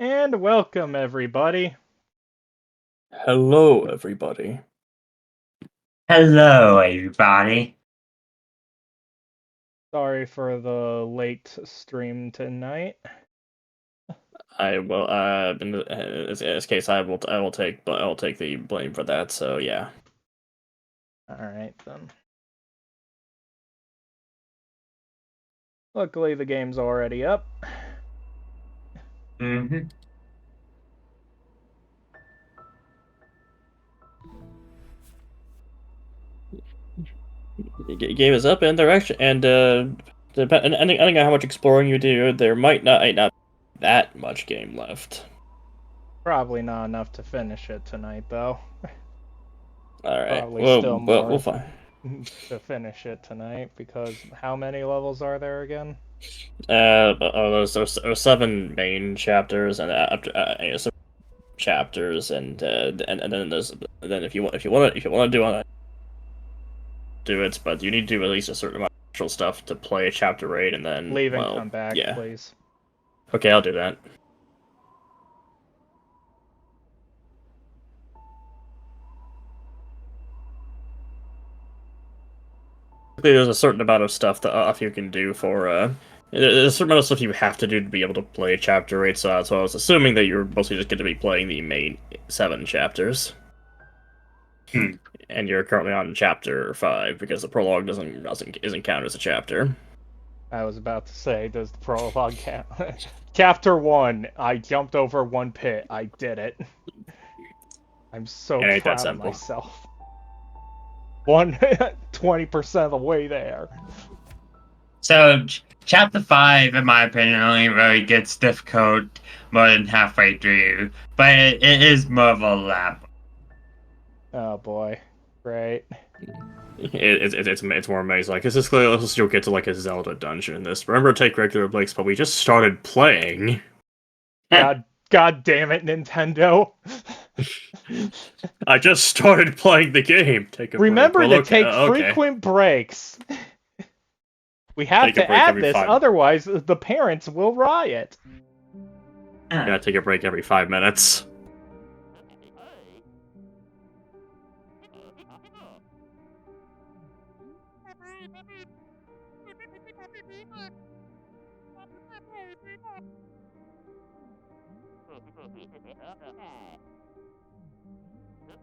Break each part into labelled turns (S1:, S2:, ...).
S1: And welcome, everybody.
S2: Hello, everybody.
S3: Hello, everybody.
S1: Sorry for the late stream tonight.
S2: I will. In this case, I will take the blame for that. So yeah.
S1: Alright, then. Luckily, the game's already up.
S3: Mm-hmm.
S2: Game is up, and depending on how much exploring you do, there might not be that much game left.
S1: Probably not enough to finish it tonight, though.
S2: All right.
S1: Probably still
S2: We'll
S1: more
S2: find.
S1: to finish it tonight, because how many levels are there again?
S2: There's 7 main chapters, and some chapters, and then if you want to do it, but you need to do at least a certain amount of actual stuff to play Chapter 8, and then,
S1: Leave and
S2: well,
S1: come back,
S2: yeah.
S1: please.
S2: Okay, I'll do that. There's a certain amount of stuff that you can do for, there's a certain amount of stuff you have to do to be able to play Chapter 8, so I was assuming that you're mostly just going to be playing the main 7 chapters.
S3: Hmm.
S2: And you're currently on Chapter 5, because the prologue isn't counted as a chapter.
S1: I was about to say, does the prologue count? Chapter 1, I jumped over one pit. I did it. I'm so
S2: It ain't that
S1: proud of
S2: simple.
S1: myself. 20% of the way there.
S3: So, Chapter 5, in my opinion, only really gets difficult more than halfway through, but it is more of a lab.
S1: Oh boy, right.
S2: It's more amazing. Like, this is clearly, let's still get to like a Zelda dungeon in this. Remember to take regular breaks, but we just started playing.
S1: God damn it, Nintendo.
S2: I just started playing the game. Take a
S1: Remember
S2: break. Well,
S1: to take frequent breaks. We have
S2: Take a
S1: to
S2: break
S1: add
S2: every
S1: this,
S2: 5
S1: otherwise the parents will riot.
S2: Gotta take a break every 5 minutes.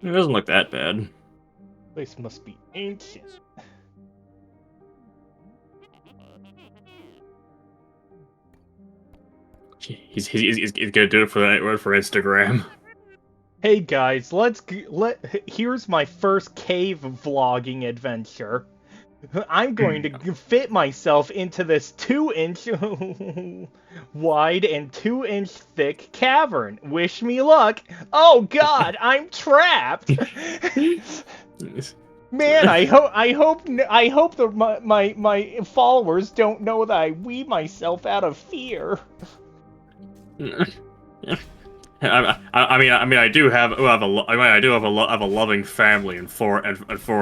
S2: It doesn't look that bad.
S1: This must be ancient.
S2: He's gonna do it for Instagram.
S1: Hey guys, here's my first cave vlogging adventure. I'm going to fit myself into this 2-inch wide and 2-inch thick cavern. Wish me luck. Oh god, I'm trapped. Man, I hope my followers don't know that I weed myself out of fear.
S2: I do have a loving family and 4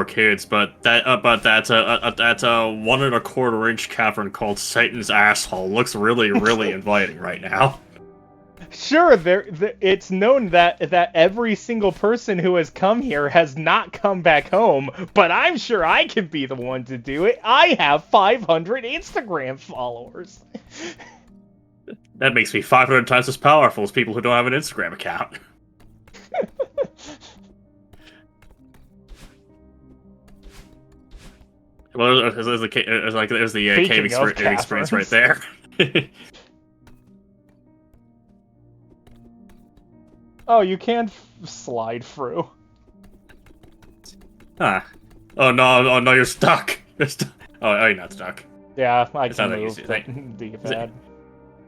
S2: kids, but that's a 1.25-inch cavern called Satan's asshole. Looks really inviting right now.
S1: Sure, it's known that every single person who has come here has not come back home, but I'm sure I can be the one to do it. I have 500 Instagram followers.
S2: That makes me 500 times as powerful as people who don't have an Instagram account. Well, there's the cave experience right there.
S1: Oh, you can slide through.
S2: Ah. Oh no, you're stuck. Oh, you're not stuck.
S1: Yeah, I
S2: It's
S1: can
S2: not that
S1: move
S2: easy.
S1: the D-pad.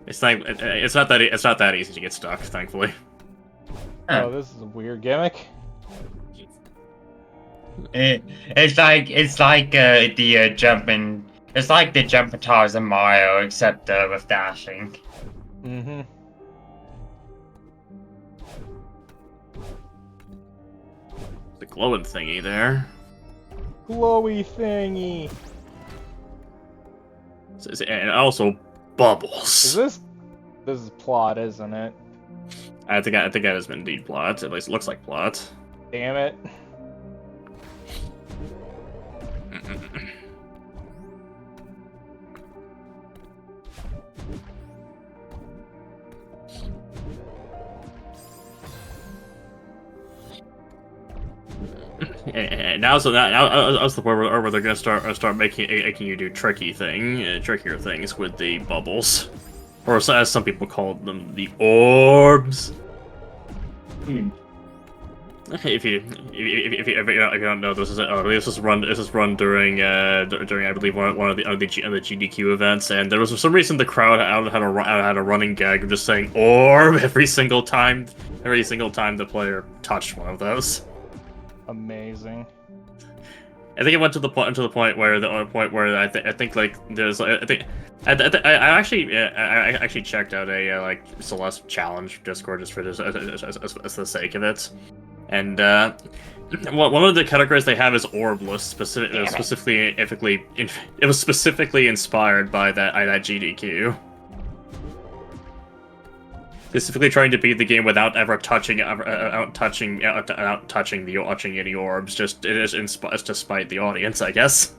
S2: It's not that easy to get stuck, thankfully.
S1: Oh, this is a weird gimmick.
S3: It's like the jumping. It's like the jumping towers in Mario, except with dashing.
S1: Mm-hmm.
S2: The glowing thingy there.
S1: Glowy thingy.
S2: And also bubbles.
S1: This is plot, isn't it?
S2: I think that is indeed plot. At least it looks like plot.
S1: Damn it.
S2: And now the point where they're gonna start making you do trickier things with the bubbles, or as some people call them, the orbs. If you don't know, this is run during I believe one of the GDQ events, and there was for some reason the crowd had a running gag of just saying orb every single time the player touched one of those.
S1: Amazing.
S2: I think it went to the point where I think like there's I actually checked out a like Celeste challenge Discord just for this as the sake of it, and one of the categories they have is orbless, specifically it was specifically inspired by that GDQ. Specifically trying to beat the game without ever touching any orbs, just to spite the audience, I guess.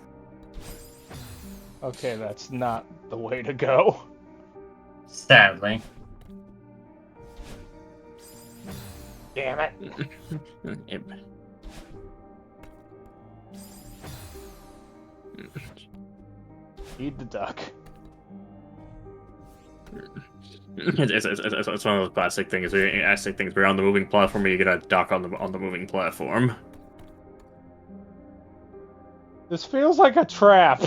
S1: Okay, that's not the way to go.
S3: Sadly.
S1: Damn it. Feed the duck.
S2: It's one of those classic things. Where you're on the moving platform, or you get a duck on the moving platform.
S1: This feels like a trap.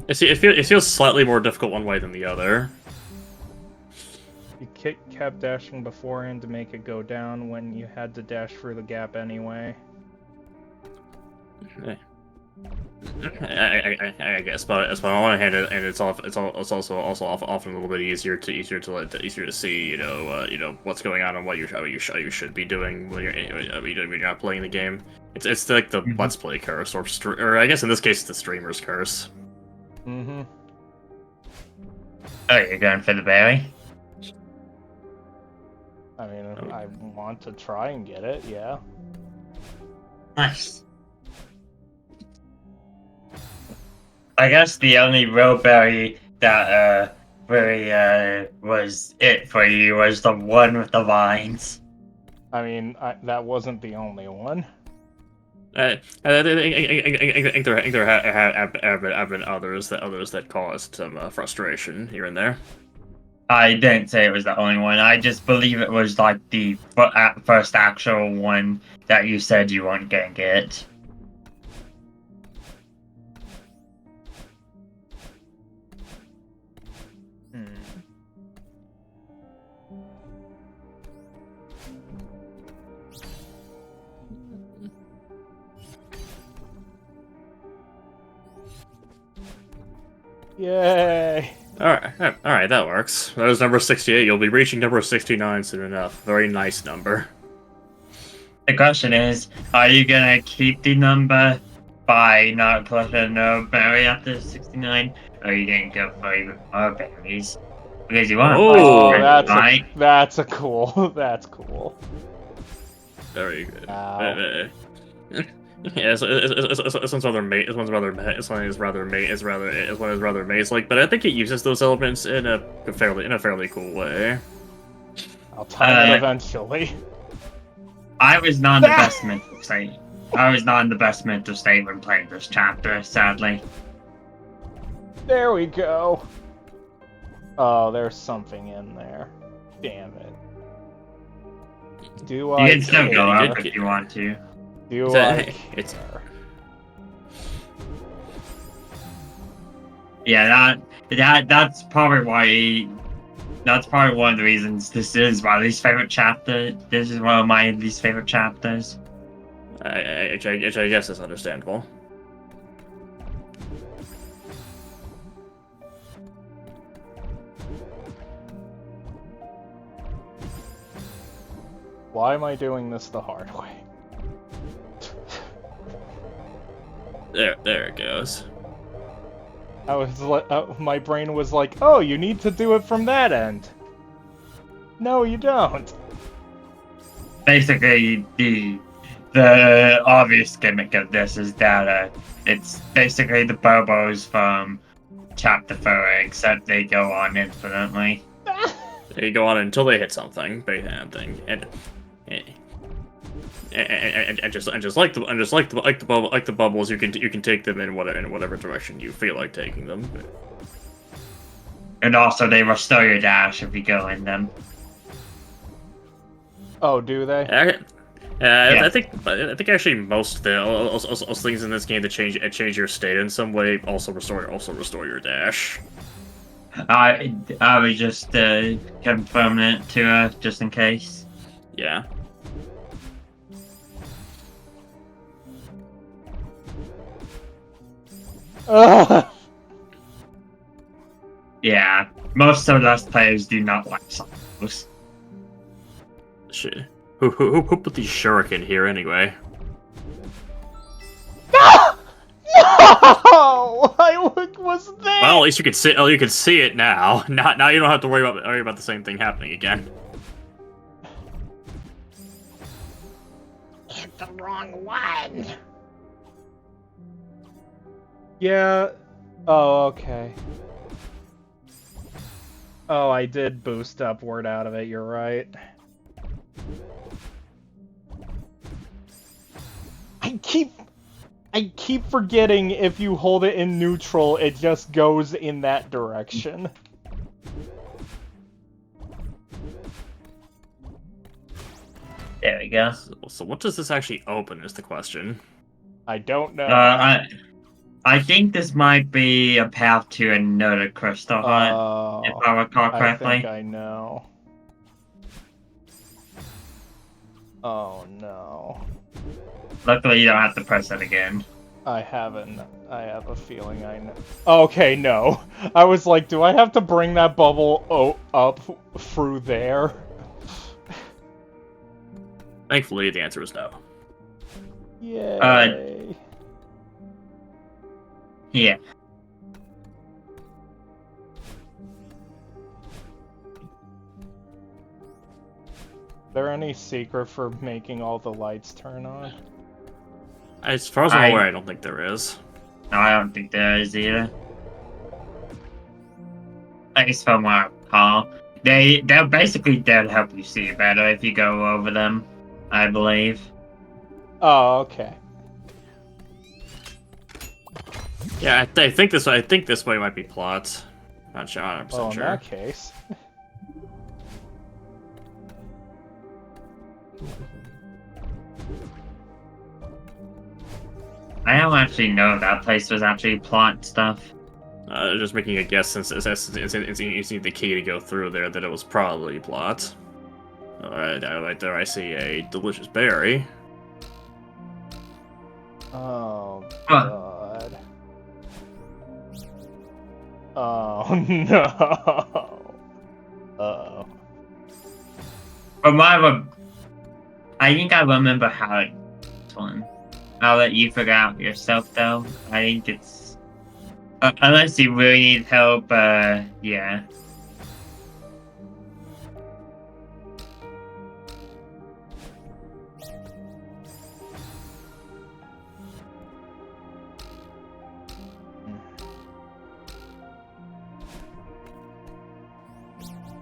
S2: It feels slightly more difficult one way than the other.
S1: You kept dashing beforehand to make it go down when you had to dash through the gap anyway.
S2: I guess, but on one hand, and it's also often a little bit easier to see, you know what's going on and what you should be doing when you're not playing the game. It's like the Let's Play curse, or I guess in this case, it's the streamer's curse.
S1: Mm-hmm.
S3: Oh, you're going for the berry?
S1: I mean, I want to try and get it, yeah.
S3: Nice. I guess the only real berry that really was it for you was the one with the vines.
S1: I mean, that wasn't the only one.
S2: I think there have been others that caused some frustration here and there.
S3: I didn't say it was the only one. I just believe it was like the first actual one that you said you weren't gonna get.
S1: Yay!
S2: Alright, that works. That was number 68. You'll be reaching number 69 soon enough. Very nice number.
S3: The question is, are you gonna keep the number by not collecting no berry after 69, or are you gonna go for even more berries? Because you want
S1: that's cool. That's cool.
S2: Very good.
S1: Wow.
S2: Yeah, this one's rather maze-like, but I think it uses those elements in a fairly cool way.
S1: I'll time it eventually.
S3: I was not in the best mental state. I was not in the best mental state when playing this chapter, sadly.
S1: There we go. Oh, there's something in there. Damn it. Do I
S3: You can still go
S1: care?
S3: up if you want to.
S1: Do I
S2: it's
S1: care?
S3: Yeah, that's probably why. That's probably one of the reasons this is my least favorite chapter. This is one of my least favorite chapters.
S2: I guess is understandable.
S1: Why am I doing this the hard way?
S2: There it goes.
S1: I was my brain was like, oh, you need to do it from that end. No, you don't.
S3: Basically, the obvious gimmick of this is that it's basically the Bobos from Chapter 4, except they go on infinitely.
S2: They go on until they hit something, and just like the bubbles, you can take them in whatever direction you feel like taking them.
S3: And also, they restore your dash if you go in them.
S1: Oh, do they?
S3: Yeah.
S2: I think actually most of the also things in this game that change your state in some way also restore your dash.
S3: I was just confirming it to just in case.
S2: Yeah.
S1: Ugh.
S3: Yeah, most Celeste players do not like Cycles.
S2: Shit. Who put these shuriken here anyway?
S1: No! I was there.
S2: Well, at least you can see. Oh, you can see it now. Now you don't have to worry about the same thing happening again.
S4: Hit the wrong one.
S1: Yeah. Oh, okay. Oh, I did boost upward out of it, you're right. I keep forgetting if you hold it in neutral, it just goes in that direction.
S3: There we go.
S2: So what does this actually open is the question.
S1: I don't know.
S3: I think this might be a path to another crystal hut, if I recall correctly.
S1: I think I know. Oh no.
S3: Luckily, you don't have to press it again.
S1: I haven't. I have a feeling I know. Okay, no. I was like, do I have to bring that bubble up through there?
S2: Thankfully, the answer is no.
S1: Yay.
S3: Yeah.
S1: Is there any secret for making all the lights turn on?
S2: As far as I'm aware, I don't think there is.
S3: No, I don't think there is either. At least from what I recall. They're basically there to help you see better if you go over them, I believe.
S1: Oh, okay.
S2: Yeah, I think this way might be plot. Not sure. 100%
S1: Well, in
S2: sure.
S1: that case.
S3: I don't actually know that place was actually plot stuff.
S2: Just making a guess since it's the key to go through there that it was probably plot. Alright, right there I see a delicious berry.
S1: Oh,
S3: Huh.
S1: God. Oh, no. Uh-oh.
S3: From I think I remember how this one. I'll let you figure out yourself, though. I think it's... unless you really need help, yeah.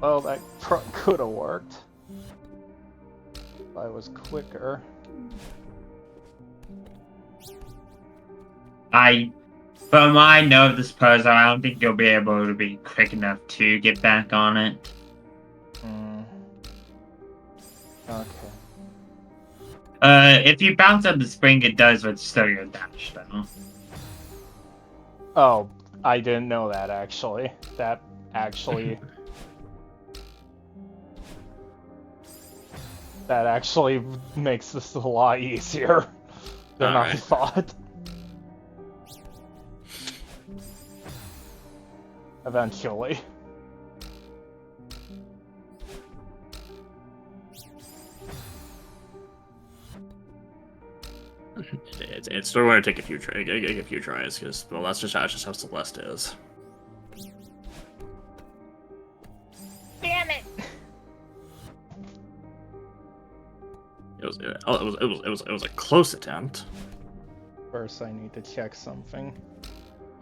S1: Well, that could have worked. If I was quicker.
S3: From what I know of this puzzle, I don't think you'll be able to be quick enough to get back on it.
S1: Okay.
S3: If you bounce on the spring, it does restore your dash, though.
S1: Oh, I didn't know that, actually. That actually... that actually makes this a lot easier than I
S2: Alright.
S1: thought. Eventually.
S2: It's still going to take a few tries because well that's just how Celeste is.
S4: Damn it!
S2: It was a close attempt.
S1: First, I need to check something.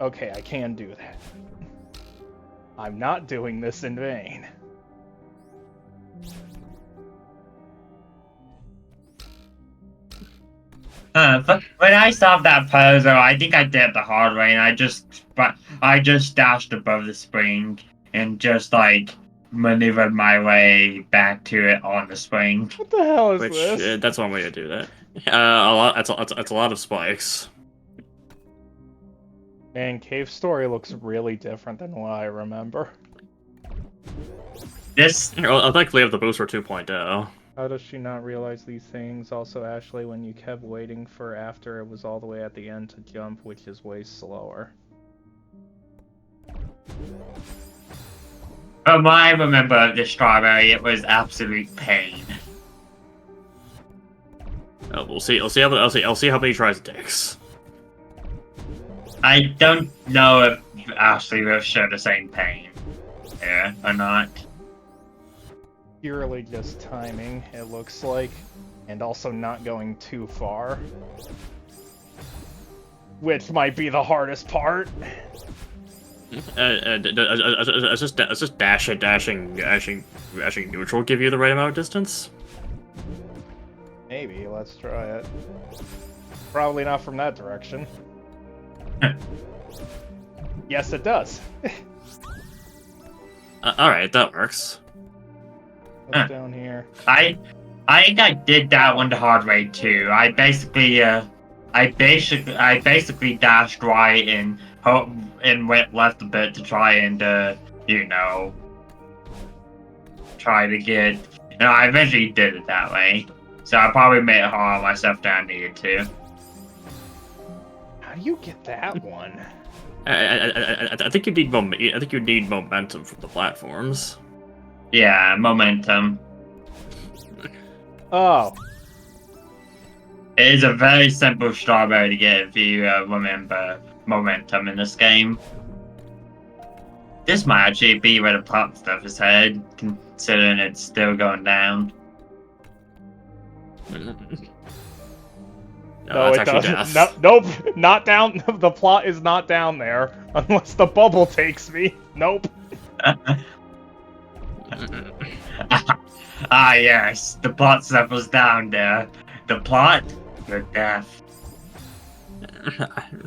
S1: Okay, I can do that. I'm not doing this in vain.
S3: But when I solved that puzzle, I think I did it the hard way, and I just dashed above the spring and just like maneuvered my way back to it on the spring.
S1: What the hell is
S2: Which
S1: this?
S2: that's one way to do that. A lot. That's a lot of spikes.
S1: Man, Cave Story looks really different than what I remember.
S3: This
S2: I'll thankfully have the booster 2.0.
S1: How does she not realize these things? Also, Ashley, when you kept waiting for after it was all the way at the end to jump, which is way slower.
S3: From what I remember of the strawberry, it was absolute pain.
S2: We'll see. I'll see how many tries it takes.
S3: I don't know if Ashley will show the same pain here or not.
S1: Purely just timing, it looks like, and also not going too far. Which might be the hardest part.
S2: It's just dashing neutral give you the right amount of distance.
S1: Maybe, let's try it. Probably not from that direction. Yes, it does.
S2: Alright, that works.
S1: What's down here?
S3: I think I did that one the hard way too. I basically dashed right and went left a bit to try and try to get. I eventually did it that way. So I probably made it hard on myself that I needed to.
S1: How do you get that one?
S2: I think you need momentum from the platforms.
S3: Yeah, momentum.
S1: Oh.
S3: It is a very simple strawberry to get if you remember momentum in this game. This might actually be where the pop stuff is headed, considering it's still going down.
S1: No, it doesn't. No, nope, not down. The plot is not down there unless the bubble takes me. Nope.
S3: Ah, yes, the plot stuff was down there. The plot, your death.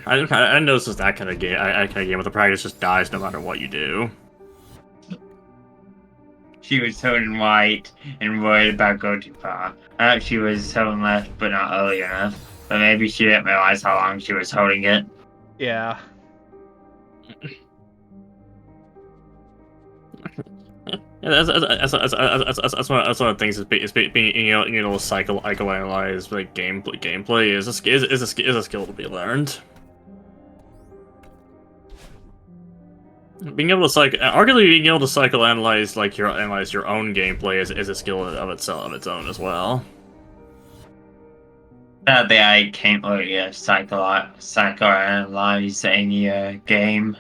S2: I know this is that kind of game. I kind of game where the practice just dies no matter what you do.
S3: She was holding right and worried about going too far. I thought she was holding left, but not early enough. But maybe she didn't realize how long she was holding it.
S1: Yeah.
S2: That's one of the things is being psychoanalyze like gameplay is a skill to be learned. Being able to arguably being able to psychoanalyze your own gameplay is a skill of its own as well.
S3: Sadly, I can't really psychoanalyze any game.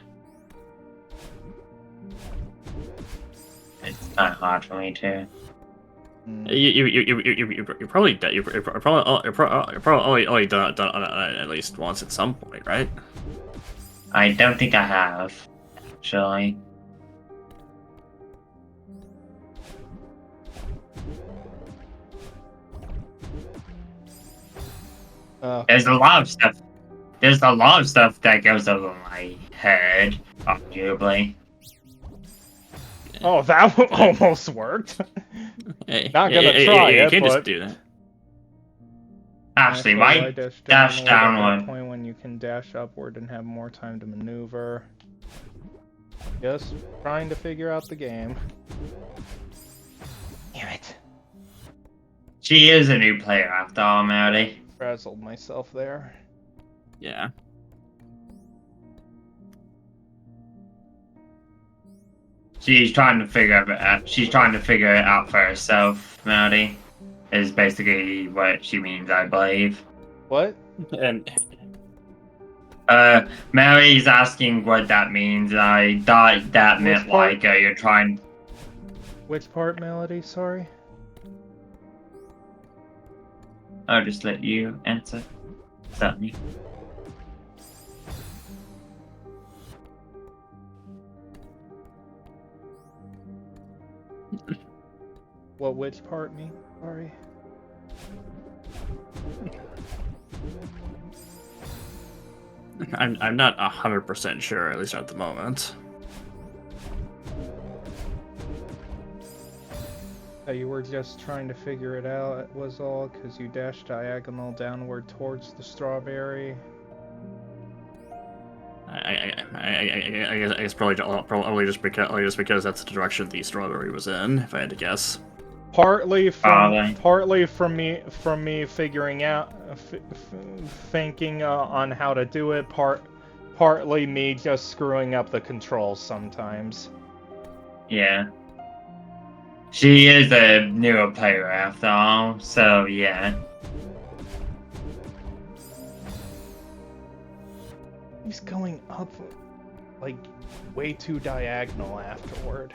S3: It's kind of hard for me to.
S2: You're probably only done it at least once at some point, right?
S3: I don't think I have, actually. There's a lot of stuff. There's a lot of stuff that goes over my head, arguably.
S1: Oh, that one almost worked. Not gonna try
S2: you
S1: it,
S2: can't
S1: but...
S2: just do that.
S3: Actually, my dash downward.
S1: Point when you can dash upward and have more time to maneuver. Just trying to figure out the game. Damn it.
S3: She is a new player after all, Melody.
S1: Frazzled myself there.
S2: Yeah.
S3: She's trying to figure it out. She's trying to figure it out for herself, Melody. Is basically what she means, I believe.
S1: What?
S2: And
S3: Mary's asking what that means. I thought that meant
S1: part?
S3: like you're trying.
S1: Which part, Melody? Sorry?
S3: I'll just let you answer. Certainly.
S1: Which part me? Sorry.
S2: I'm not 100% sure, at least at the moment.
S1: You were just trying to figure it out, it was all, because you dashed diagonal downward towards the strawberry.
S2: I guess probably just because that's the direction the strawberry was in, if I had to guess.
S1: Partly from me figuring out, thinking on how to do it. Partly me just screwing up the controls sometimes.
S3: Yeah. She is a newer player after all, so yeah.
S1: He's going up, like, way too diagonal afterward.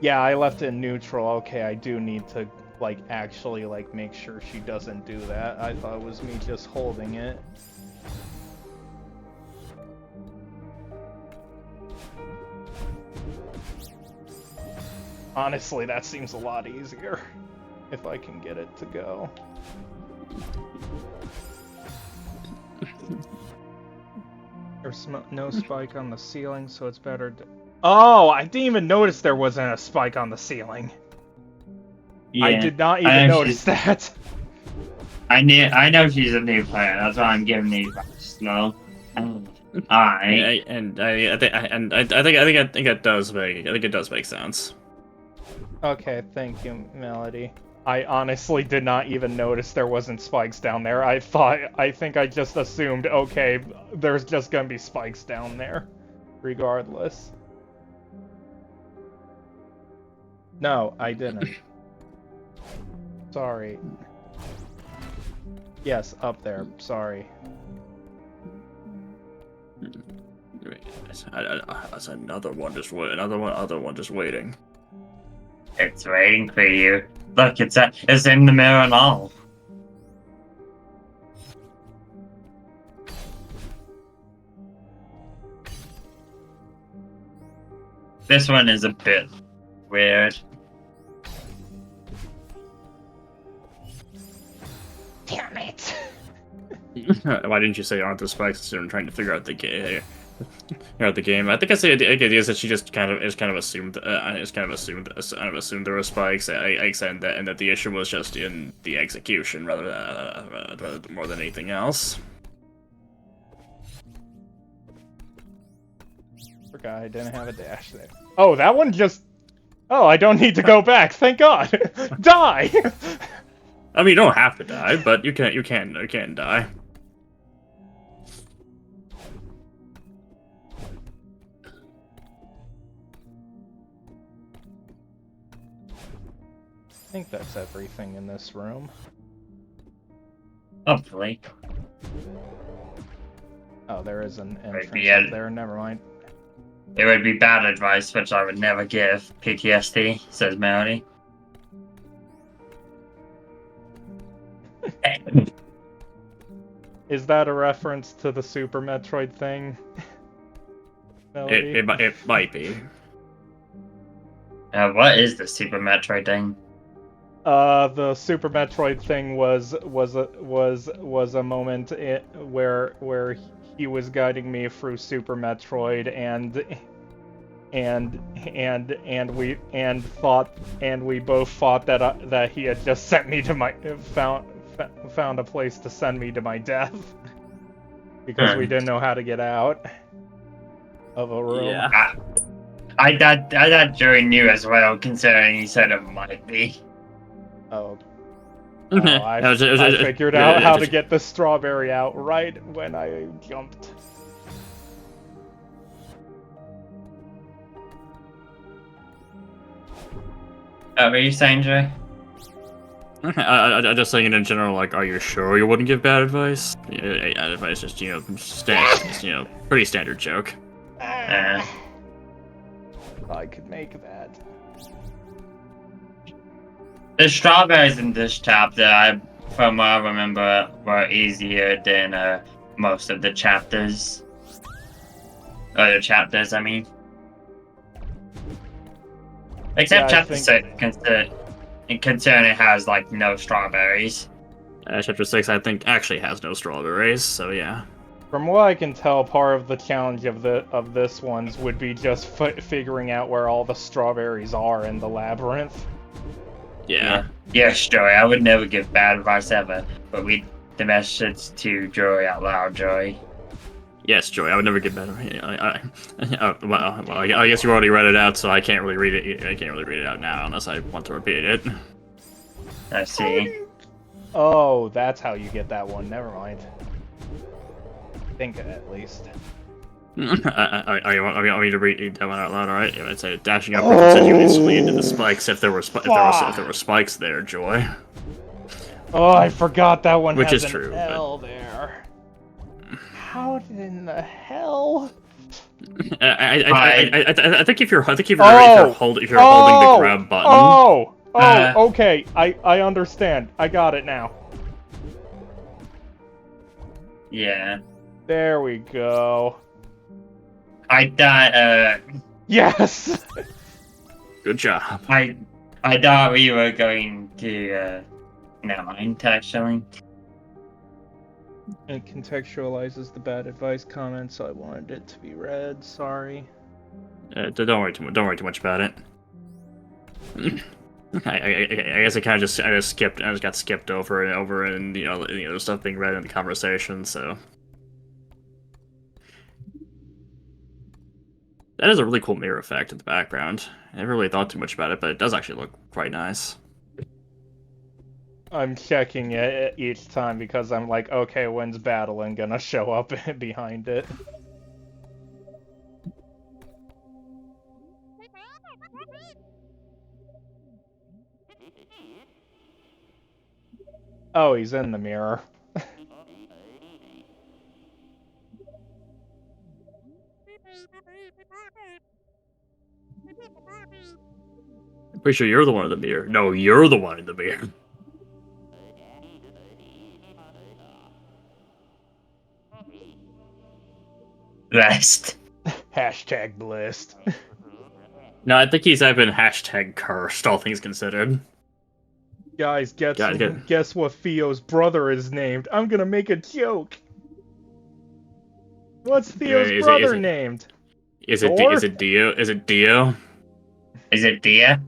S1: Yeah, I left it in neutral. Okay, I do need to, like, actually, like, make sure she doesn't do that. I thought it was me just holding it. Honestly, that seems a lot easier, if I can get it to go. There's no spike on the ceiling, so it's better to... Oh, I didn't even notice there wasn't a spike on the ceiling.
S3: Yeah.
S1: I did not even notice that.
S3: I know she's a new player. That's why I'm giving these slow. I
S2: think it does make sense.
S1: Okay, thank you, Melody. I honestly did not even notice there wasn't spikes down there. I think I just assumed, okay, there's just gonna be spikes down there, regardless. No, I didn't. Sorry. Yes, up there. Sorry.
S2: That's another one just waiting.
S3: It's waiting for you. Look, it's in the mirror and all. This one is a bit weird.
S4: Damn it.
S2: Why didn't you say aren't the spikes instead of trying to figure out the game? I think the idea is that she just kind of assumed there were spikes, and that the issue was just in the execution rather more than anything else.
S1: Forgot I didn't have a dash there. Oh, that one just... Oh, I don't need to go back. Thank God. Die.
S2: I mean, you don't have to die, but you can die.
S1: I think that's everything in this room.
S3: Hopefully.
S1: Oh, there is an entrance up there. Never mind.
S3: It would be bad advice, which I would never give. PTSD, says Melody.
S1: Is that a reference to the Super Metroid thing?
S2: It might be.
S3: What is the Super Metroid thing?
S1: The Super Metroid thing was a moment where he was guiding me through Super Metroid and we both thought that he had just sent me to my found a place to send me to my death because we didn't know how to get out of a room.
S2: Yeah.
S3: I thought Joey knew as well, considering he said it might be.
S1: Oh. I figured out how to get the strawberry out right when I jumped.
S3: What were you saying, Joey?
S2: I'm just saying it in general, like, are you sure you wouldn't give bad advice? Bad advice just, pretty standard joke.
S1: I could make that.
S3: The strawberries in this chapter, from what I remember, were easier than most of the chapters. Other chapters, I mean. Except
S1: Yeah, I
S3: chapter
S1: think-
S3: 6, considering it has, like, no strawberries.
S2: Chapter 6, I think, actually has no strawberries, so yeah.
S1: From what I can tell, part of the challenge of this one's would be just figuring out where all the strawberries are in the labyrinth.
S2: Yeah.
S3: Yes, Joey, I would never give bad advice ever, but read the message to Joey out loud, Joey.
S2: Yes, Joey, I would never get better. Well, I guess you already read it out, so I can't really read it. I can't really read it out now unless I want to repeat it.
S3: I see.
S1: Oh, that's how you get that one. Never mind. Think at least.
S2: You want me to read that one out loud? All right. It said dashing up will send you instantly into the spikes if there were spikes there, Joy.
S1: Oh, I forgot that one
S2: Which
S1: has
S2: is true,
S1: an L there. How in the hell?
S2: I think if you're holding the grab button.
S1: Okay. I understand. I got it now.
S3: Yeah.
S1: There we go.
S3: I thought,
S1: Yes.
S2: Good job.
S3: I thought we were going to, never mind, actually.
S1: It contextualizes the bad advice comment, so I wanted it to be read. Sorry.
S2: Don't worry too much about it. I guess I just got skipped over and you know stuff being read in the conversation. So that is a really cool mirror effect in the background. I never really thought too much about it, but it does actually look quite nice.
S1: I'm checking it each time because I'm like, okay, when's battling gonna show up behind it? Oh, he's in the mirror.
S2: I'm pretty sure you're the one in the mirror. No, you're the one in the mirror.
S3: Blessed.
S1: Hashtag blessed.
S2: No, I think he's been hashtag cursed, all things considered.
S1: Guys,
S2: Guys,
S1: guess what Theo's brother is named? I'm gonna make a joke. What's Theo's brother named?
S2: Is it Dio? Is it Dio?
S3: Is it Dia?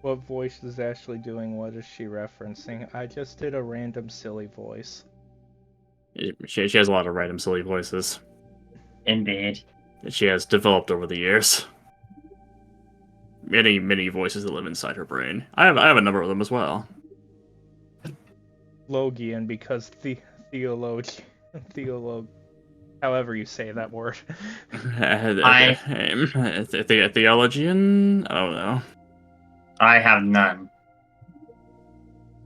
S1: What voice is Ashley doing? What is she referencing? I just did a random silly voice.
S2: She has a lot of random silly voices
S3: Indeed.
S2: that she has developed over the years. Many voices that live inside her brain. I have a number of them as well.
S1: Logian, because theologue, however you say that word.
S2: Theologian? I don't know.
S3: I have none.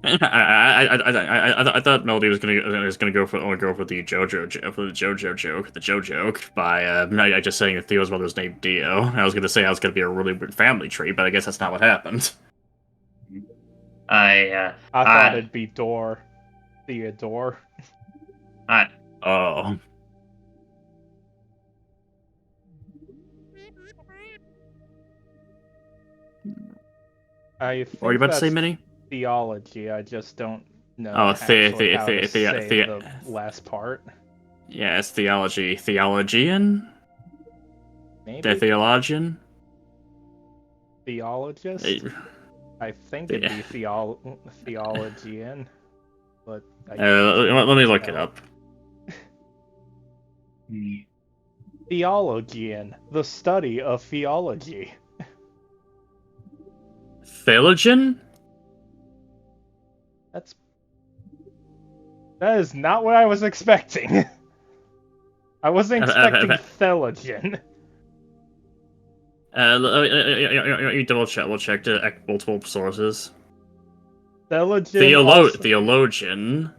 S2: I thought Melody was gonna go for the JoJo joke by just saying that Theo's mother's named Dio. I was gonna say I was gonna be a really weird family tree, but I guess that's not what happened.
S1: I thought it'd be Theodore.
S2: Oh.
S1: I
S2: What were you about to say, Minnie?
S1: Theology. I just don't know.
S2: Oh,
S1: how to say the
S2: the
S1: last part.
S2: Yeah, it's theology. Theologian?
S1: Maybe
S2: The theologian?
S1: theologist. I think it'd be theologian, but
S2: let me look it up.
S1: Theologian, the study of theology.
S2: Theologian?
S1: That is not what I was expecting. I wasn't expecting theologian.
S2: You double check. We'll check to multiple sources.
S1: Theologian.
S2: Theologian.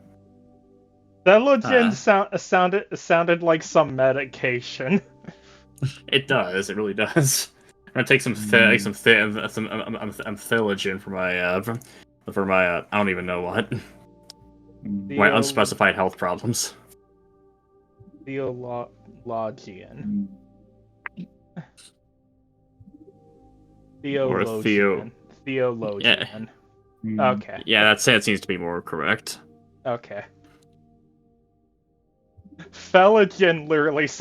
S1: Celogen sounded like some medication.
S2: It does. It really does. I'm gonna take some Thilogen for my I don't even know what my unspecified health problems.
S1: Theologian.
S2: Or
S1: Theologian. Theologian. Okay.
S2: Yeah, that seems to be more correct.
S1: Okay. Thelogen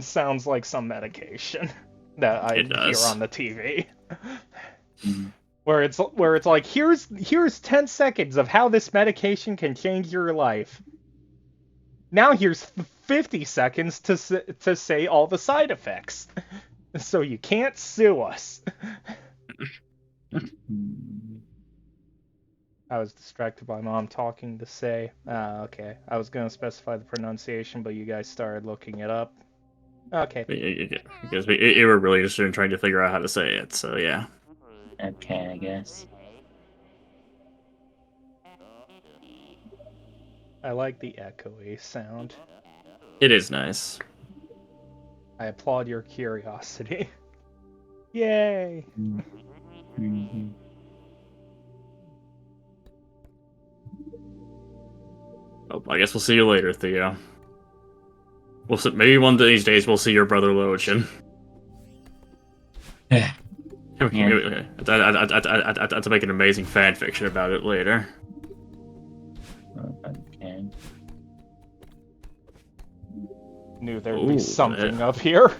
S1: sounds like some medication that I hear on the TV. Where it's like here's 10 seconds of how this medication can change your life. Now here's 50 seconds to say all the side effects. So you can't sue us. I was distracted by Mom talking to say. Okay. I was going to specify the pronunciation, but you guys started looking it up. Okay.
S2: Because we were really just trying to figure out how to say it, so yeah.
S3: Okay, I guess.
S1: I like the echoey sound.
S2: It is nice.
S1: I applaud your curiosity. Yay!
S2: Oh, I guess we'll see you later, Theo. Maybe one of these days we'll see your brother Logan.
S3: Yeah.
S2: I have to make an amazing fan fiction about it later.
S3: Okay.
S1: Knew there'd be something up here.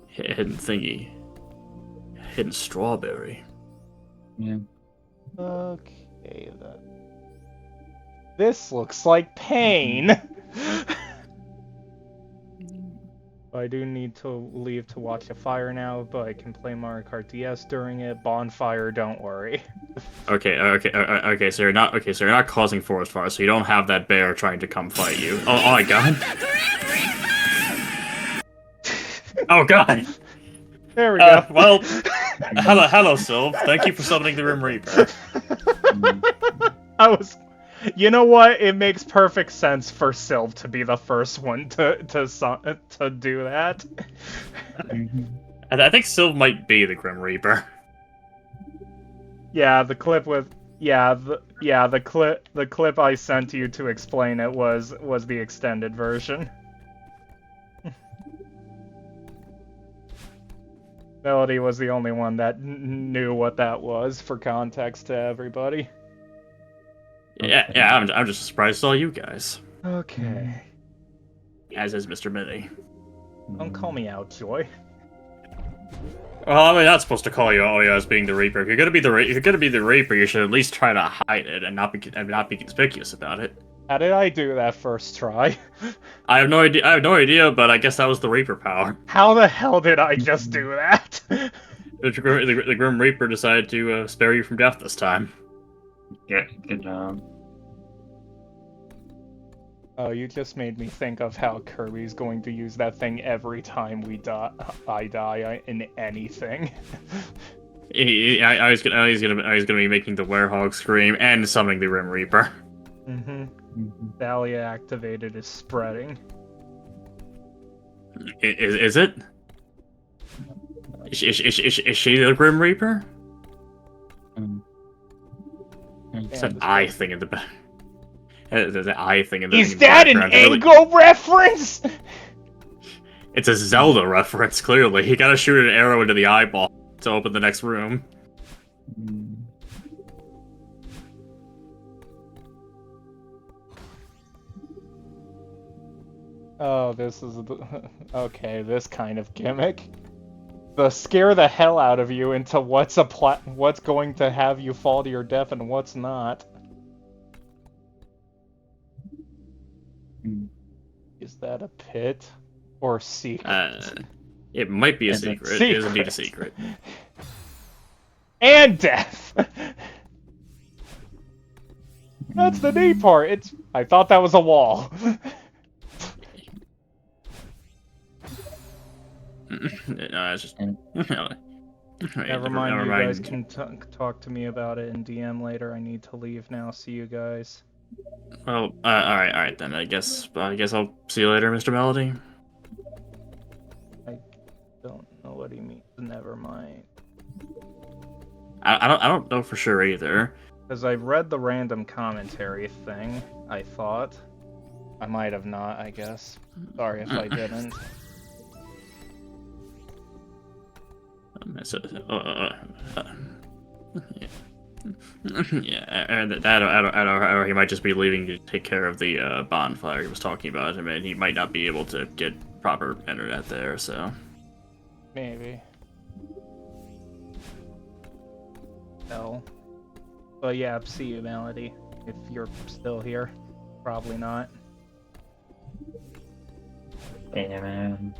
S2: Hidden thingy. Hidden strawberry.
S3: Yeah.
S1: Okay, then. This looks like pain! I do need to leave to watch a fire now, but I can play Mario Kart DS during it. Bonfire, don't worry.
S2: Okay. So you're not causing forest fire, so you don't have that bear trying to come fight you. Oh my god. Oh god.
S1: There we go.
S2: Well, hello, Sylv. Thank you for summoning the Rim Reaper.
S1: You know what? It makes perfect sense for Sylv to be the first one to do that.
S2: I think Sylv might be the Grim Reaper.
S1: Yeah, the clip the clip I sent you to explain it was the extended version. Melody was the only one that knew what that was for context to everybody.
S2: Yeah, I'm just surprised I saw you guys.
S1: Okay.
S2: As is Mr. Minnie.
S1: Don't call me out, Joy.
S2: Well, I'm not supposed to call you out as being the Reaper. If you're gonna be the Reaper, you should at least try to hide it and not be conspicuous about it.
S1: How did I do that first try?
S2: I have no idea, but I guess that was the Reaper power.
S1: How the hell did I just do that?
S2: The Grim Reaper decided to spare you from death this time.
S3: Yeah, good job.
S1: Oh, you just made me think of how Kirby's going to use that thing every time I die in anything.
S2: I was gonna be making the Werehog scream and summoning the Rim Reaper.
S1: Thalia activated is spreading.
S2: Is it? Is she the Grim Reaper? It's an eye thing in the back. There's an eye thing in the
S1: Is that an Ango reference?
S2: It's a Zelda reference, clearly. You gotta shoot an arrow into the eyeball to open the next room.
S1: Oh, this is okay, this kind of gimmick. The scare the hell out of you into what's going to have you fall to your death and what's not. Is that a pit or secret?
S2: It might be a secret. It is indeed a secret.
S1: And death. That's the neat part. I thought that was a wall.
S2: No, it's just.
S1: Never mind. You guys can talk to me about it in DM later. I need to leave now. See you guys.
S2: Well, all right then. I guess I'll see you later, Mr. Melody.
S1: I don't know what he means. Never mind.
S2: I don't know for sure either.
S1: Because I read the random commentary thing, I thought. I might have not, I guess. Sorry if I didn't.
S2: Yeah, or he might just be leaving to take care of the bonfire he was talking about. I mean, he might not be able to get proper internet there, so.
S1: Maybe. No. But yeah, see you, Melody. If you're still here. Probably not.
S3: Yeah, man.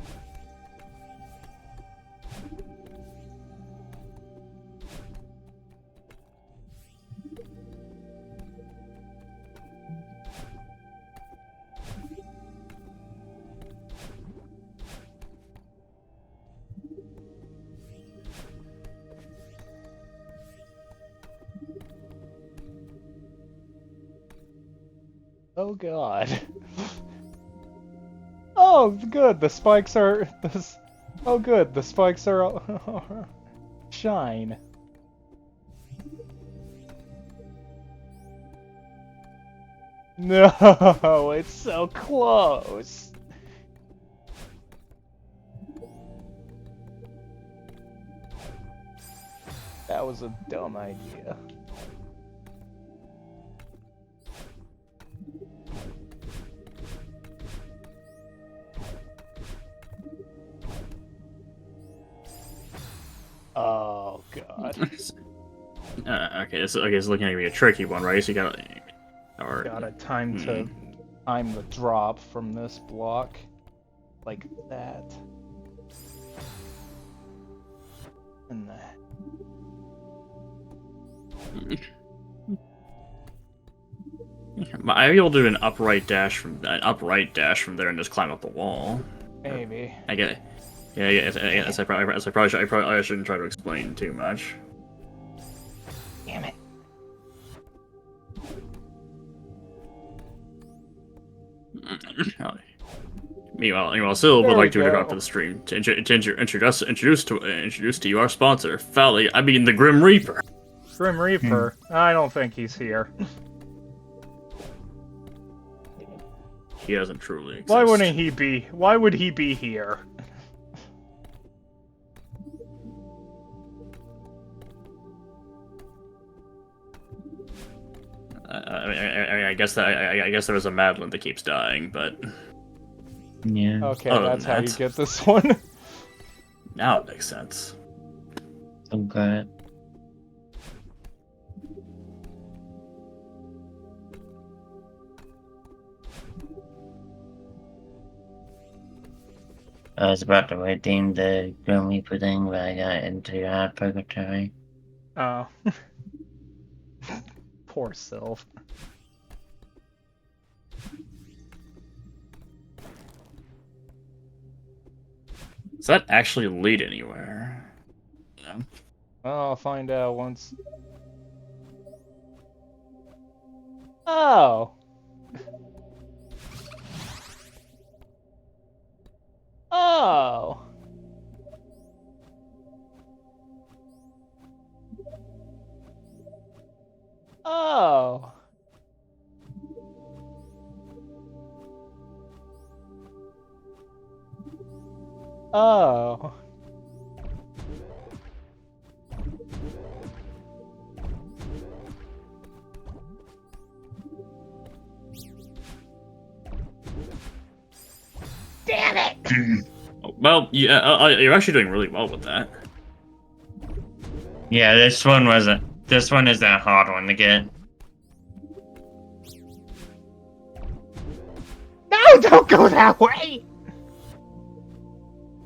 S1: Oh god. Oh, good. The spikes are. Oh, good. The spikes are. Shine. No, it's so close. That was a dumb idea. Oh god.
S2: Okay, it's looking to be a tricky one, right? So you gotta, or
S1: Got a time to time the drop from this block, like that, and that.
S2: I'd be able to do an upright dash from there and just climb up the wall.
S1: Maybe.
S2: I get it. Yeah. I probably shouldn't try to explain too much.
S4: Damn it.
S2: Meanwhile, Sil would
S1: There
S2: like
S1: we
S2: to
S1: go.
S2: interrupt the stream to introduce to you our sponsor, the Grim Reaper.
S1: Grim Reaper. I don't think he's here.
S2: He doesn't truly exist.
S1: Why wouldn't he be? Why would he be here?
S2: I guess there was a Madeline that keeps dying, but
S3: Yeah.
S1: Okay,
S2: Other
S1: that's
S2: than
S1: how you
S2: that.
S1: get this one.
S2: now it makes sense.
S3: Okay. I was about to redeem the Grim Reaper thing, but I got into hard purgatory.
S1: Oh. Poor Sylph.
S2: Does that actually lead anywhere? Yeah.
S1: Well, I'll find out once. Oh. Oh. Oh. Oh.
S4: Damn it!
S2: Well, yeah, you're actually doing really well with that.
S3: Yeah, this one wasn't. This one is a hard one to get.
S4: No, don't go that way!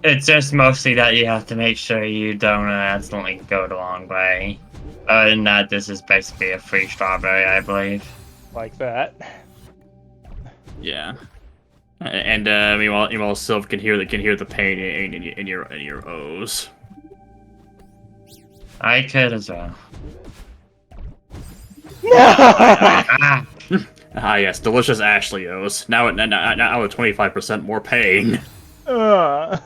S3: It's just mostly that you have to make sure you don't accidentally go the wrong way. Other than that, this is basically a free strawberry, I believe.
S1: Like that.
S2: Yeah. And meanwhile, Sylph can hear the pain in your O's.
S3: I could as well.
S4: No!
S3: Ah!
S2: Ah, yes, delicious Ashleos. Now with 25% more pain
S1: Uh,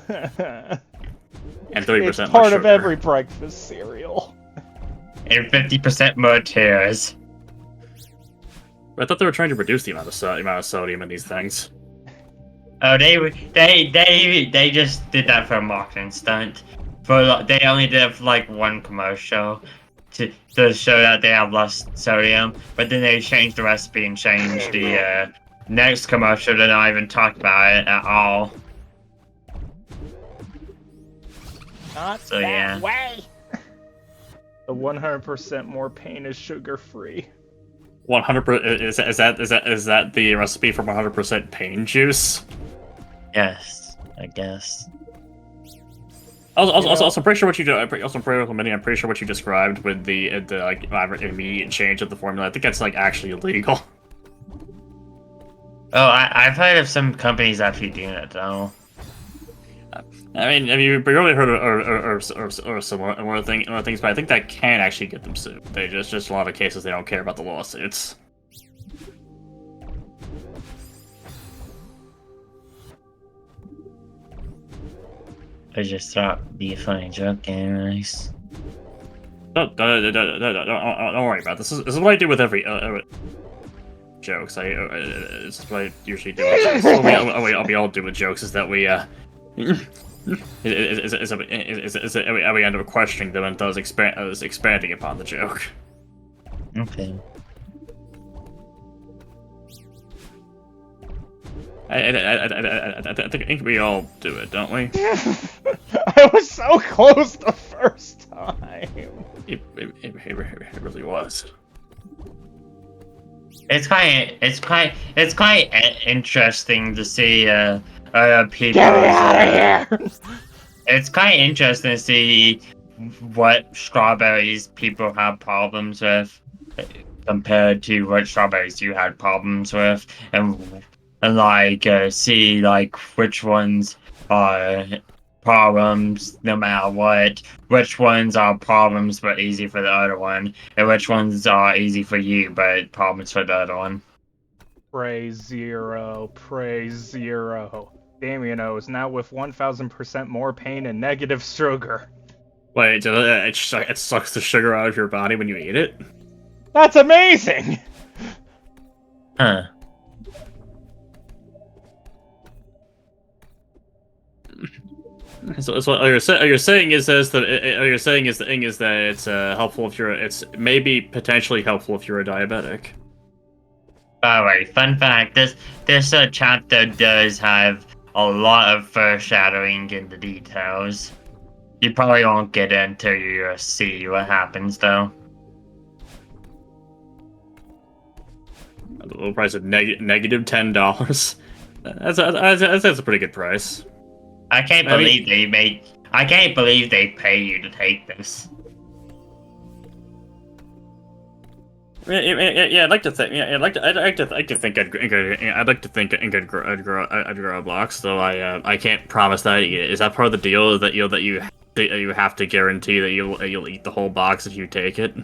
S2: and 30%
S1: it's
S2: less
S1: part of
S2: sugar.
S1: every breakfast cereal.
S3: And 50% more tears.
S2: I thought they were trying to reduce the amount of sodium in these things.
S3: Oh, they just did that for a marketing stunt. They only did like one commercial to show that they have less sodium, but then they changed the recipe and changed the next commercial to not even talk about it at all.
S1: Not
S3: So,
S1: that
S3: yeah.
S1: way. The 100% more pain is sugar-free.
S2: 100% is that the recipe for 100% pain juice?
S3: Yes, I guess.
S2: Also, pretty sure what you do. Also, I'm pretty sure what you described with the like immediate change of the formula. I think that's like actually illegal.
S3: Oh, I've heard of some companies actually doing it though.
S2: I mean, you've probably heard or similar things, but I think that can actually get them sued. They just a lot of cases they don't care about the lawsuits.
S3: I just thought it'd be a funny joke, anyways.
S2: Don't worry about this. This is what I do with every jokes. This is what I usually do. With jokes. We all do with jokes is that we we end up questioning them and thus expanding upon the joke.
S3: Okay.
S2: I think we all do it, don't we?
S1: I was so close the first time.
S2: It really was.
S3: It's quite interesting to see people.
S4: Get me out of here!
S3: It's quite interesting to see what strawberries people have problems with compared to what strawberries you had problems with, and like see like which ones are problems no matter what, which ones are problems but easy for the other one, and which ones are easy for you but problems for the other one.
S1: Praise zero. Praise zero. Damianos, now with 1000% more pain and negative sugar.
S2: Wait, it sucks the sugar out of your body when you eat it?
S1: That's amazing!
S3: Huh.
S2: So what you're saying is that it's helpful if it's maybe potentially helpful if you're a diabetic.
S3: By the way, fun fact, this chapter does have a lot of foreshadowing in the details. You probably won't get it until you see what happens, though.
S2: The low price of negative $10. That's a pretty good price.
S3: I can't believe I can't believe they pay you to take this.
S2: Yeah, I'd like to think. Yeah, I'd like to think I'd grow a box. Though I can't promise that. Is that part of the deal? That you have to guarantee that you'll eat the whole box if you take it?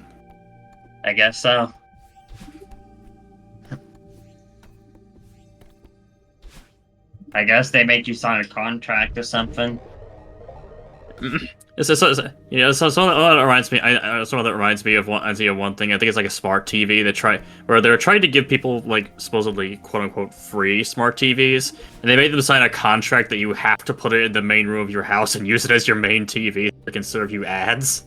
S3: I guess so. I guess they make you sign a contract or something.
S2: So that reminds me. That reminds me of one thing. I think it's like a smart TV where they're trying to give people like supposedly quote unquote free smart TVs, and they made them sign a contract that you have to put it in the main room of your house and use it as your main TV. It can serve you ads.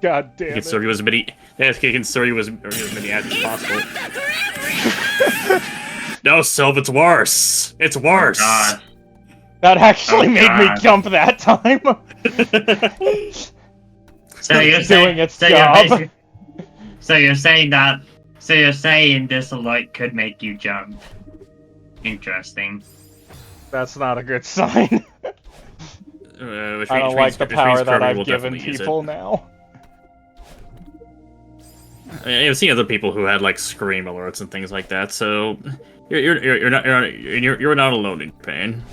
S1: God damn
S2: It
S1: it.
S2: can serve you as many. It can serve you as many ads as possible. No, Sylv, it's worse. It's worse.
S3: God.
S1: That actually made me
S3: God.
S1: jump that time.
S3: So you're
S1: Doing
S3: saying
S1: its
S3: so
S1: job.
S3: you're saying this alert could make you jump. Interesting.
S1: That's not a good sign.
S2: Which
S1: I don't
S2: means-
S1: like the
S2: which means
S1: power that
S2: Kirby
S1: I've
S2: will
S1: given
S2: definitely use it.
S1: people now.
S2: I mean, I've seen other people who had like scream alerts and things like that, so you're not alone in your pain.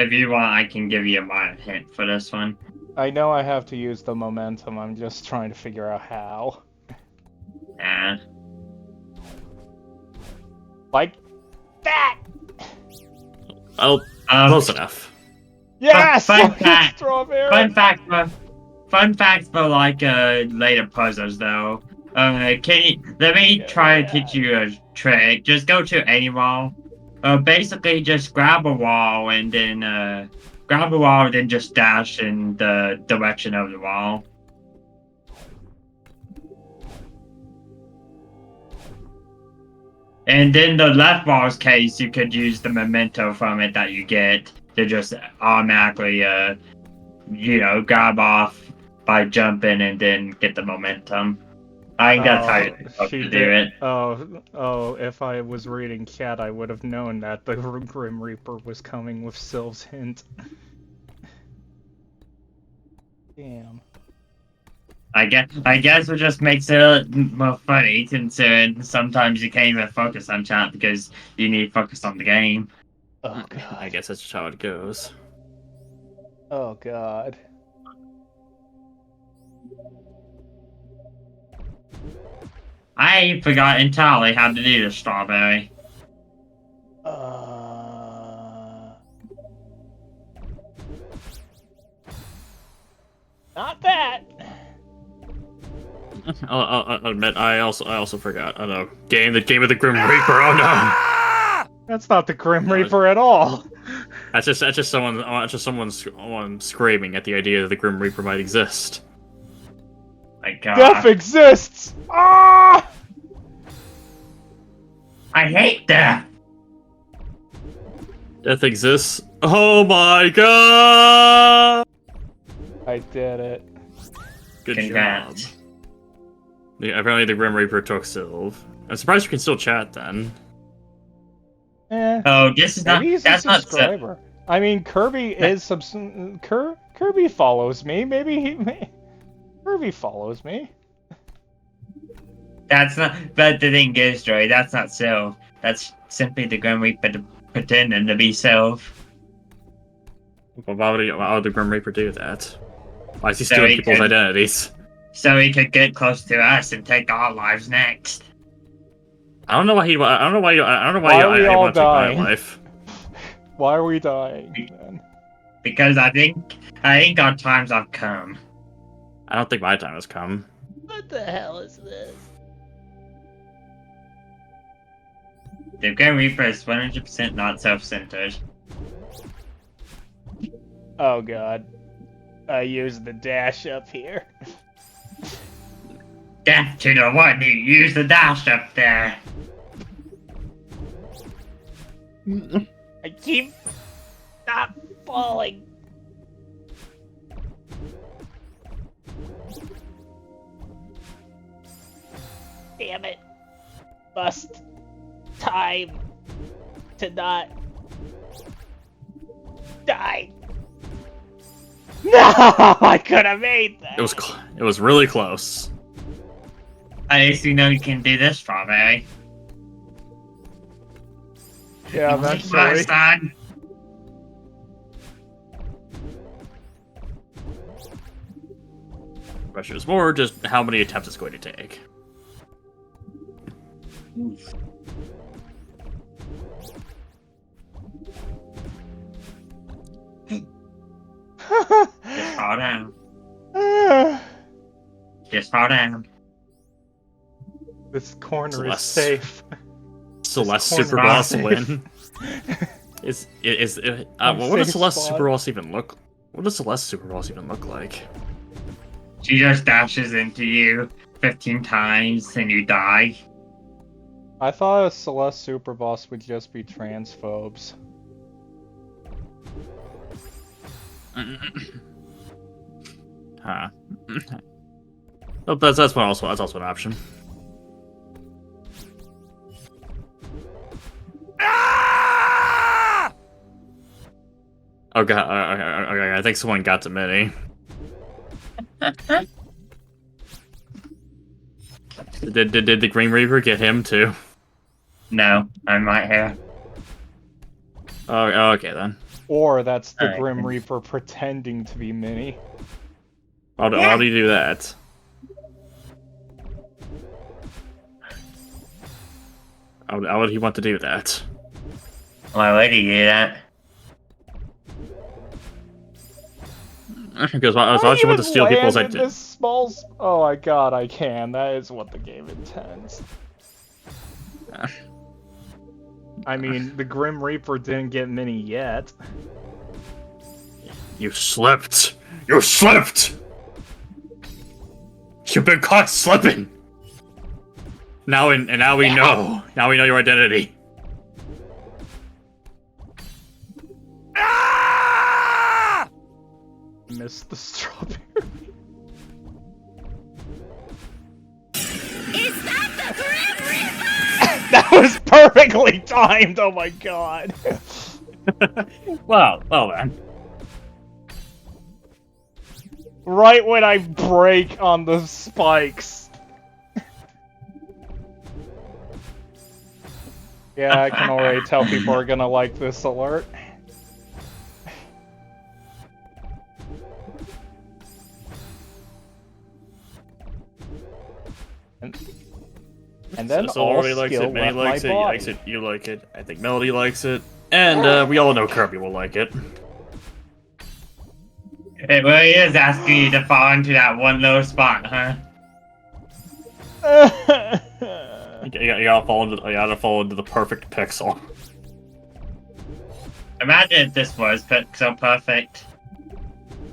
S3: If you want, I can give you a minor hint for this one.
S1: I know I have to use the momentum. I'm just trying to figure out how.
S3: Nah.
S1: Like that.
S2: Oh, close enough.
S1: Yes.
S3: Fun fact.
S1: Strawberry.
S3: Fun fact for like later puzzles though. Let me try to teach you a trick. Just go to any wall. Basically just grab a wall and then just dash in the direction of the wall. And in the left wall's case, you could use the memento from it that you get to just automatically, grab off by jumping and then get the momentum. I think that's how you're supposed to do it.
S1: Oh, if I was reading chat, I would have known that the Grim Reaper was coming with Sylve's hint. Damn.
S3: I guess it just makes it more funny, considering sometimes you can't even focus on chat because you need focus on the game.
S1: Oh god.
S2: I guess that's just how it goes.
S1: Oh god.
S3: I forgot entirely how to do the strawberry.
S1: Not that.
S2: I'll admit, I also forgot. Oh no, the game of the Grim Reaper. Oh no,
S1: That's not the Grim Reaper at all.
S2: that's just someone screaming at the idea that the Grim Reaper might exist.
S3: My God.
S1: Death exists. Ah!
S3: I hate death.
S2: Death exists. Oh my god!
S1: I did it.
S2: Good
S3: Congrats.
S2: job. Yeah, apparently the Grim Reaper took Sylve. I'm surprised you can still chat then.
S3: Oh, this is not.
S1: Maybe he's
S3: That's
S1: a
S3: not.
S1: subscriber. I mean, Kirby is Kirby follows me. Kirby follows me.
S3: That's not. But the thing is, Joey, that's not Sylve. That's simply the Grim Reaper pretending to be Sylve.
S2: Well, why would the Grim Reaper do that? Why is he stealing people's identities?
S3: So he could get close to us and take our lives next.
S2: I don't know why
S1: Why are we
S2: I
S1: all
S2: want to take my
S1: dying?
S2: life.
S1: Why are we dying then?
S3: Because I think our times have come.
S2: I don't think my time has come.
S4: What the hell is this?
S3: The Grim Reaper is 100% not self-centered.
S1: Oh god. I used the dash up here.
S3: Death to the one who used the dash up there.
S4: I keep not falling. Damn it. Must time to not die. No, I could have made that.
S2: It was really close.
S3: At least you know you can do this, Strawberry.
S1: Yeah,
S3: Like
S1: eventually.
S3: last time.
S2: Question is more just how many attempts it's going to take.
S3: Just fall down. Just fall down.
S1: This corner is
S2: Celeste.
S1: safe.
S2: Celeste
S1: corner
S2: Super
S1: is
S2: Boss
S1: safe.
S2: win. What does
S1: safe
S2: Celeste
S1: spot.
S2: Super Boss even look? What does Celeste Super Boss even look like?
S3: She just dashes into you 15 times and you die.
S1: I thought a Celeste Super Boss would just be transphobes.
S2: Huh. Oh, that's also an option. Oh god, okay, I think someone got to Minnie. Did the Green Reaper get him too?
S3: No, I'm right here.
S2: Oh, okay then.
S1: Or that's the
S3: Alright.
S1: Grim Reaper pretending to be Minnie.
S2: How do you do that? How would he want to do that?
S3: Why would he do that?
S2: Because why don't you want to steal people's
S1: identity?
S2: identity?
S1: This small... Oh my god, I can. That is what the game intends. I mean, the Grim Reaper didn't get Minnie yet.
S2: You slipped! You slipped! You've been caught slipping! Now we know. Now we know your identity.
S1: Ah! Missed the strawberry.
S5: Is that the Grim Reaper?
S1: That was perfectly timed. Oh my god.
S2: Well then.
S1: Right when I break on the spikes. Yeah, I can already tell people are gonna like this alert. And then
S2: so
S1: all
S2: Lori likes
S1: skill
S2: it, Manny
S1: left
S2: likes
S1: my
S2: it,
S1: body.
S2: likes it, you like it, I think Melody likes it, and we all know Kirby will like it.
S3: It really is asking you to fall into that one low spot, huh?
S2: You gotta fall into the perfect pixel.
S3: Imagine if this was so perfect.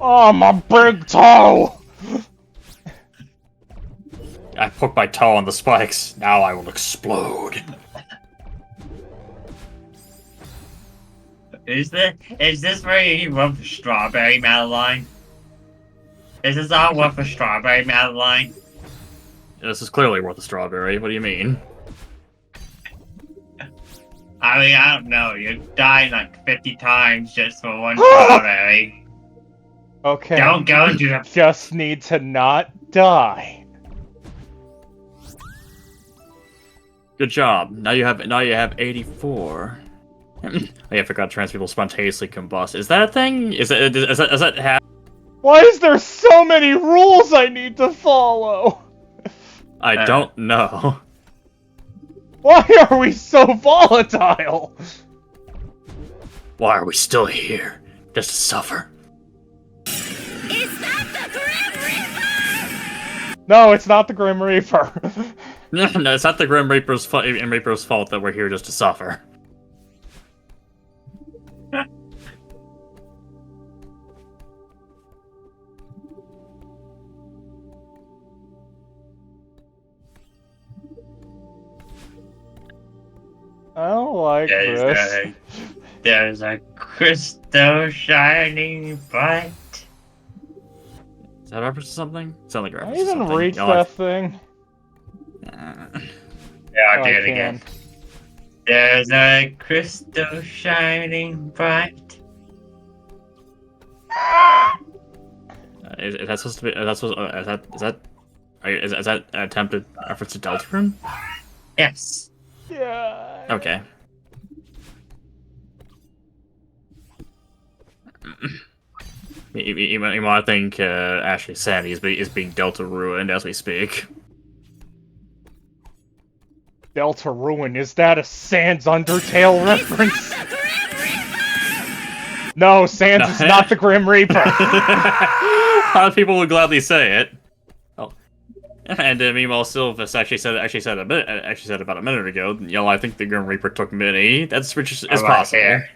S1: Oh, my big toe!
S2: I put my toe on the spikes, now I will explode.
S3: Is this where you want the strawberry Madeline? Is this all worth a strawberry Madeline?
S2: This is clearly worth a strawberry, what do you mean?
S3: I mean, I don't know. You've died like 50 times just for one strawberry.
S1: Okay.
S3: Don't go into the...
S1: Just need to not die.
S2: Good job. Now you have 84. Oh, yeah, I forgot trans people spontaneously combust. Is that a thing? Is that happen?
S1: Why is there so many rules I need to follow?
S2: I don't know.
S1: Why are we so volatile?
S2: Why are we still here? Just to suffer.
S5: Is that the Grim Reaper?
S1: No, it's not the Grim Reaper.
S2: No, it's not the Grim Reaper's fault that we're here just to suffer.
S1: I don't like this.
S3: There's a crystal shining bright.
S2: Is that a reference to something? Sound like a
S1: I
S2: reference to
S1: even
S2: something.
S1: reach
S2: No,
S1: that thing.
S3: Yeah,
S1: Oh,
S3: I'll do
S1: I
S3: it again. There's a crystal shining bright.
S2: Is that supposed to be? Is that an attempted reference to Deltarune?
S3: Yes.
S1: Yeah.
S2: Okay. You might think Ashley Sandy is being Delta ruined as we speak.
S1: Delta Ruin, is that a Sans Undertale reference? No, Sans is not the Grim Reaper.
S2: A lot of people would gladly say it. Oh, and meanwhile, Sylvis actually said about a minute ago. You know, I think the Grim Reaper took Minnie. That's which is possible.
S3: Here.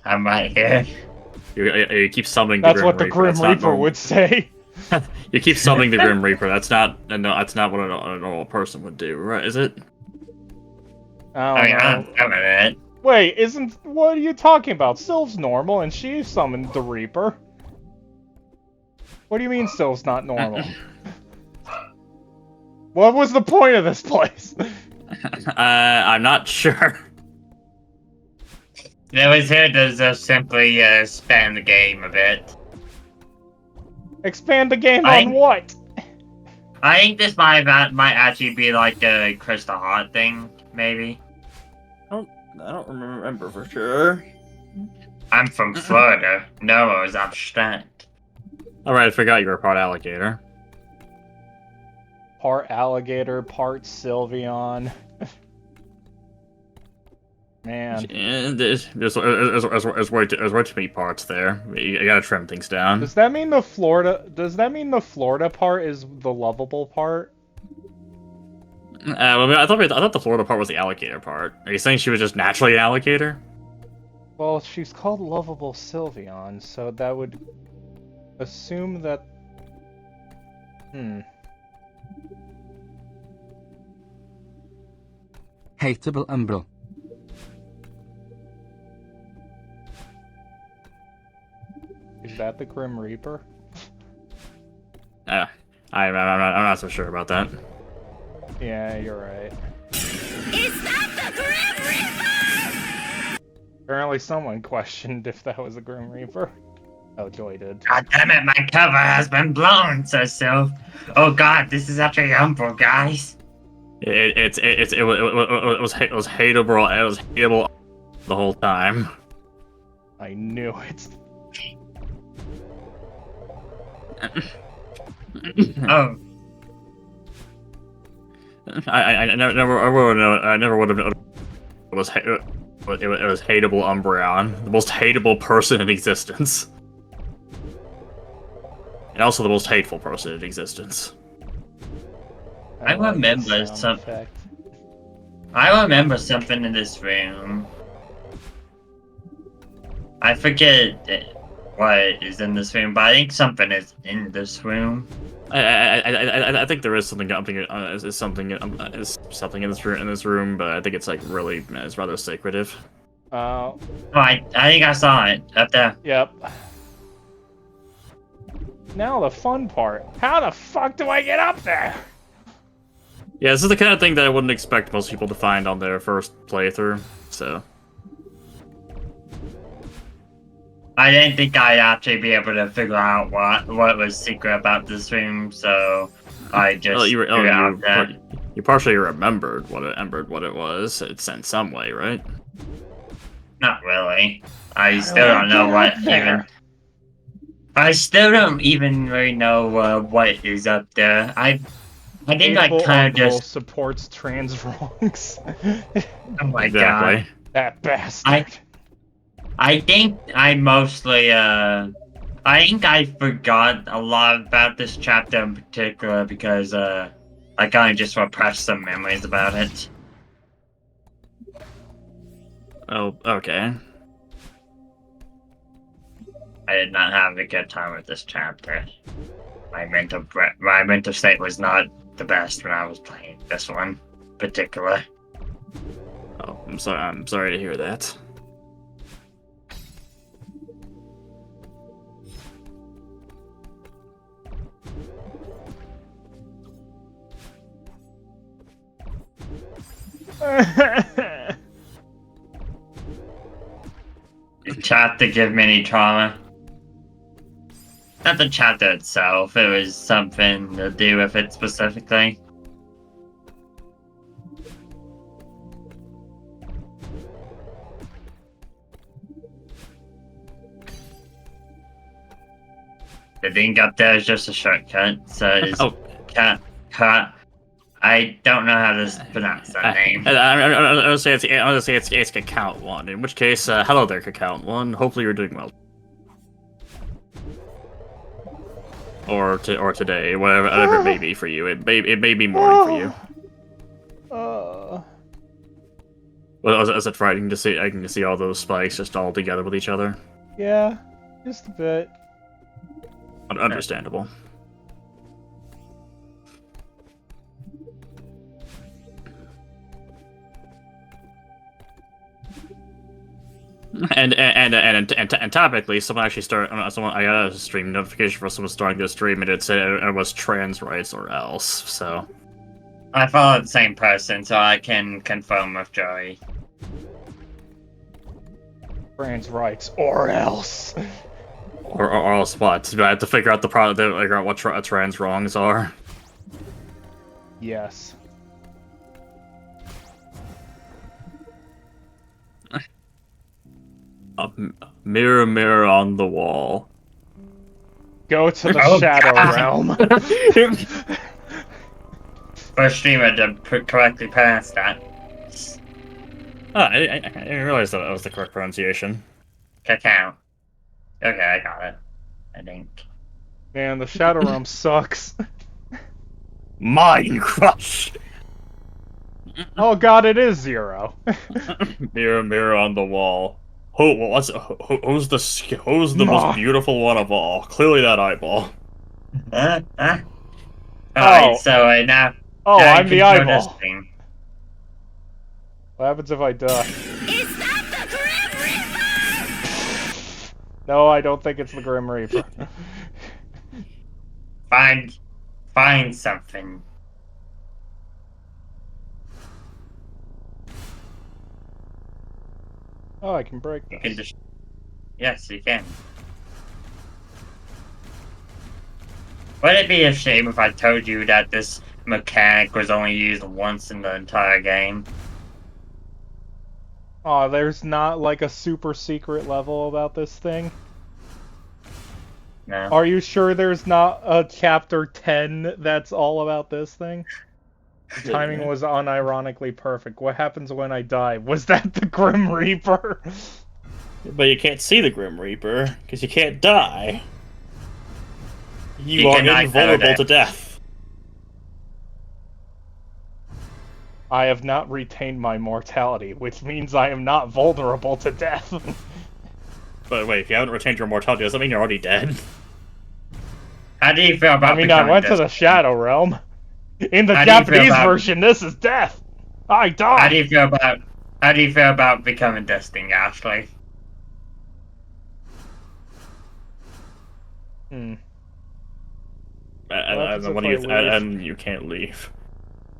S3: I'm right here.
S2: You keep summoning
S1: That's
S2: the Grim
S1: what the
S2: Reaper.
S1: Grim
S2: That's not
S1: Reaper
S2: normal.
S1: would say.
S2: You keep summoning the Grim Reaper. That's not what a normal person would do, right? Is it?
S1: I don't know.
S3: I'm in it.
S1: Wait, what are you talking about? Sylv's normal, and she summoned the Reaper. What do you mean Sylv's not normal? What was the point of this place?
S2: I'm not sure.
S3: It was here to just simply spam the game a bit.
S1: Expand the game on what?
S3: I think this might actually be like the Crystal Heart thing, maybe.
S2: I don't remember for sure.
S3: I'm from Florida. No, it's abstract.
S2: Alright, I forgot you were part alligator.
S1: Part alligator, part Sylveon. Man.
S2: There's way too many parts there. You gotta trim things down.
S1: Does that mean the Florida part is the lovable part?
S2: Well, I thought the Florida part was the alligator part. Are you saying she was just naturally an alligator?
S1: Well, she's called Lovable Sylveon, so that would assume that...
S6: Hateable Umbral.
S1: Is that the Grim Reaper?
S2: I'm not so sure about that.
S1: Yeah, you're right.
S5: Is that the Grim Reaper?
S1: Apparently someone questioned if that was a Grim Reaper. Oh, Joy did.
S3: God damn it, my cover has been blown, says Sylph. Oh god, this is actually Umbral, guys.
S2: It was hateable. It was hateable the whole time.
S1: I knew it.
S3: Oh,
S2: I never would have known it was hateable Umbreon, the most hateable person in existence, and also the most hateful person in existence.
S3: I
S1: like the
S3: remember
S1: sound
S3: some-
S1: effect.
S3: I remember something in this room. I forget what is in this room, but I think something is in this room.
S2: I think there is something is something in this room, but I think it's like really it's rather secretive.
S3: Oh, I think I saw it up there.
S1: Yep. Now the fun part. How the fuck do I get up there?
S2: Yeah, this is the kind of thing that I wouldn't expect most people to find on their first playthrough. So
S3: I didn't think I'd actually be able to figure out what was secret about this room, so I just threw it out there.
S2: You partially remembered what it was. It's in some way, right?
S3: Not really. I still don't know what even. I still don't even really know what is up there. I think I
S1: Hateful
S3: kind of
S1: Umbral
S3: just.
S1: supports trans wrongs.
S3: Oh my
S2: Exactly.
S3: god.
S1: That bastard.
S3: I think I mostly I think I forgot a lot about this chapter in particular because I kind of just repressed some memories about it.
S2: Oh, okay.
S3: I did not have a good time with this chapter. My mental state was not the best when I was playing this one in particular.
S2: Oh, I'm sorry to hear that.
S3: The chapter gave me any trauma. Not the chapter itself, it was something to do with it specifically. The thing up there is just a shortcut, so it's cat. I don't know how to pronounce that name.
S2: I'm gonna say it's Account One. In which case, hello there, Account One. Hopefully you're doing well. Or today, whatever it may be for you. It may be morning for you. Well, is it frightening to see? I can see all those spikes just all together with each other.
S1: Yeah, just a bit.
S2: Understandable. And topically, someone actually started. I got a stream notification for someone starting this stream, and it said it was trans rights or else. So
S3: I follow the same person, so I can confirm with Joey.
S1: Trans rights or else.
S2: or else what? Do I have to figure out figure out what trans wrongs are?
S1: Yes.
S2: Mirror, mirror on the wall.
S1: Go to the
S3: Oh,
S1: Shadow
S3: God.
S1: Realm.
S3: First streamer to correctly pronounce that.
S2: I didn't realize that was the correct pronunciation.
S3: Cacao. Okay, I got it. I think.
S1: Man, the Shadow Realm sucks.
S2: Mind Crush!
S1: Oh god, it is 0.
S2: Mirror, mirror on the wall. Who's the most beautiful one of all? Clearly that eyeball.
S3: Alright,
S1: Oh.
S3: so now.
S1: Oh,
S3: now you
S1: I'm the
S3: control this
S1: eyeball.
S3: thing.
S1: What happens if I die?
S5: Is that the Grim Reaper?
S1: No, I don't think it's the Grim Reaper.
S3: Find something.
S1: Oh, I can break
S3: You can
S1: this.
S3: just. Yes, you can. Would it be a shame if I told you that this mechanic was only used once in the entire game?
S1: Oh, there's not like a super secret level about this thing?
S3: No.
S1: Are you sure there's not a chapter 10 that's all about this thing? The timing was unironically perfect. What happens when I die? Was that the Grim Reaper?
S2: But you can't see the Grim Reaper, because you can't die. You
S3: You
S2: are
S3: cannot
S2: invulnerable
S3: know
S2: to
S3: that.
S2: death.
S1: I have not retained my mortality, which means I am not vulnerable to death.
S2: But wait, if you haven't retained your mortality, does that mean you're already dead?
S3: How do you feel about
S1: I mean, I
S3: becoming
S1: went to the
S3: this?
S1: Shadow Realm. In the
S3: How do you feel
S1: Japanese
S3: about-
S1: version, this is death. I
S3: How do
S1: died.
S3: you feel about becoming this thing, Ashley?
S1: Hmm.
S2: And,
S1: happens
S2: and
S1: if
S2: when
S1: I
S2: you
S1: leave?
S2: and you can't leave.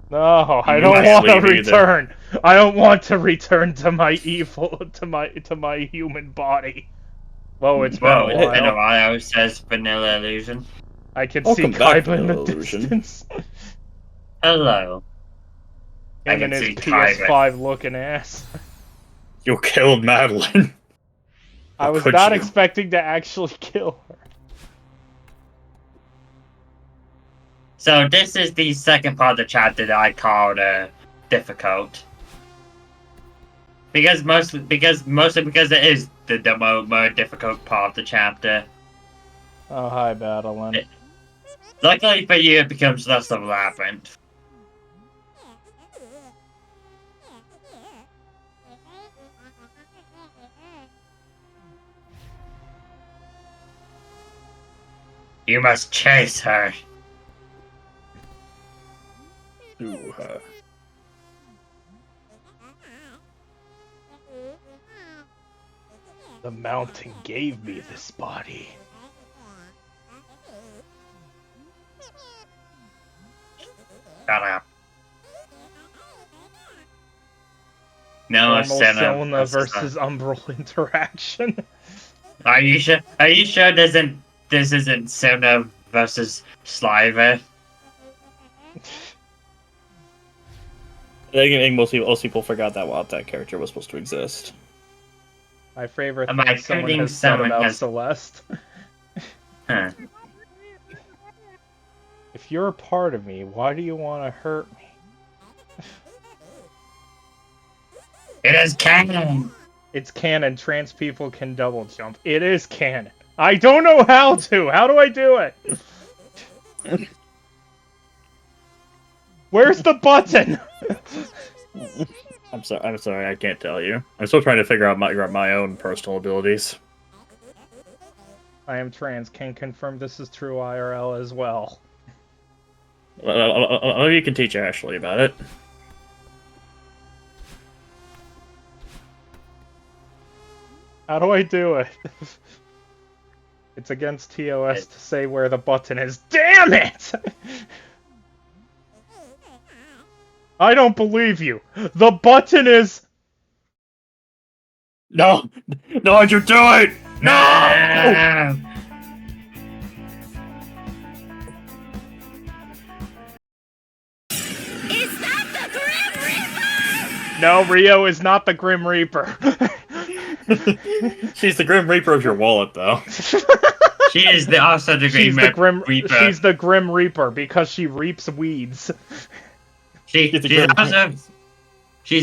S1: No, I
S2: You
S1: don't want to
S2: actually either.
S1: return. I don't want to return to my evil, to my human body. Whoa, it's been
S3: Whoa,
S1: a
S3: it's been a
S1: while.
S3: while, says Vanilla Illusion.
S1: I can
S2: Welcome
S1: see
S2: back,
S1: Kaiba in the
S2: Vanilla Illusion.
S1: distance.
S3: Hello. I
S1: Him
S3: can
S1: and his
S3: see Kaiba.
S1: PS5 looking ass.
S2: You killed Madeline.
S1: I
S2: How
S1: was
S2: could
S1: not
S2: you?
S1: expecting to actually kill her.
S3: So this is the second part of the chapter that I called difficult. Mostly because it is the more difficult part of the chapter.
S1: Oh, hi, Battlein.
S3: Luckily for you, it becomes less of a labyrinth. You must chase her.
S2: Ooh,
S1: The mountain gave me this body.
S3: Shut up. No,
S1: Selena versus Umbral interaction.
S3: Are you sure? Are you sure this isn't Sona versus Sliver?
S2: I think most people forgot that character was supposed to exist.
S1: My favorite
S3: Am
S1: thing
S3: I
S1: someone
S3: kidding?
S1: has said
S3: Someone
S1: about
S3: has-
S1: Celeste.
S3: Huh.
S1: If you're a part of me, why do you want to hurt me?
S3: It is canon.
S1: It's canon. Trans people can double jump. It is canon. I don't know how to. How do I do it? Where's the button?
S2: I'm sorry, I can't tell you. I'm still trying to figure out my own personal abilities.
S1: I am trans. Can confirm this is true IRL as well.
S2: Maybe you can teach Ashley about it.
S1: How do I do it? It's against TOS to say where the button is. Damn it! I don't believe you. The button is...
S2: No! No, you do it! No!
S5: Is that the Grim Reaper?
S1: No, Rio is not the Grim Reaper.
S2: She's the Grim Reaper of your wallet, though.
S3: She is also the
S1: She's
S3: Grim
S1: the Grim
S3: Reaper.
S1: She's the Grim Reaper because she reaps weeds.
S3: She's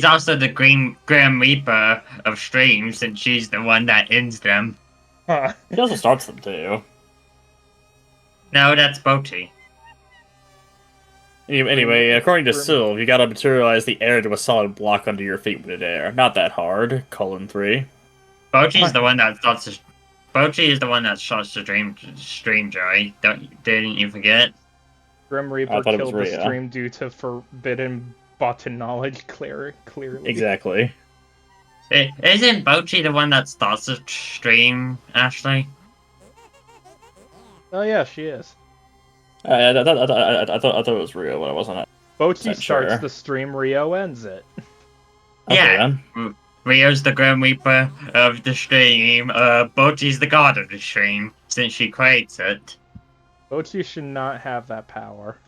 S3: also the Grim Reaper of streams, and she's the one that ends them.
S1: Huh.
S2: She also starts them, too.
S3: No, that's Boti.
S2: Anyway, according to Sylve, you gotta materialize the air to a solid block under your feet with air. Not that hard. Colon 3.
S3: Boti is the one that starts the. Boti is the one that starts the stream, Joey. Didn't you forget?
S1: Grim Reaper killed the stream due to forbidden button knowledge, clearly.
S2: Exactly.
S3: Isn't Boti the one that starts the stream, Ashley?
S1: Oh yeah, she is.
S2: I thought it was Rio, but I wasn't.
S1: Boti starts the stream, Rio ends it.
S3: Yeah, okay, Rio's the Grim Reaper of the stream. Boti's the god of the stream, since she creates it.
S1: Boti should not have that power.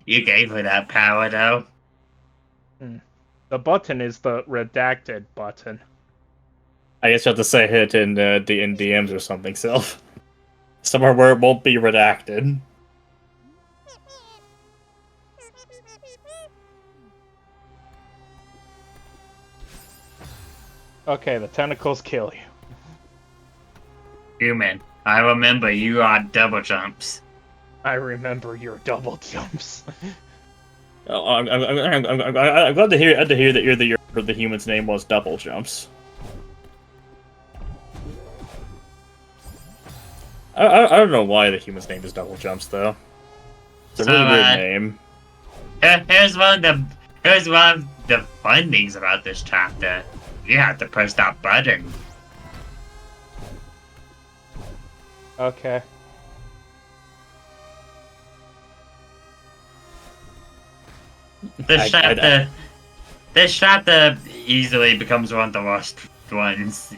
S3: You gave her that power, though.
S1: The button is the redacted button.
S2: I guess you have to say it in DMs or something, Sylve. Somewhere where it won't be redacted.
S1: Okay, the tentacles kill you.
S3: Human, I remember you are double jumps.
S1: I remember your double jumps.
S2: Oh, I'm glad to hear that the human's name was Double Jumps. I don't know why the human's name is Double Jumps though. It's a really weird name.
S3: Here's one of the fun things about this chapter. You have to press that button.
S1: Okay.
S3: This chapter easily becomes one of the worst ones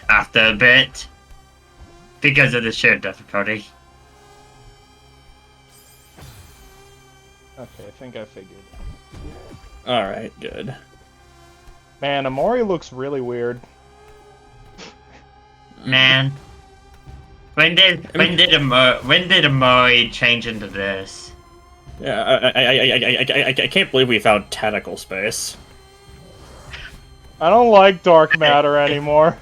S3: after a bit because of the sheer difficulty.
S1: Okay, I think I figured.
S2: Alright, good.
S1: Man, Amori looks really weird.
S3: Man. When did Amori change into this?
S2: Yeah, I can't believe we found tentacle space.
S1: I don't like dark matter anymore.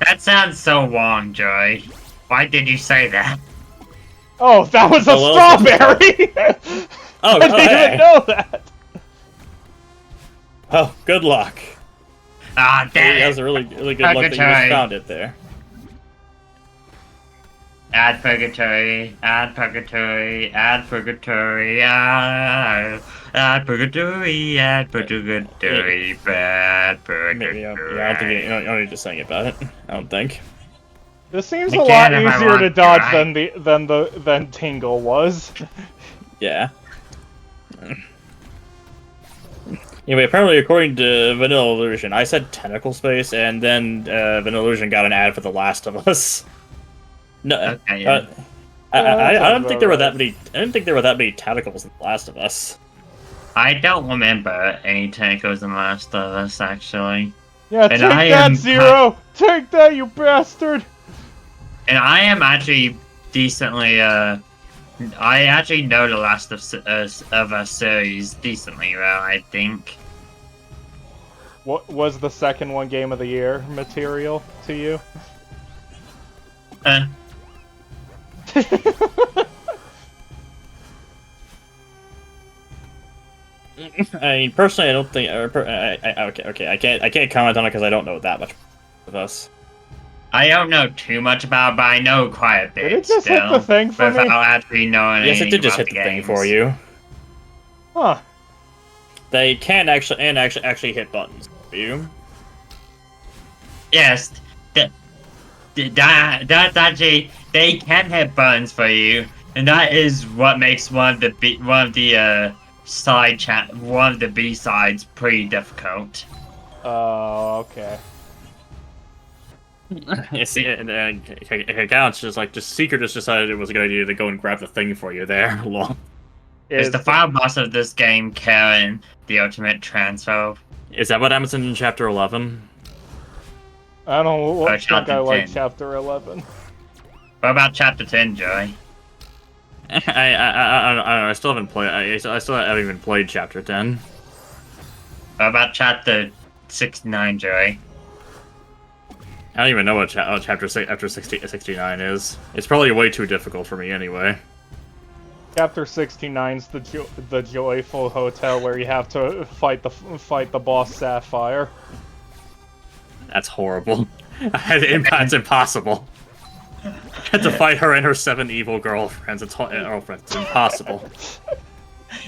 S3: That sounds so wrong, Joy. Why did you say that?
S1: Oh, that was a strawberry!
S2: I
S1: didn't even know that!
S2: Oh, good luck.
S3: Ah, damn it!
S2: That was a really good luck that you just found it there.
S3: Add purgatory, add purgatory, add purgatory, add purgatory, add purgatory, bad purgatory.
S2: Yeah, I don't think you don't need to sing about it. I don't think.
S1: This seems a lot easier to dodge than Tingle was.
S2: Yeah. Anyway, apparently, according to Vanilla Illusion, I said tentacle space, and then Vanilla Illusion got an ad for The Last of Us. No,
S3: okay, yeah.
S2: I don't think there were that many. I didn't think there were that many tentacles in The Last of Us.
S3: I don't remember any tentacles in The Last of Us, actually.
S1: Yeah, take that, Zero! Take that, you bastard!
S3: And I am actually decently, I actually know The Last of Us series decently well, I think.
S1: What was the second one Game of the Year material to you?
S2: I mean, personally, I don't think. Okay, I can't comment on it because I don't know that much of us.
S3: I don't know too much about it, but I know quite a bit.
S1: Did it just hit the thing for me?
S3: Without actually knowing
S2: Yes, it did just hit the thing for you.
S1: Huh.
S2: They can actually hit buttons for you.
S3: Yes, that's actually, they can hit buttons for you, and that is what makes one of the B-sides pretty difficult.
S1: Oh, okay.
S2: You see, it counts. Just Seeker just decided it was a good idea to go and grab the thing for you there. Lol.
S3: Is the final boss of this game Karen, the ultimate transphobe?
S2: Is that what happens in Chapter 11?
S1: I don't think
S3: Chapter
S1: I like
S3: 10.
S1: Chapter 11.
S3: What about Chapter 10, Joey?
S2: I don't know. I still haven't played. I still haven't even played Chapter 10.
S3: What about Chapter 69, Joey?
S2: I don't even know what Chapter 69 is. It's probably way too difficult for me anyway.
S1: Chapter 69's the joyful hotel where you have to fight the boss Sapphire.
S2: That's horrible. That's impossible. I had to fight her and her 7 evil girlfriends. It's impossible.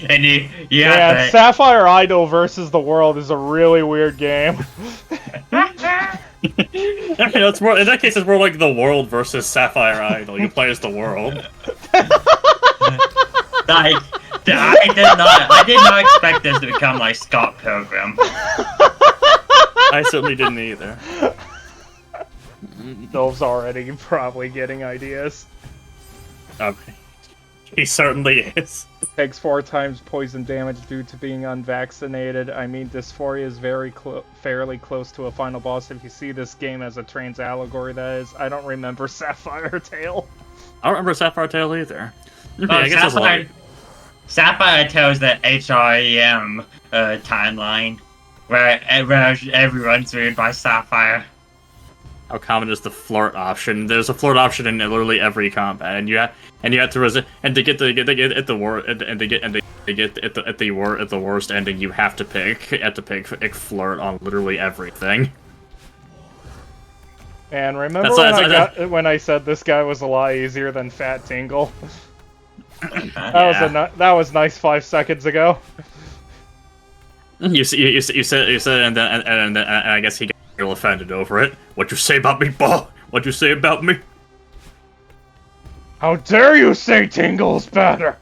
S3: And you
S1: Yeah,
S3: have to...
S1: Sapphire Idol versus the world is a really weird game.
S2: It's more, in that case, it's more like the world versus Sapphire Idol. You play as the world.
S3: I did not expect this to become like Scott Pilgrim.
S2: I certainly didn't either.
S1: Dolph's already probably getting ideas.
S2: He certainly is.
S1: Takes 4 times poison damage due to being unvaccinated. I mean, dysphoria is very fairly close to a final boss if you see this game as a trans allegory, that is. I don't remember Sapphire Tail.
S2: I don't remember Sapphire Tail either.
S3: Oh,
S2: I guess
S3: Sapphire tells the HREM timeline where everyone's ruled by Sapphire.
S2: How common is the flirt option? There's a flirt option in literally every combat, and you have to resist. And to get at the worst ending, you have to pick flirt on literally everything.
S1: And remember when I said this guy was a lot easier than Fat Tingle? That was nice 5 seconds ago.
S2: You said, and I guess he got real offended over it. What you say about me, boy? What you say about me?
S1: How dare you say Tingle's better?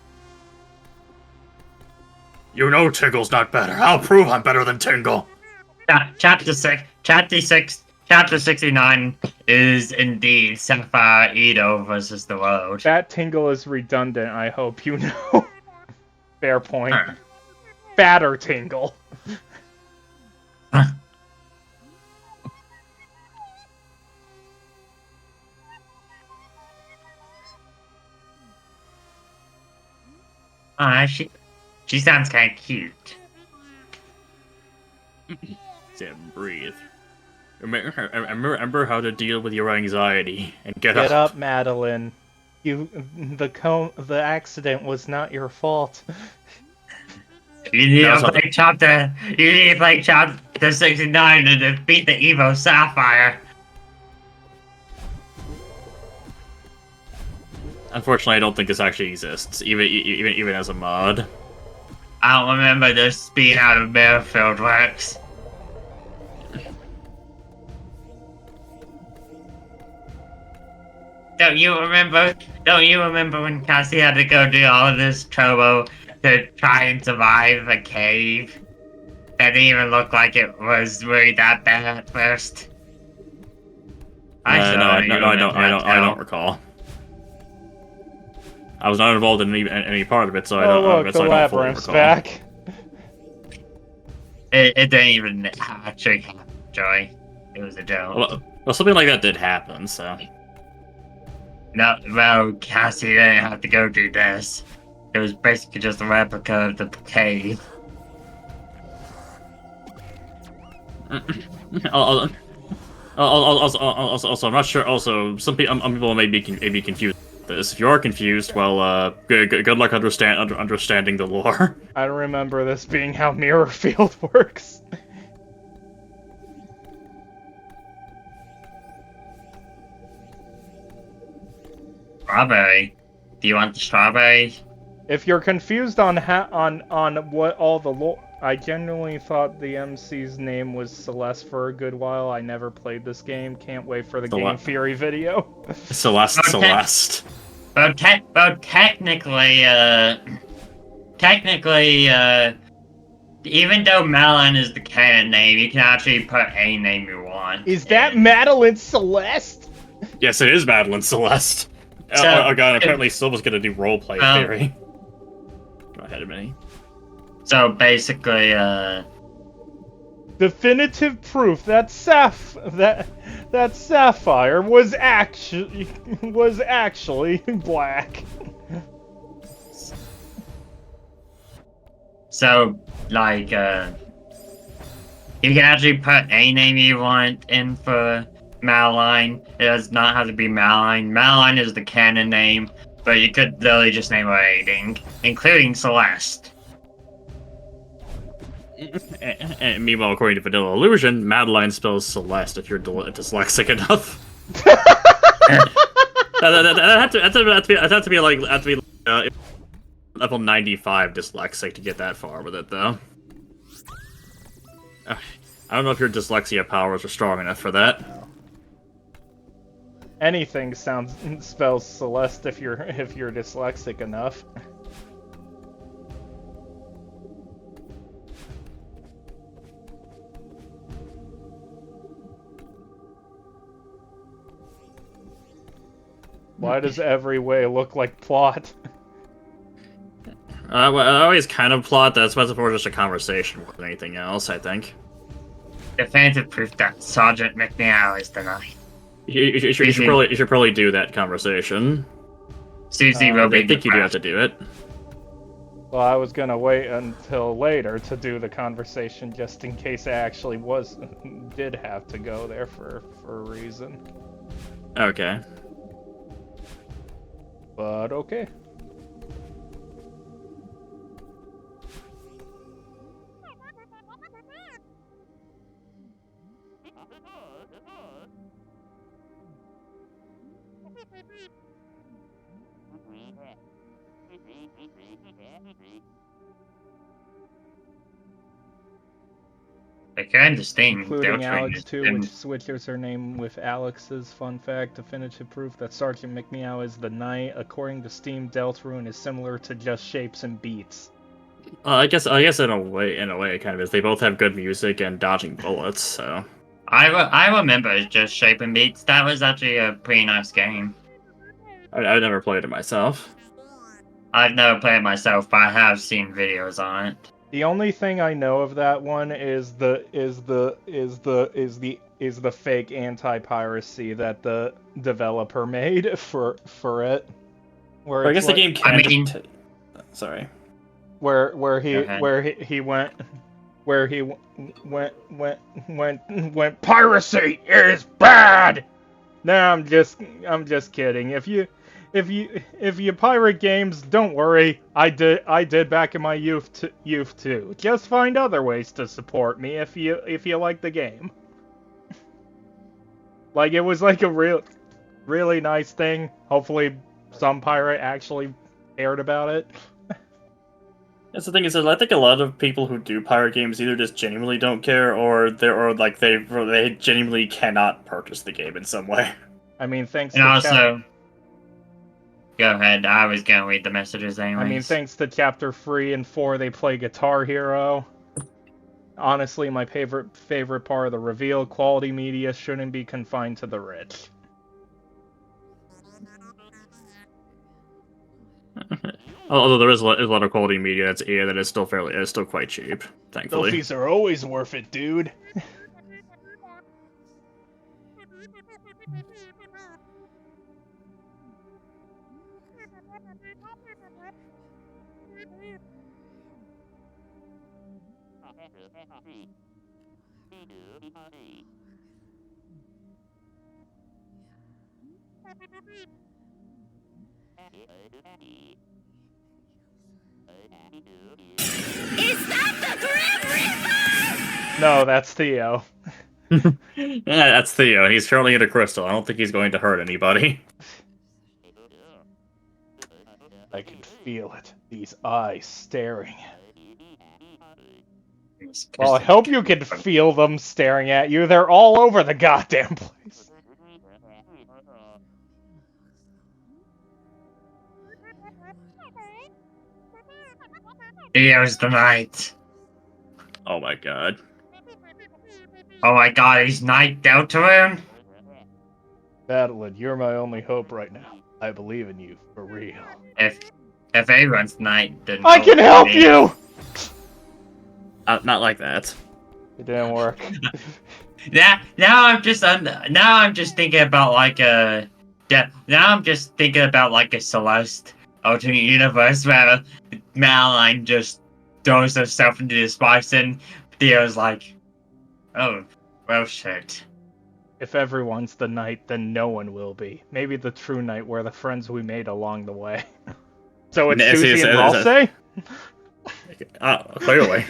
S2: You know Tingle's not better. I'll prove I'm better than Tingle.
S3: Chapter 69 is indeed Sapphire Edo versus the world.
S1: Fat Tingle is redundant, I hope you know. Fair point. Fatter Tingle.
S3: She sounds kind of cute.
S2: Sam, breathe. Remember how to deal with your anxiety and get
S1: up, Madeline. The accident was not your fault.
S3: You need to play Chapter 69 to defeat the evil Sapphire.
S2: Unfortunately, I don't think this actually exists, even as a mod.
S3: I don't remember this being out of Battlefield Works. Don't you remember when Cassie had to go do all of this trouble to try and survive a cave? That didn't even look like it was really that bad at first.
S2: I don't recall. I was not involved in any part of it, so I don't.
S1: Look, the labyrinth's back.
S3: It didn't even actually happen, Joey. It was a joke.
S2: Well, something like that did happen, so.
S3: No, well, Cassie didn't have to go do this. It was basically just a replica of the cave.
S2: Also, I'm not sure. Also, some people may be confused with this. If you are confused, well, good luck understanding the lore.
S1: I don't remember this being how Mirror Field works.
S3: Strawberry. Do you want the strawberry?
S1: If you're confused on what all the lore, I genuinely thought the MC's name was Celeste for a good while. I never played this game. Can't wait for the Game Fury video.
S2: Celeste.
S3: Technically, even though Madeline is the canon name, you can actually put any name you want.
S1: Is that Madeline Celeste?
S2: Yes, it is Madeline Celeste.
S3: So,
S2: God, apparently Silva's gonna do roleplay theory. enemy.
S3: So basically,
S1: Definitive proof that that Sapphire was actually black.
S3: so like, you can actually put any name you want in for Madeline. It does not have to be Madeline. Madeline is the canon name, but you could literally just name her anything, including Celeste.
S2: And meanwhile, according to Vanilla Illusion, Madeline spells Celeste if you're dyslexic enough. I'd have to be level 95 dyslexic to get that far with it, though. I don't know if your dyslexia powers are strong enough for that.
S1: Anything spells Celeste if you're dyslexic enough. Why does every way look like plot?
S2: Well, I always kind of plot that's much more just a conversation more than anything else, I think.
S3: Definitive proof that Sergeant McNeil is the knight.
S2: You should probably do that conversation.
S3: Susie will be
S2: I think you do have to do it.
S1: Well, I was gonna wait until later to do the conversation just in case I actually did have to go there for a reason.
S2: Okay.
S1: But okay.
S3: I can understand.
S1: Including Alex too, which switches her name with Alex's. Fun fact: definitive proof that Sergeant McMeow is the knight. According to Steam, Deltarune is similar to just shapes and beats.
S2: I guess in a way, it kind of is. They both have good music and dodging bullets, so.
S3: I remember just Shape and Beats. That was actually a pretty nice game.
S2: I've never played it myself.
S3: I've never played it myself, but I have seen videos on it.
S1: The only thing I know of that one is the fake anti-piracy that the developer made for it. Where
S2: I guess the game can.
S3: I mean,
S2: sorry.
S1: Where he went piracy is bad. No, I'm just kidding. If you pirate games, don't worry. I did back in my youth too. Just find other ways to support me if you like the game. Like, it was like a really nice thing. Hopefully some pirate actually cared about it.
S2: That's the thing is that I think a lot of people who do pirate games either just genuinely don't care, or they genuinely cannot purchase the game in some way.
S1: I mean, thanks.
S3: And also, go ahead. I was gonna read the messages anyways.
S1: I mean, thanks to Chapter 3 and 4, they play Guitar Hero. Honestly, my favorite part of the reveal: quality media shouldn't be confined to the rich.
S2: Although there is a lot of quality media that's EA that is still quite cheap, thankfully.
S1: Selfies are always worth it, dude.
S5: Is that the Grim Reaper?
S1: No, that's Theo.
S2: Yeah, that's Theo, and he's currently in a crystal. I don't think he's going to hurt anybody.
S1: I can feel it. These eyes staring. Well, I hope you can feel them staring at you. They're all over the goddamn place.
S3: Theo's the knight.
S2: Oh my god.
S3: Oh my god, he's Knight Deltarune?
S1: Madeline, you're my only hope right now. I believe in you, for real.
S3: If everyone's night, then
S1: I can help you!
S2: Not like that.
S1: It didn't work.
S3: Now I'm just thinking about like a now I'm just thinking about like a Celeste alternate universe where Madeline just throws herself into the sparks and Theo's like, oh, well shit.
S1: If everyone's the knight, then no one will be. Maybe the true knight were the friends we made along the way. So it's Susie and Ralsei?
S2: Clearly.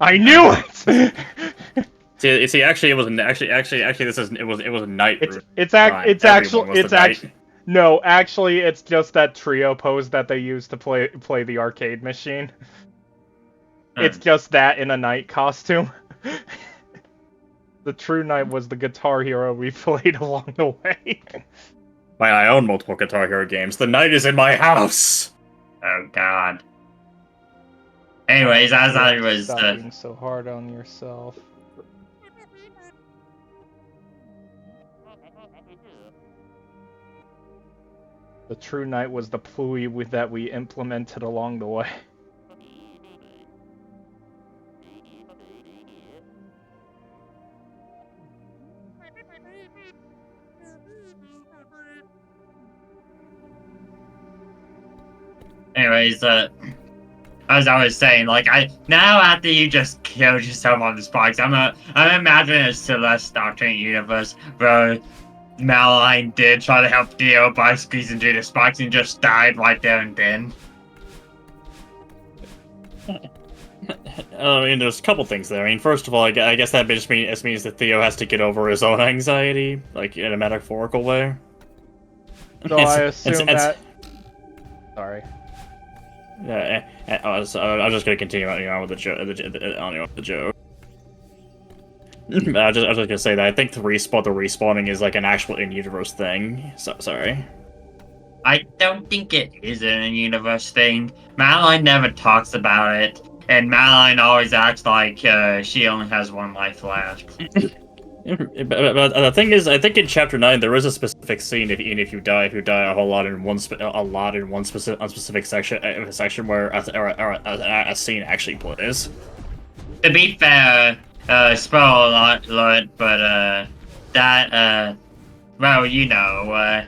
S1: I knew it!
S2: See, actually, it was a knight.
S1: It's actually no, actually, it's just that trio pose that they use to play the arcade machine. It's just that in a knight costume. The true knight was the Guitar Hero we played along the way.
S2: I own multiple Guitar Hero games. The knight is in my house.
S3: Oh God. Anyways, as I was
S1: Stop being so hard on yourself. The true knight was the plui that we implemented along the way.
S3: Anyways, as I was saying, like now after you just killed yourself on the spikes, I'm imagining a Celeste alternate universe where Madeline did try to help Theo by squeezing through the spikes and just died right there and then.
S2: I mean, there's a couple things there. I mean, first of all, I guess that just means that Theo has to get over his own anxiety, like in a metaphorical way.
S1: So I assume that. Sorry.
S2: Yeah, I was just gonna continue on with the joke. The joke. I was just gonna say that I think the respawning is like an actual in-universe thing. So sorry.
S3: I don't think it is an in-universe thing. Madeline never talks about it, and Madeline always acts like she only has one life left.
S2: But the thing is, I think in Chapter 9 there is a specific scene if you die a whole lot in one specific section where a scene actually plays.
S3: To be fair, spoiler alert, but that well, you know,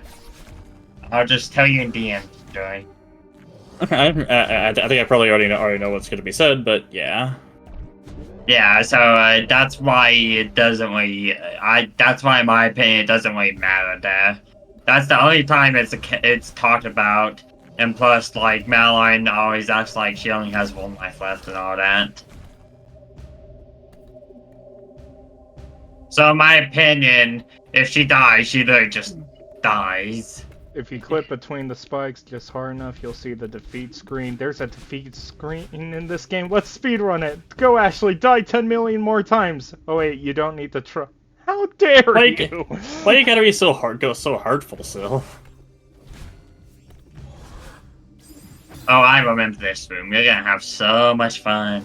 S3: I'll just tell you in the end, Joy.
S2: I think I probably already know what's going to be said, but yeah.
S3: Yeah, so that's why it doesn't really. That's why, in my opinion, it doesn't really matter there. That's the only time it's talked about, and plus, like Madeline always acts like she only has one life left and all that. So, in my opinion, if she dies, she literally just dies.
S1: If you clip between the spikes just hard enough, you'll see the defeat screen. There's a defeat screen in this game. Let's speedrun it. Go, Ashley. Die 10 million more times. Oh, wait. You don't need to try. How dare you?
S2: Why you gotta be so hurtful, Sil?
S3: Oh, I remember this room. We're gonna have so much fun.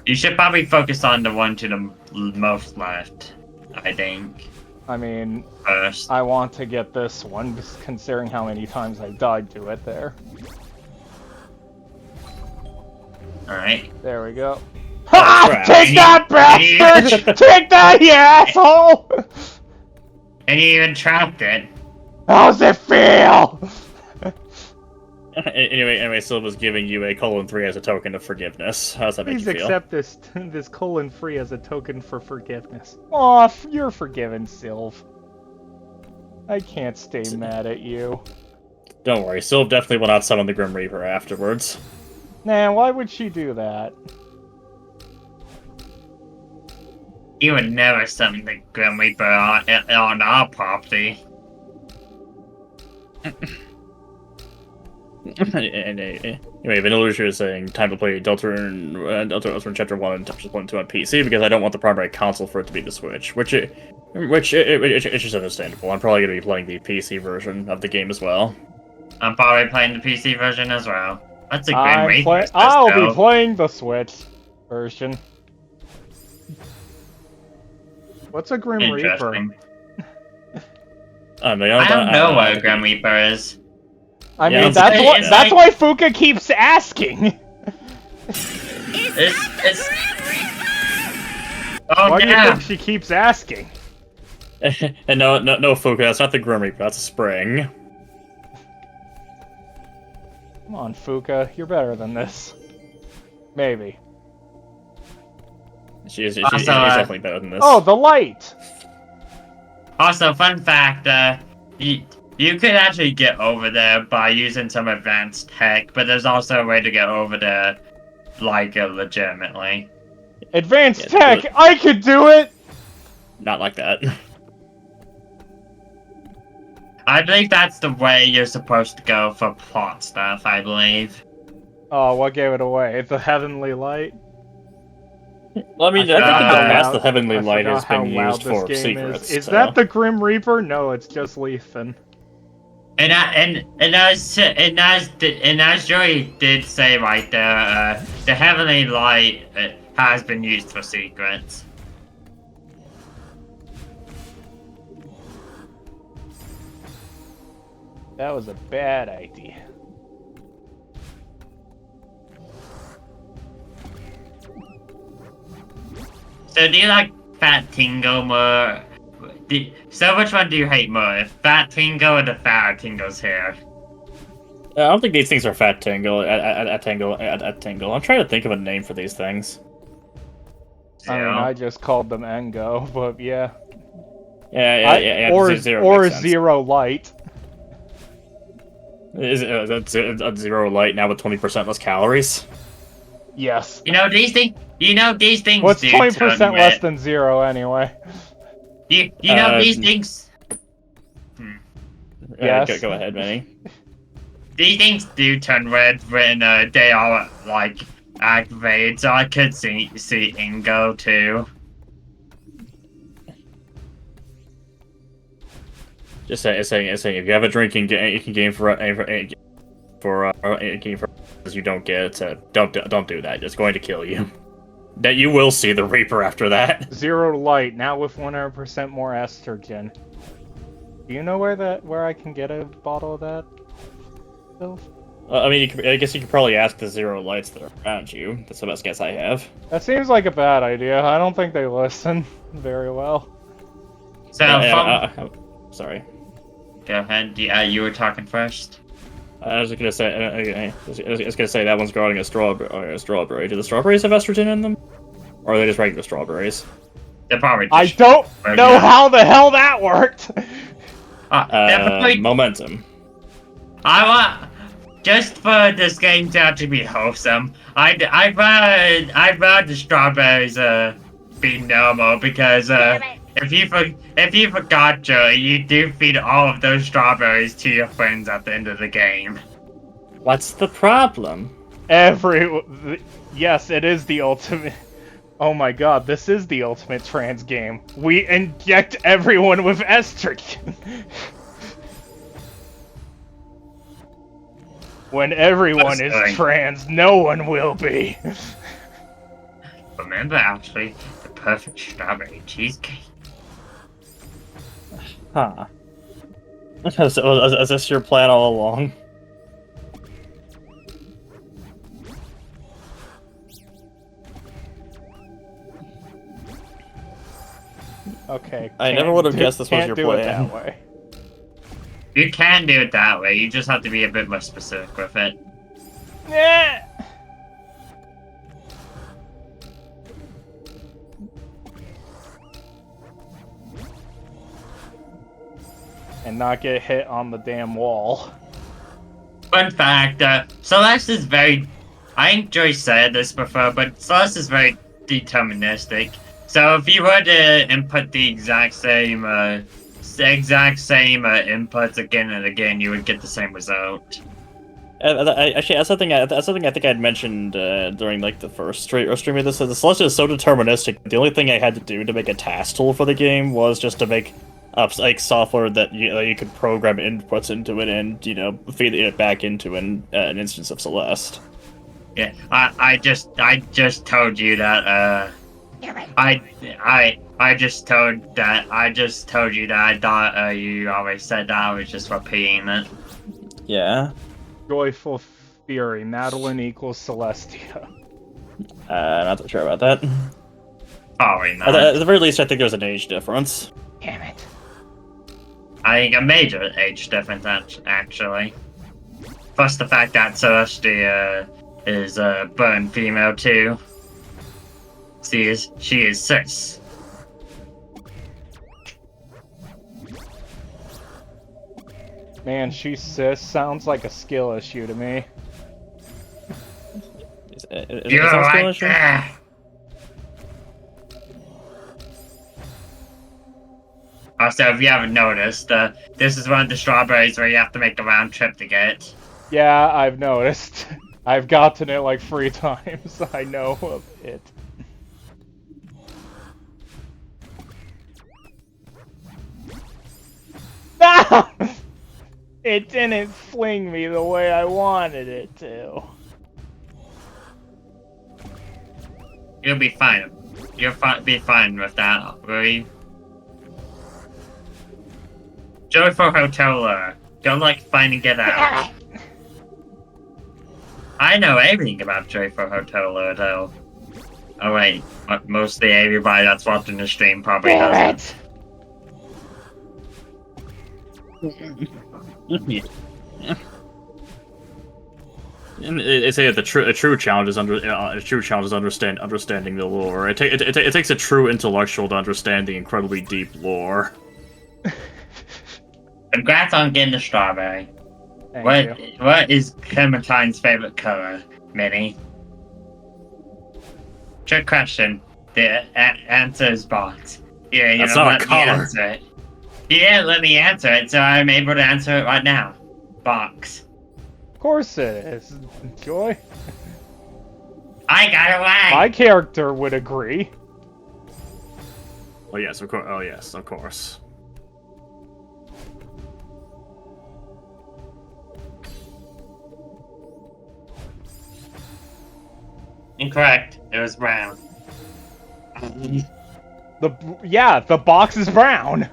S3: You should probably focus on the one to the most left, I think.
S1: I mean,
S3: First.
S1: I want to get this one, just considering how many times I died to it there.
S3: Alright.
S1: There we go.
S2: crap.
S1: Take that, bastard! Take that, you asshole!
S3: And you even trapped it.
S1: How's it feel?
S2: Anyway, Silva's giving you a :3 as a token of forgiveness. How does that make you
S1: Please
S2: feel?
S1: accept this :3 as a token for forgiveness. Aw, you're forgiven, Sylv. I can't stay mad at you.
S2: Don't worry, Sylv definitely will not summon the Grim Reaper afterwards.
S1: Nah, why would she do that?
S3: You would never summon the Grim Reaper on our property.
S2: Anyway, Vanillusia is saying time to play Deltarune Chapter 1 and Chapter 1 and 2 on PC because I don't want the primary console for it to be the Switch, which is understandable. I'm probably going to be playing the PC version of the game as well.
S3: I'm probably playing the PC version as well. That's a Grim Reaper.
S1: I'll be playing the Switch version. What's a Grim Reaper?
S3: I don't know what a Grim Reaper is.
S1: I
S2: Yeah,
S1: mean, that's why Fuka keeps asking.
S3: It's Oh
S1: Why do you
S3: yeah.
S1: think she keeps asking?
S2: And no, Fuka, that's not the Grim Reaper, that's a spring.
S1: Come on, Fuka, you're better than this. Maybe.
S2: She's
S3: Also,
S2: definitely better than this.
S1: Oh, the light!
S3: Also, fun fact, you could actually get over there by using some advanced tech, but there's also a way to get over there, like, legitimately.
S1: Advanced
S2: Yeah,
S1: tech! I could do it!
S2: Not like that.
S3: I believe that's the way you're supposed to go for plot stuff, I believe.
S1: Oh, what gave it away? The heavenly light?
S2: Well, I mean, I think
S3: forgot
S2: in the
S3: how
S2: past
S1: loud-
S2: the Heavenly
S1: I
S2: Light
S1: forgot
S2: has
S1: how
S2: been
S1: loud
S2: used
S1: this
S2: for
S1: game
S2: secrets.
S1: Is
S2: so.
S1: that the Grim Reaper? No, it's just Leafin.
S3: And as Joey did say right there, the Heavenly Light has been used for secrets.
S1: That was a bad idea.
S3: So do you like Fat Tingle more? So which one do you hate more, Fat Tingle or the Fat Tingle's hair?
S2: I don't think these things are Fat Tingle. At Tingle. I'm trying to think of a name for these things.
S1: I mean, I just called them Engo, but yeah.
S2: Yeah.
S1: Or
S2: zero makes sense.
S1: Zero Light.
S2: Is a Zero Light now with 20% less calories?
S1: Yes.
S3: these things.
S1: What's
S3: do
S1: 20%
S3: turn
S1: less
S3: red.
S1: than zero anyway?
S3: You know these things.
S1: Yes.
S2: Go ahead, Manny.
S3: These things do turn red when they are like activated, so I could see Ingo too.
S2: Just saying, if you have a drinking game, you can game for you don't get. Don't do that. It's going to kill you. That you will see the Reaper after that.
S1: Zero Light, now with 100% more estrogen. Do you know where I can get a bottle of that? Bill?
S2: I mean, I guess you could probably ask the Zero Lights that are around you. That's the best guess I have.
S1: That seems like a bad idea. I don't think they listen very well.
S3: So
S2: sorry.
S3: go ahead. You were talking first.
S2: I was gonna say. I was gonna say that one's growing a strawberry. Do the strawberries have estrogen in them, or are they just regular strawberries?
S3: They're probably.
S1: I don't know how the hell that worked!
S2: Momentum.
S3: I want just for this game to actually be wholesome. I'd rather the strawberries be normal because if you forgot, Joey, you do feed all of those strawberries to your friends at the end of the game.
S2: What's the problem?
S1: Yes, it is the ultimate. Oh my god, this is the ultimate trans game. We inject everyone with estrogen. When everyone is trans, no one will be.
S3: Remember, actually, the perfect strawberry cheesecake.
S2: Huh. Is this your plan all along?
S1: Okay.
S2: I never would have guessed this was your
S1: Can't do it
S2: plan.
S1: that way.
S3: You can do it that way, you just have to be a bit more specific with it.
S1: Yeah. And not get hit on the damn wall.
S3: Fun fact, Celeste is very... I think Joy said this before, but Celeste is very deterministic. So if you were to input the exact same inputs again and again, you would get the same result.
S2: Actually, that's something I think I'd mentioned during like the first stream of this. The Celeste is so deterministic. The only thing I had to do to make a task tool for the game was just to make up like software that you could program inputs into it and feed it back into an instance of Celeste.
S3: Yeah, I just told you that I I just told you that I thought you always said that. I was just repeating it.
S2: Yeah.
S1: Joyful Fury. Madeline equals Celestia.
S2: Not so sure about that.
S3: Probably not.
S2: At the very least, I think there's an age difference.
S1: Damn it.
S3: I think a major age difference, actually. Plus the fact that Celestia is a born female too. She is 6.
S1: Man, she's cis sounds like a skill issue to me.
S3: You're like that. Also, if you haven't noticed, this is one of the strawberries where you have to make the round trip to get it.
S1: Yeah, I've noticed. I've gotten it like 3 times. I know of it. No! It didn't fling me the way I wanted it to.
S3: You'll be fine. You'll be fine with that, will you? Joyful Hoteler. Don't like finding it out. I know everything about Joyful Hoteler, though. Oh wait, mostly everybody that's watching the stream probably doesn't.
S2: And they say that a true challenge is understanding the lore. It takes a true intellectual to understand the incredibly deep lore.
S3: Congrats on getting the strawberry.
S1: Thank you.
S3: What is Clementine's favorite color, Minnie? Trick question. The answer is box. Yeah, you
S2: That's
S3: know,
S2: not a color.
S3: You didn't let me answer it, so I'm able to answer it right now. Box.
S1: Of course it is, Joy.
S3: I got it right!
S1: My character would agree.
S2: Oh yes, of course. Oh yes, of course.
S3: Incorrect. It was brown.
S1: The box is brown.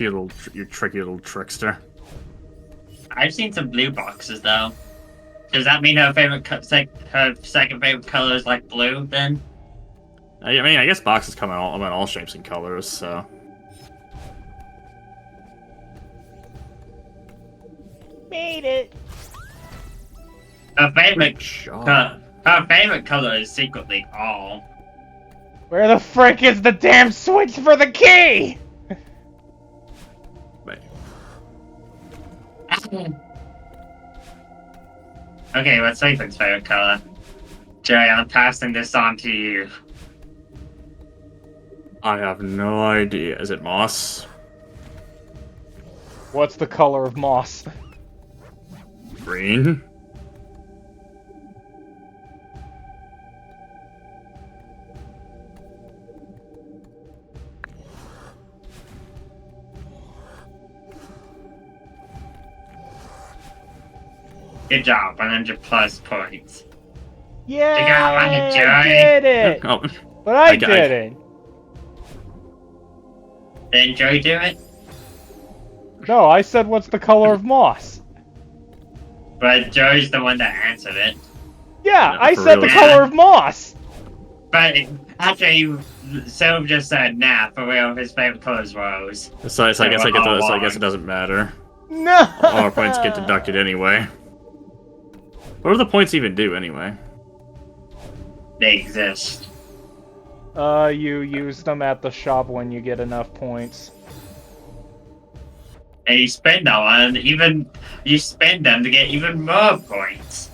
S2: You tricky little trickster.
S3: I've seen some blue boxes though. Does that mean her favorite her second favorite color is like blue then?
S2: I mean, I guess boxes come in all shapes and colors, so.
S4: Made it.
S3: Her favorite
S2: Job.
S3: her favorite color is secretly all.
S1: Where the frick is the damn switch for the key?
S2: Wait.
S3: Okay, what's Ethan's favorite color? Jay, I'm passing this on to you.
S2: I have no idea. Is it moss?
S1: What's the color of moss?
S2: Green?
S3: Good job, 100 plus points.
S1: Yeah,
S3: You got one,
S1: I
S3: Joey.
S1: did it,
S2: Oh,
S1: but I didn't.
S3: Didn't Joey do it?
S1: No, I said what's the color of moss?
S3: But Joey's the one that answered it.
S1: Yeah,
S2: No,
S1: I
S2: for
S1: said
S2: real.
S1: the color of moss.
S3: But actually, Sylv just said, nah, for real, his favorite color is rose.
S2: so I guess it doesn't matter.
S1: No.
S2: All our points get deducted anyway. What do the points even do anyway?
S3: They exist.
S1: You use them at the shop when you get enough points.
S3: And you spend them on you spend them to get even more points.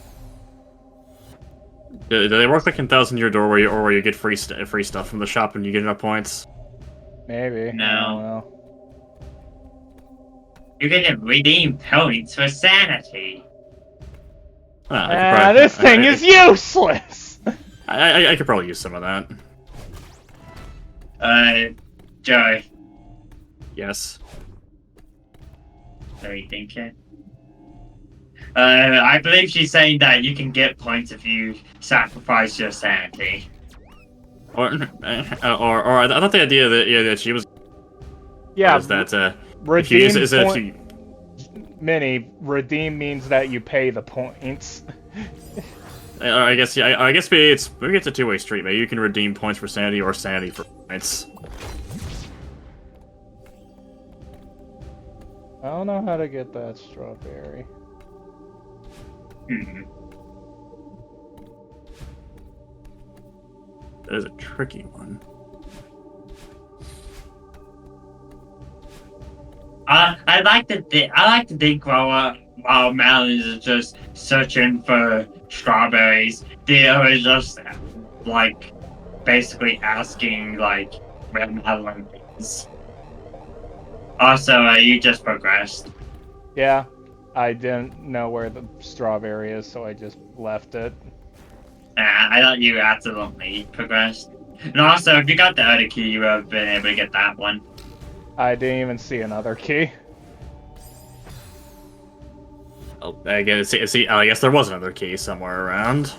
S2: Do they work like in Thousand Year Door where you get free stuff from the shop and you get enough points?
S1: Maybe.
S3: No.
S1: I don't know.
S3: You can redeem points for sanity.
S1: This thing is useless!
S2: I could probably use some of that.
S3: Joey,
S2: Yes.
S3: what are you thinking? I believe she's saying that you can get points if you sacrifice your sanity.
S2: Or I thought the idea that she was
S1: Yeah,
S2: that if you
S1: redeem
S2: is that if
S1: point.
S2: you,
S1: Mini, redeem means that you pay the points.
S2: I guess I guess maybe it's a two-way street. Maybe you can redeem points for sanity or sanity for points.
S1: I don't know how to get that strawberry.
S3: Hmm.
S2: That is a tricky one.
S3: I like to think while Melons is just searching for strawberries, Theo is just like basically asking like where Madeline is. Also, you just progressed.
S1: Yeah, I didn't know where the strawberry is, so I just left it.
S3: I thought you absolutely progressed. And also, if you got the other key, you would have been able to get that one.
S1: I didn't even see another key.
S2: Oh, I guess I guess there was another key somewhere around.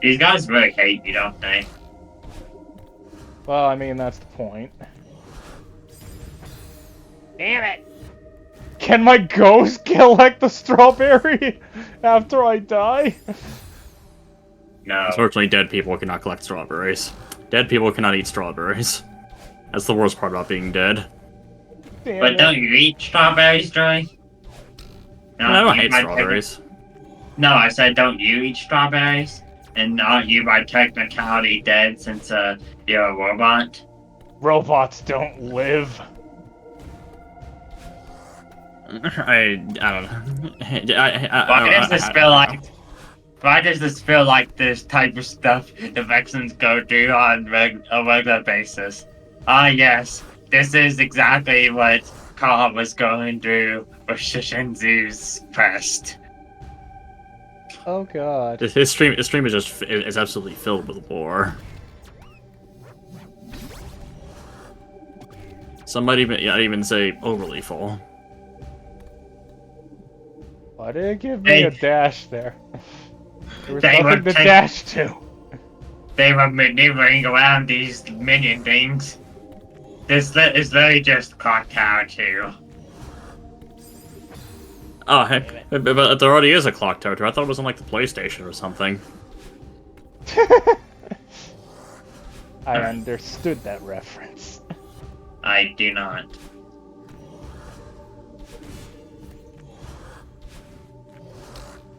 S3: These guys really hate you, don't they?
S1: Well, I mean, that's the point.
S4: Damn it!
S1: Can my ghost collect the strawberry after I die?
S3: No.
S2: Unfortunately, dead people cannot collect strawberries. Dead people cannot eat strawberries. That's the worst part about being dead.
S1: Damn
S3: But
S1: it.
S3: don't you eat strawberries, Joy? No,
S2: I don't
S3: you
S2: hate
S3: might
S2: strawberries.
S3: No, I said don't you eat strawberries? And aren't you by technicality dead since you're a robot?
S1: Robots don't live.
S2: I don't know.
S3: Why does this feel like? Why does this feel like this type of stuff the Vexans go through on a regular basis? Ah, yes, this is exactly what Carl was going through with Shishinzu's quest.
S1: Oh god.
S2: His stream is just is absolutely filled with lore. Some might even say overly full.
S1: Why did it give me a dash there? There was
S3: They
S1: nothing
S3: were
S1: to dash to.
S3: They were maneuvering around these minion things. This is literally just Clock Tower 2.
S2: Oh, heck. But there already is a clock tower. I thought it was on like the PlayStation or something.
S1: I understood that reference.
S3: I do not.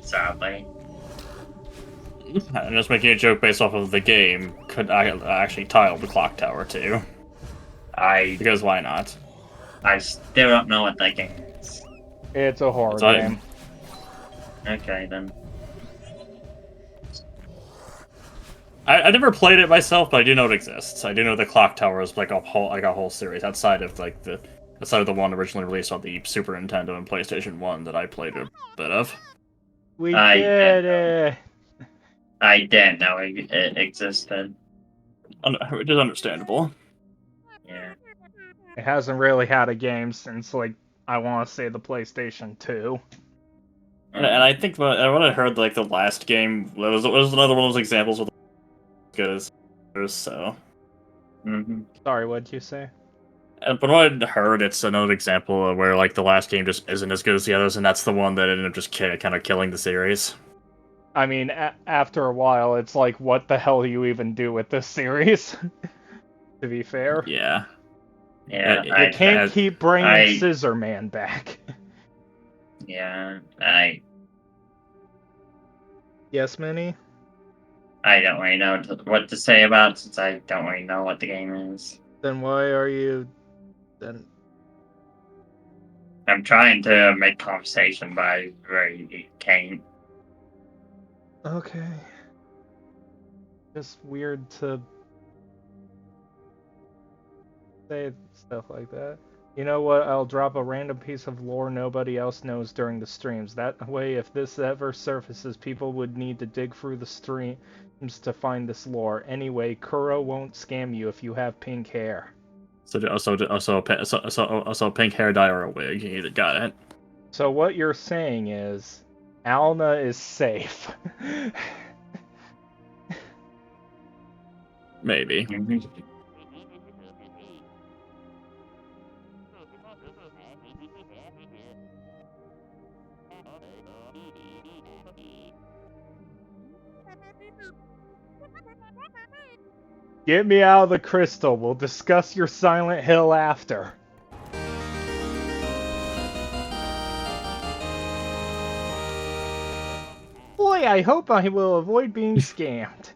S3: Sadly.
S2: I'm just making a joke based off of the game. Could I actually tile the clock tower too? Because why not?
S3: I still don't know what that game is.
S1: It's a horror
S2: So
S1: game.
S3: Okay, then.
S2: I never played it myself, but I do know it exists. I do know the clock tower is like a whole series outside of the one originally released on the Super Nintendo and PlayStation 1 that I played a bit of.
S1: We
S3: I
S1: did it!
S3: I didn't know it existed.
S2: Which is understandable.
S3: Yeah.
S1: It hasn't really had a game since, like, I want to say the PlayStation 2.
S2: And I think when I heard like the last game was another one of those examples with good as others, so.
S3: Mm-hmm.
S1: Sorry, what'd you say?
S2: But what I heard, it's another example of where like the last game just isn't as good as the others, and that's the one that ended up just kind of killing the series.
S1: I mean, after a while, it's like, what the hell do you even do with this series? To be fair.
S2: Yeah.
S3: Yeah,
S1: You can't keep bringing Scissor Man back.
S3: Yeah,
S1: Yes, Minnie?
S3: I don't really know what to say about it since I don't really know what the game is.
S1: Then why are you... Then...
S3: I'm trying to make conversation, but I really can't.
S1: Okay. Just weird to... say stuff like that. You know what? I'll drop a random piece of lore nobody else knows during the streams. That way, if this ever surfaces, people would need to dig through the streams to find this lore. Anyway, Kuro won't scam you if you have pink hair.
S2: So pink hair dye or a wig. You either got it.
S1: So what you're saying is, Alna is safe.
S2: Maybe.
S1: Get me out of the crystal. We'll discuss your Silent Hill after. Boy, I hope I will avoid being scammed.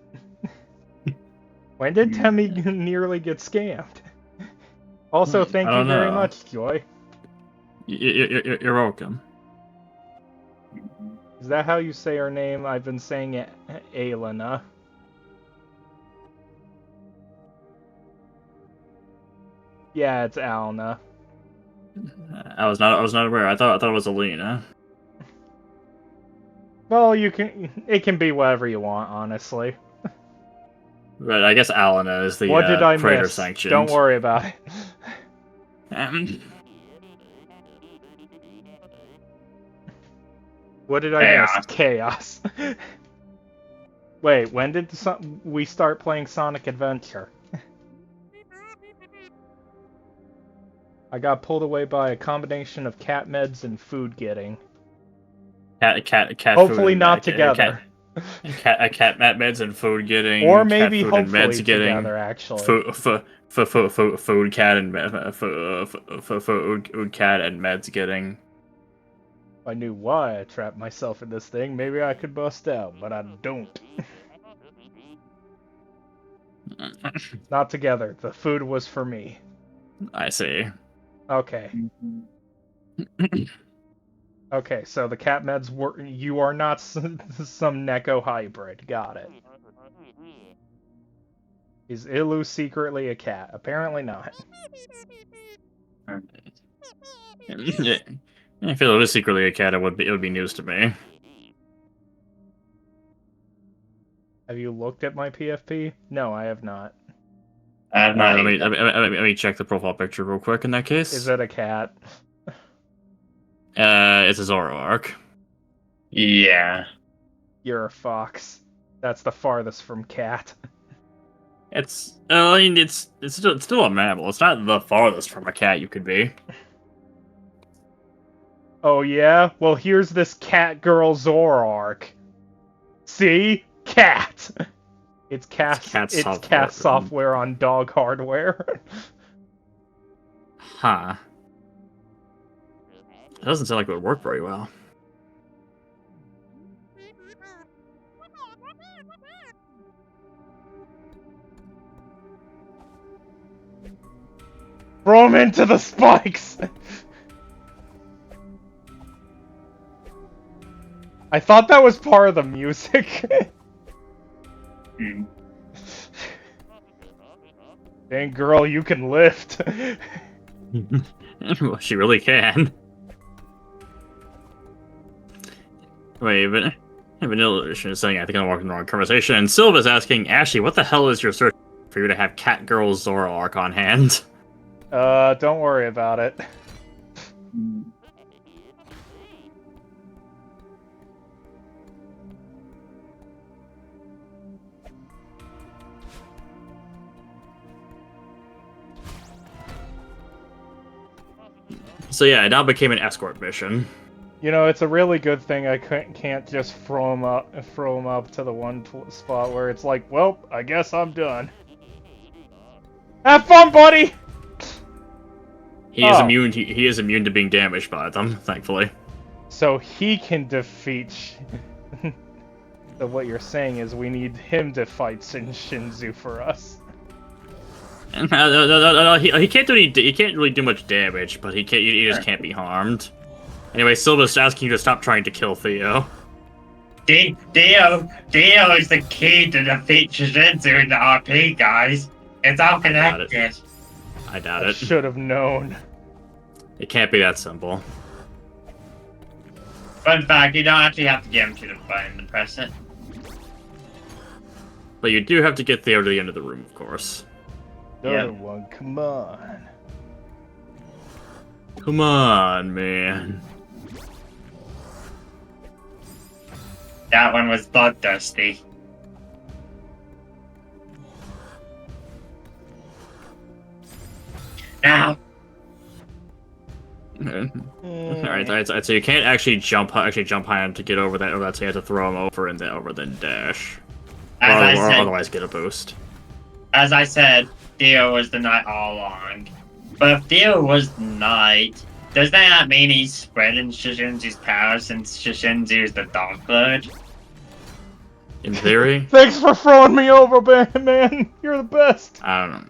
S1: When did Temmie nearly get scammed? Also, thank
S2: I
S1: you
S2: don't
S1: very
S2: know.
S1: much, Joy.
S2: You're welcome.
S1: Is that how you say her name? I've been saying it, Aelina. Yeah, it's Alna.
S2: I was not aware. I thought it was Alina.
S1: Well, it can be whatever you want, honestly.
S2: But I guess Alina is the
S1: What did I
S2: creator
S1: miss?
S2: sanctioned.
S1: Don't worry about it. What did I miss? Chaos. Wait, when did we start playing Sonic Adventure? I got pulled away by a combination of cat meds and food getting.
S2: Cat
S1: Hopefully
S2: food
S1: not together.
S2: Cat meds and food getting.
S1: Or maybe
S2: cat food and
S1: hopefully
S2: meds getting.
S1: together, actually.
S2: Food cat and food cat and meds getting.
S1: If I knew why I trapped myself in this thing, maybe I could bust out, but I don't. Not together. The food was for me.
S2: I see.
S1: Okay. Okay, so the cat meds were. You are not some Neko hybrid. Got it. Is Ilu secretly a cat? Apparently not.
S2: If it was secretly a cat, it would be news to me.
S1: Have you looked at my PFP? No, I have not.
S2: Let me check the profile picture real quick. In that case,
S1: Is it a cat?
S2: It's a Zoroark.
S3: Yeah.
S1: You're a fox. That's the farthest from cat.
S2: It's still a mammal. It's not the farthest from a cat you could be.
S1: Oh yeah? Well, here's this cat girl Zoroark. See? Cat! It's cat software on dog hardware.
S2: Huh. That doesn't sound like it would work very well.
S1: Throw him into the spikes! I thought that was part of the music. Dang girl, you can lift.
S2: Well, she really can. Wait, but Vanilla Edition is saying I think I'm walking the wrong conversation, and Silva's asking, Ashley, what the hell is your search for you to have Cat Girl Zoroark on hand?
S1: Don't worry about it.
S2: So yeah, it now became an escort mission.
S1: You know, it's a really good thing I can't just throw him up to the one spot where it's like, well, I guess I'm done. Have fun, buddy!
S2: He is immune. He is immune to being damaged by them, thankfully.
S1: So he can defeat. So what you're saying is we need him to fight Shinzu for us.
S2: No, he can't do any. He can't really do much damage, but he just can't be harmed. Anyway, Silva's asking you to stop trying to kill Theo.
S3: Theo is the key to defeat Shinzu in the RP, guys. It's all connected.
S2: I doubt
S1: I
S2: it.
S1: should have known.
S2: It can't be that simple.
S3: Fun fact, you don't actually have to get him to the button to press it.
S2: But you do have to get Theo to the end of the room, of course.
S1: Another one, come on.
S2: Come on, man.
S3: That one was bloodthirsty. Now.
S2: Alright, so you can't actually jump high enough to get over that, so you have to throw him over and then dash. Or otherwise get a boost.
S3: As I said, Theo was the knight all along. But if Theo was the knight, does that not mean he's spreading Shishinzu's power since Shishinzu is the Dark Lord?
S2: In theory?
S1: Thanks for throwing me over, man. You're the best.
S2: I don't know.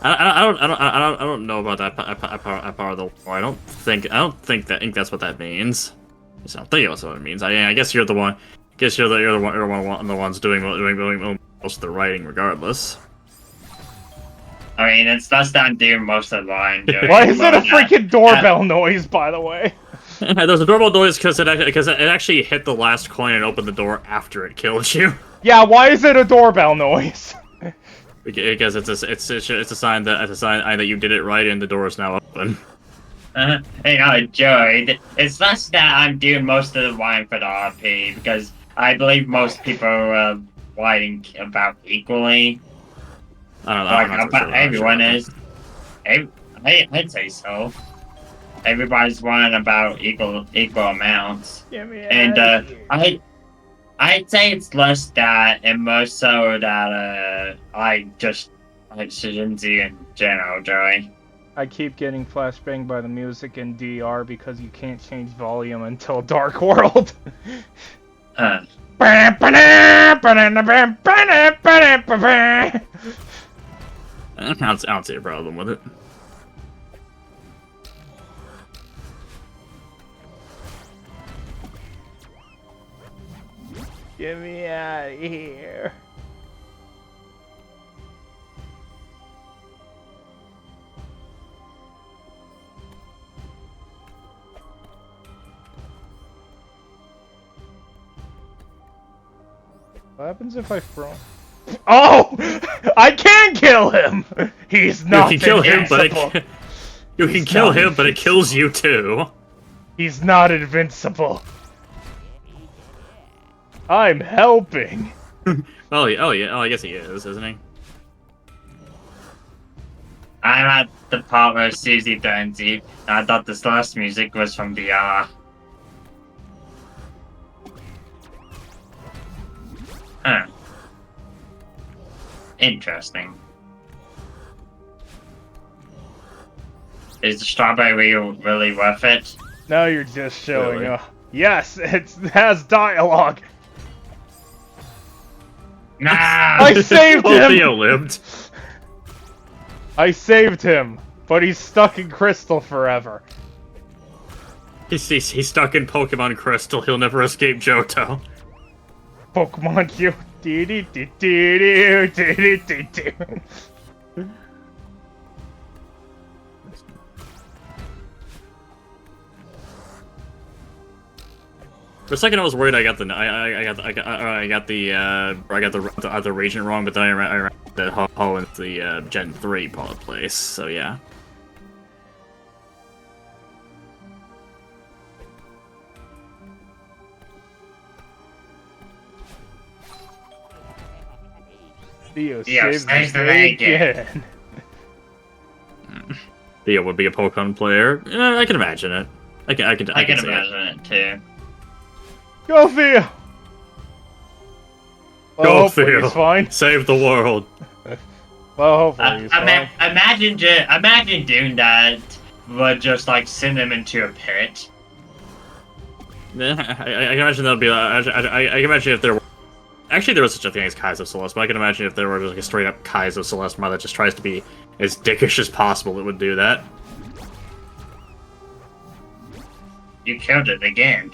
S2: I don't know about that part of the lore. I think that's what that means. I don't think that's what it means. I guess you're the one. I guess you're one of the ones doing most of the writing, regardless.
S3: I mean, it's less than doing most of the line.
S1: Why is it a freaking doorbell noise, by the way?
S2: There's a doorbell noise because it actually hit the last coin and opened the door after it killed you.
S1: Yeah, why is it a doorbell noise?
S2: Because it's a sign that you did it right and the door is now open.
S3: Hey, no, Joey, it's less that I'm doing most of the writing for the RP, because I believe most people are writing about equally.
S2: I don't know.
S3: Everyone is. I'd say so. Everybody's writing about equal amounts. And I'd say it's less that and more so that I just like Shishinzu in general, Joey.
S1: I keep getting flashbanged by the music in DR because you can't change volume until Dark World.
S2: I don't see a problem with it.
S1: Get me out of here. What happens if I throw? Oh! I can kill him! He's not
S2: You can kill him,
S1: invincible.
S2: but it kills you too.
S1: He's not invincible. I'm helping.
S2: Oh yeah. I guess he is, isn't he?
S3: I'm at the part where Susie turns you, and I thought this last music was from VR. Huh. Interesting. Is the strawberry really worth it?
S1: Now you're just showing
S2: Really?
S1: Yes, it has dialogue.
S3: Nah!
S1: I saved
S2: Oh,
S1: him!
S2: Theo lived.
S1: I saved him, but he's stuck in Crystal forever.
S2: He's stuck in Pokemon Crystal. He'll never escape Johto.
S1: Pokemon Q.
S2: For a second, I was worried I got the region wrong, but then I ran the Ho into the Gen 3 place. So yeah.
S1: Theo
S3: Theo
S1: saves
S3: saves
S1: the
S3: the
S1: day
S3: day
S1: again.
S2: Theo would be a Pokemon player. I can imagine it. I can
S3: I can
S2: see it.
S3: imagine it too.
S1: Go, Theo! Well,
S2: Go,
S1: hopefully
S2: Theo.
S1: he's fine.
S2: Save the world.
S1: Well, hopefully he's fine.
S3: Imagine doing that, but just like send him into a pit.
S2: Yeah, I can imagine that'd be. I can imagine if there were. Actually, there was such a thing as Kaizo Celeste, but I can imagine if there were just like a straight up Kaizo Celeste mod that just tries to be as dickish as possible, it would do that.
S3: You killed it again.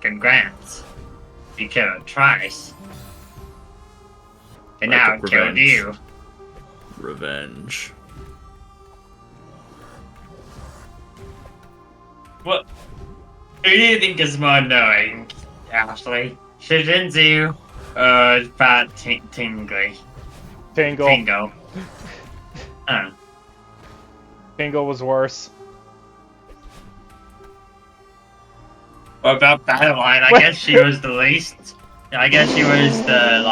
S3: Congrats. You killed it twice. And now it killed you.
S2: Revenge.
S3: What? Who do you think is more annoying, Ashley? Shishinzu or Fat Tingly?
S1: Tingle.
S3: Tingle.
S1: Tingle was worse.
S3: What about Battleline? I
S1: What?
S3: guess she was the least. I guess he was the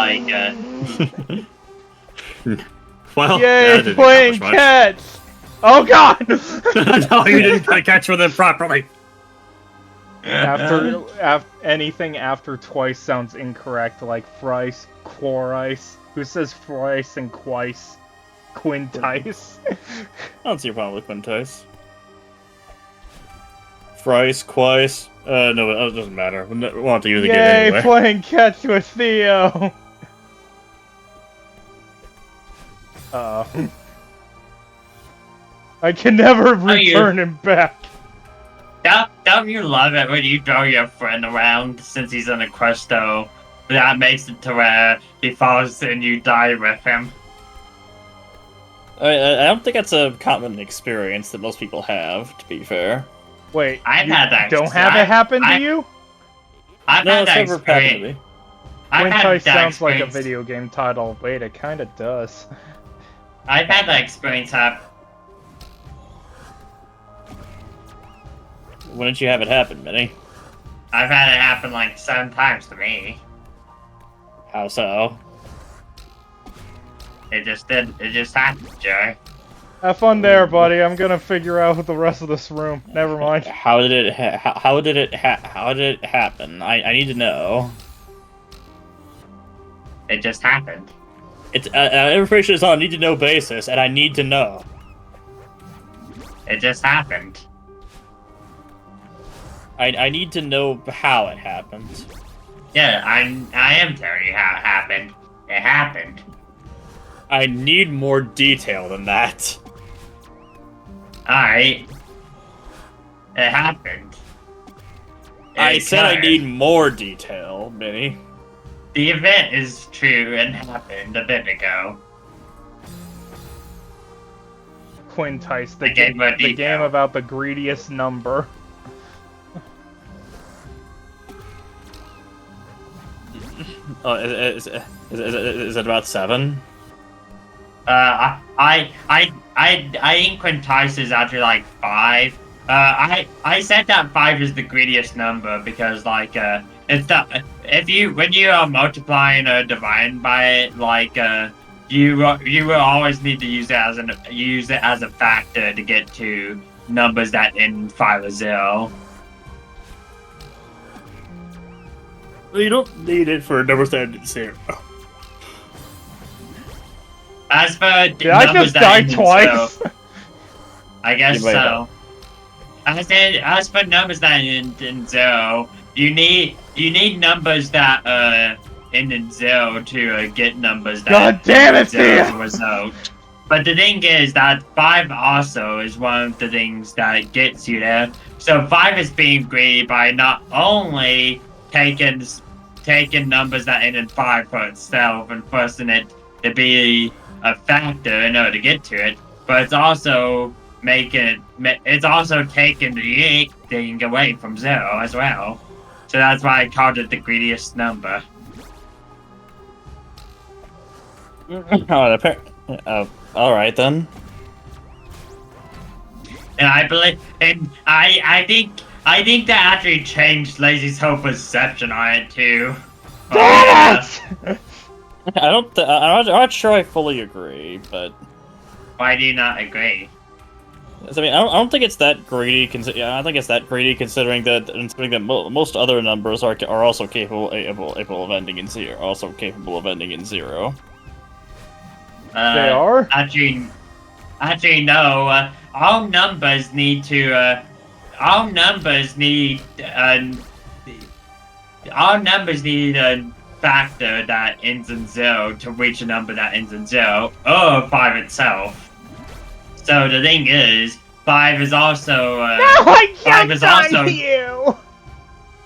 S2: Well, that
S1: Yay,
S2: didn't
S1: playing
S2: accomplish much.
S1: catch! Oh god!
S2: No, you didn't catch with it properly.
S1: Anything after twice sounds incorrect, like thrice, quorice. Who says thrice and quice? Quintice.
S2: I don't see a problem with Quintice. Thrice, quice. No, it doesn't matter. We'll have to use the game
S1: Yay,
S2: anyway.
S1: playing catch with Theo! I can never return him back.
S3: Don't you love it when you throw your friend around since he's on a quest though? That makes it to where he falls and you die with him.
S2: I don't think that's a common experience that most people have, to be fair.
S1: Wait,
S3: I've
S1: you
S3: had that.
S1: don't have it happen to you?
S3: I've
S2: No,
S3: had
S2: it's
S3: that
S2: never happened to
S3: experience.
S2: me.
S3: I've had
S1: Quintice
S3: that
S1: sounds like a
S3: experience.
S1: video game title. Wait, it kinda does.
S3: I've had that experience happen.
S2: When did you have it happen, Minnie?
S3: I've had it happen like 7 times to me.
S2: How so?
S3: It just happened, Joe.
S1: Have fun there, buddy. I'm gonna figure out the rest of this room. Never mind.
S2: How did it happen? I need to know.
S3: It just happened.
S2: It's information is on a need to know basis, and I need to know.
S3: It just happened.
S2: I need to know how it happened.
S3: Yeah, I am telling you how it happened. It happened.
S2: I need more detail than that.
S3: Alright. It happened.
S2: I
S3: It
S2: said I
S3: occurred.
S2: need more detail, Minnie.
S3: The event is true and happened a bit ago.
S1: Quintice,
S3: The game of
S1: the
S3: detail.
S1: game about the greediest number.
S2: Oh, is it about 7?
S3: I think Quintice is actually like 5. I said that 5 is the greediest number because it's the when you are multiplying or dividing by it, you will always need to use it as a factor to get to numbers that end in 5 or 0.
S2: You don't need it for numbers that end in 0.
S3: As for
S1: Did I
S3: numbers
S1: just
S3: that
S1: die
S3: end in
S1: twice?
S3: 0, I guess
S2: You might
S3: so. As for numbers that end in 0, you need numbers that end in 0 to get numbers that
S1: God damn
S3: end
S1: it,
S3: in 0 as
S1: Thea!
S3: a result. But the thing is that 5 also is one of the things that gets you there. So 5 is being greedy by not only taking numbers that end in 5 for itself and forcing it to be a factor in order to get to it, but it's also taking the unique thing away from 0 as well. So that's why I called it the greediest number.
S2: All right then.
S3: And I think that actually changed Lazy's whole perception on it too.
S1: Damn it!
S2: I'm not sure I fully agree, but
S3: Why do you not agree?
S2: I mean, I don't think it's that greedy. I don't think it's that greedy considering that most other numbers are also capable of ending in 0. Also capable of ending in 0.
S1: They are?
S3: Actually, no. All numbers need a factor that ends in 0 to reach a number that ends in 0, or 5 itself. So the thing is, 5 is also
S1: No, I
S3: 5 is
S1: jumped
S3: also
S1: on you!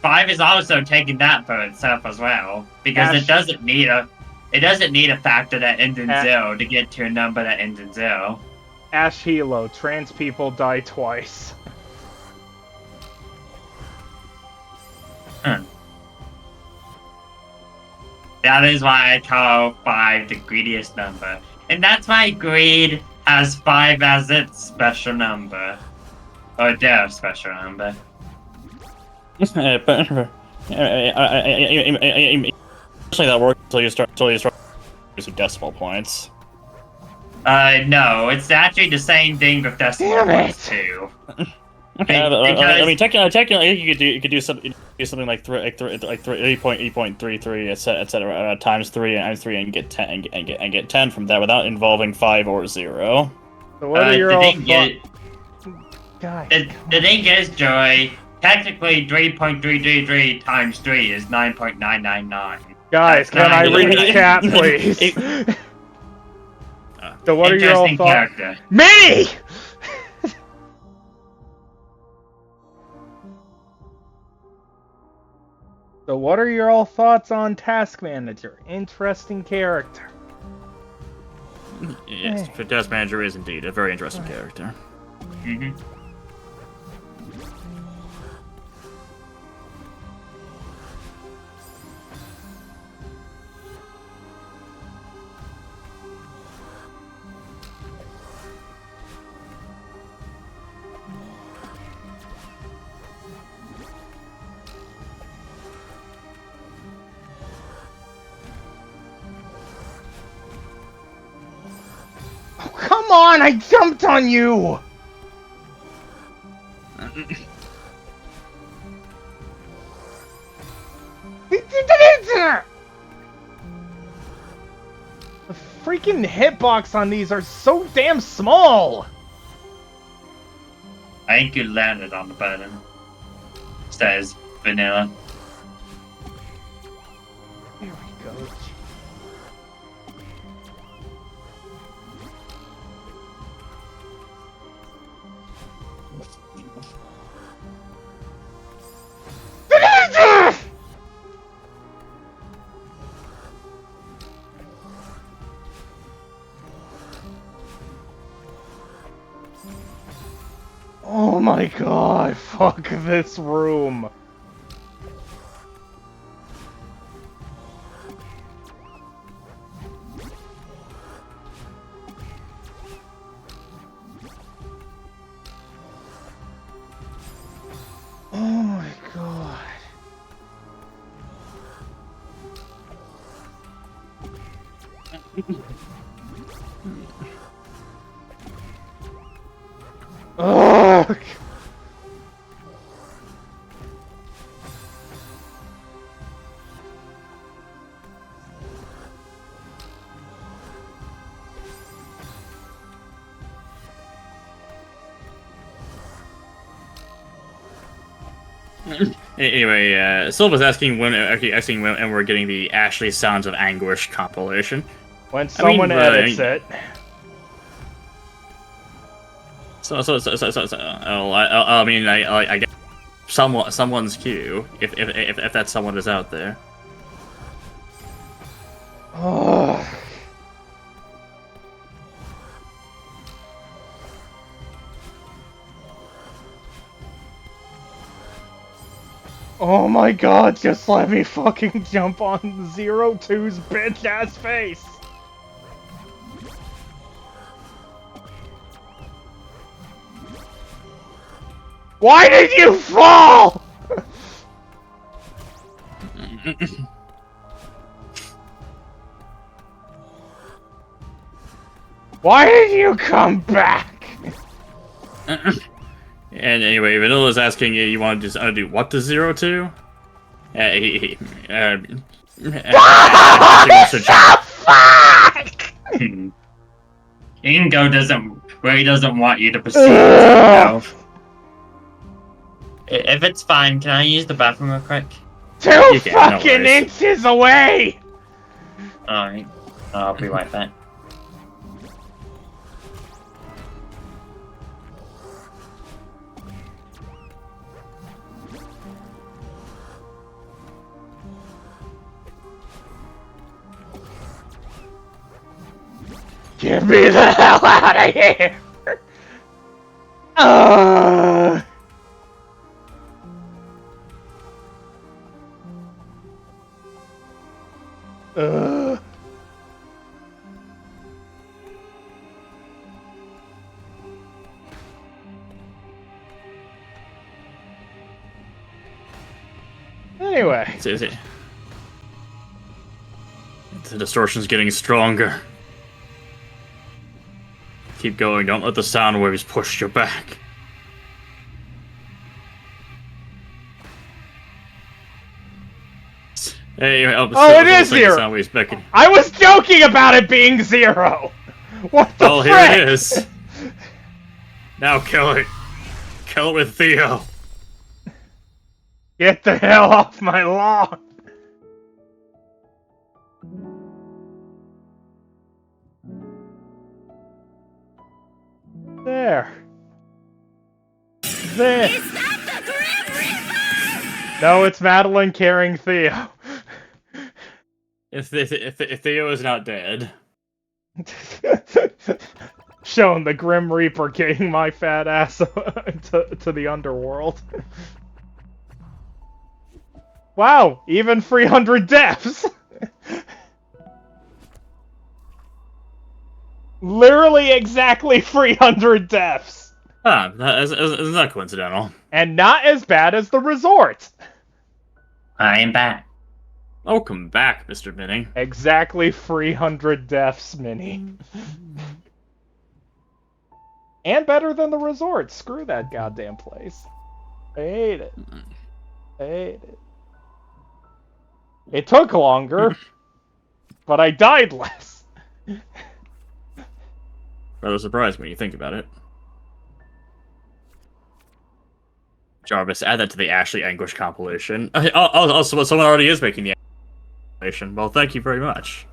S3: 5 is also taking that for itself as well, because
S1: Ash-
S3: it doesn't need a factor that ends in
S1: Ash-
S3: 0 to get to a number that ends in 0.
S1: Ash Hilo, trans people die twice.
S3: That is why I call 5 the greediest number. And that's why greed has 5 as its special number. Or their special number.
S2: Unfortunately, that works until you start using decimal points.
S3: No, it's actually the same thing with decimal
S1: Damn
S3: points
S1: it.
S3: too.
S2: Okay, I mean,
S3: Because-
S2: technically, you could do something like 3.33, etc. Times 3 and 3 and get 10 and get 10 from that without involving 5 or 0.
S1: So what are your
S3: the
S1: all
S3: thing is,
S1: Guys,
S3: the thing is, Joey, technically 3.333 times 3 is 9.999.
S1: guys, can I
S3: That's
S1: read
S3: nice.
S1: chat, please? So what are your all
S3: Interesting
S1: thoughts?
S3: character.
S1: Me! So what are your all thoughts on Task Manager? Interesting character.
S2: Yes, the Task Manager is indeed a very interesting character.
S3: Mm-hmm.
S1: Oh, come on, I jumped on you! The freaking hitbox on these are so damn small!
S3: I think you landed on the button. Says vanilla.
S1: Here we go. Oh my god, fuck this room. Oh my god. Ugh.
S2: Anyway, Silva's asking when we're getting the Ashley Sounds of Anguish compilation.
S1: When someone edits it.
S2: I mean, I guess someone's queue, if that someone is out there.
S1: Ugh. Oh my god, just let me fucking jump on 02's bitch ass face! Why did you fall?! Why did you come back?!
S2: And anyway, Vanilla's asking you want to just undo what to 02?
S3: Ingo really doesn't want you to proceed. No. If it's fine, can I use the bathroom real quick?
S1: 2
S2: You can, no
S1: fucking
S2: worries.
S1: inches away!
S3: Alright. I'll be right back.
S1: Get me the hell out of here! Uh... Uh... Anyway.
S2: The distortion's getting stronger. Keep going, don't let the sound waves push you back. Hey,
S1: it is Zero!
S2: Sound waves back.
S1: I was joking about it being Zero! What the frick?
S2: Here it is! Now kill it. Kill it with Theo.
S1: Get the hell off my lawn! There. There.
S5: Is that the Grim Reaper?
S1: No, it's Madeline carrying Theo.
S2: If Theo is not dead.
S1: Showing the Grim Reaper getting my fat ass to the underworld. Wow, even 300 deaths! Literally exactly 300 deaths!
S2: Ah, isn't that coincidental?
S1: And not as bad as the resort!
S3: I am back.
S2: Welcome back, Mr. Minnie.
S1: Exactly 300 deaths, Minnie. And better than the resort. Screw that goddamn place. I hate it. I hate it. It took longer, but I died less.
S2: Rather surprised when you think about it. Jarvis, add that to the Ashley Anguish compilation. Also, someone already is making the compilation. Well, thank you very much.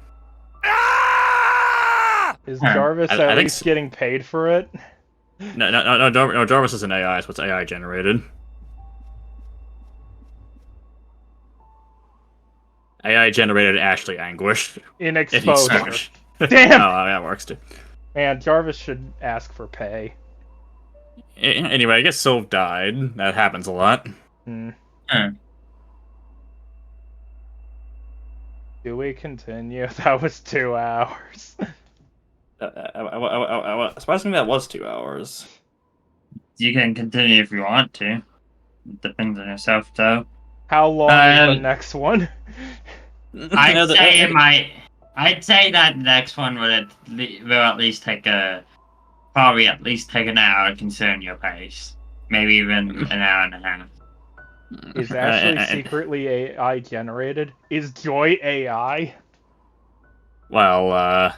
S1: Is Jarvis at least getting paid for it?
S2: No, Jarvis is an AI, so it's AI generated. AI generated Ashley Anguish.
S1: In exposure.
S2: Damn! Oh, that works too.
S1: Man, Jarvis should ask for pay.
S2: Anyway, I guess Sylve died. That happens a lot.
S1: Do we continue? That was 2 hours.
S2: Surprisingly, that was 2 hours.
S3: You can continue if you want to. It depends on yourself, though.
S1: How long is the next one?
S3: I'd say that next one will at least take probably at least take an hour, considering your pace. Maybe even an hour and a half.
S1: Is Ashley secretly AI generated? Is Joy AI?
S2: Well,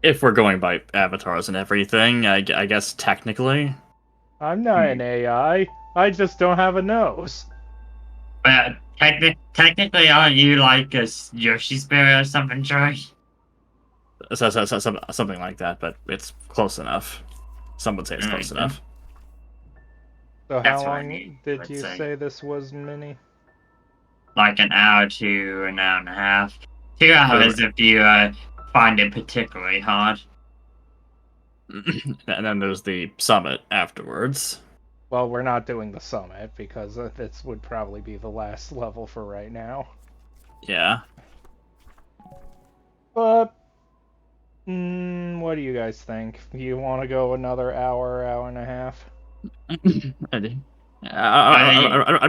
S2: if we're going by avatars and everything, I guess technically.
S1: I'm not an AI. I just don't have a nose.
S3: But technically, aren't you like a Yoshi spirit or something, Joy?
S2: Something like that, but it's close enough. Some would say it's close enough.
S1: So how long did you say this was, Minnie?
S3: Like an hour to an hour and a half. 2 hours if you find it particularly hard.
S2: And then there's the summit afterwards.
S1: Well, we're not doing the summit, because this would probably be the last level for right now.
S2: Yeah.
S1: But, what do you guys think? You want to go another hour, hour and a half?
S2: I'd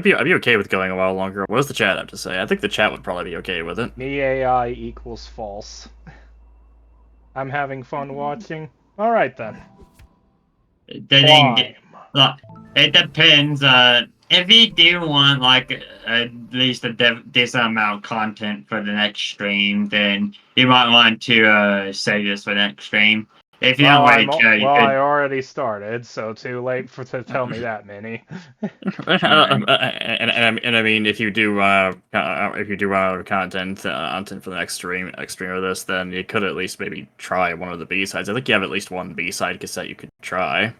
S2: be okay with going a while longer. What does the chat have to say? I think the chat would probably be okay with it.
S1: Me AI equals false. I'm having fun watching. Alright then.
S3: Look, it depends. If you do want like at least a decent amount of content for the next stream, then you might want to save this for next stream. If you don't wait,
S1: I already started, so too late to tell me that, Minnie.
S2: and I mean, if you do run out of content for the next stream of this, then you could at least maybe try one of the B-sides. I think you have at least one B-side cassette you could try.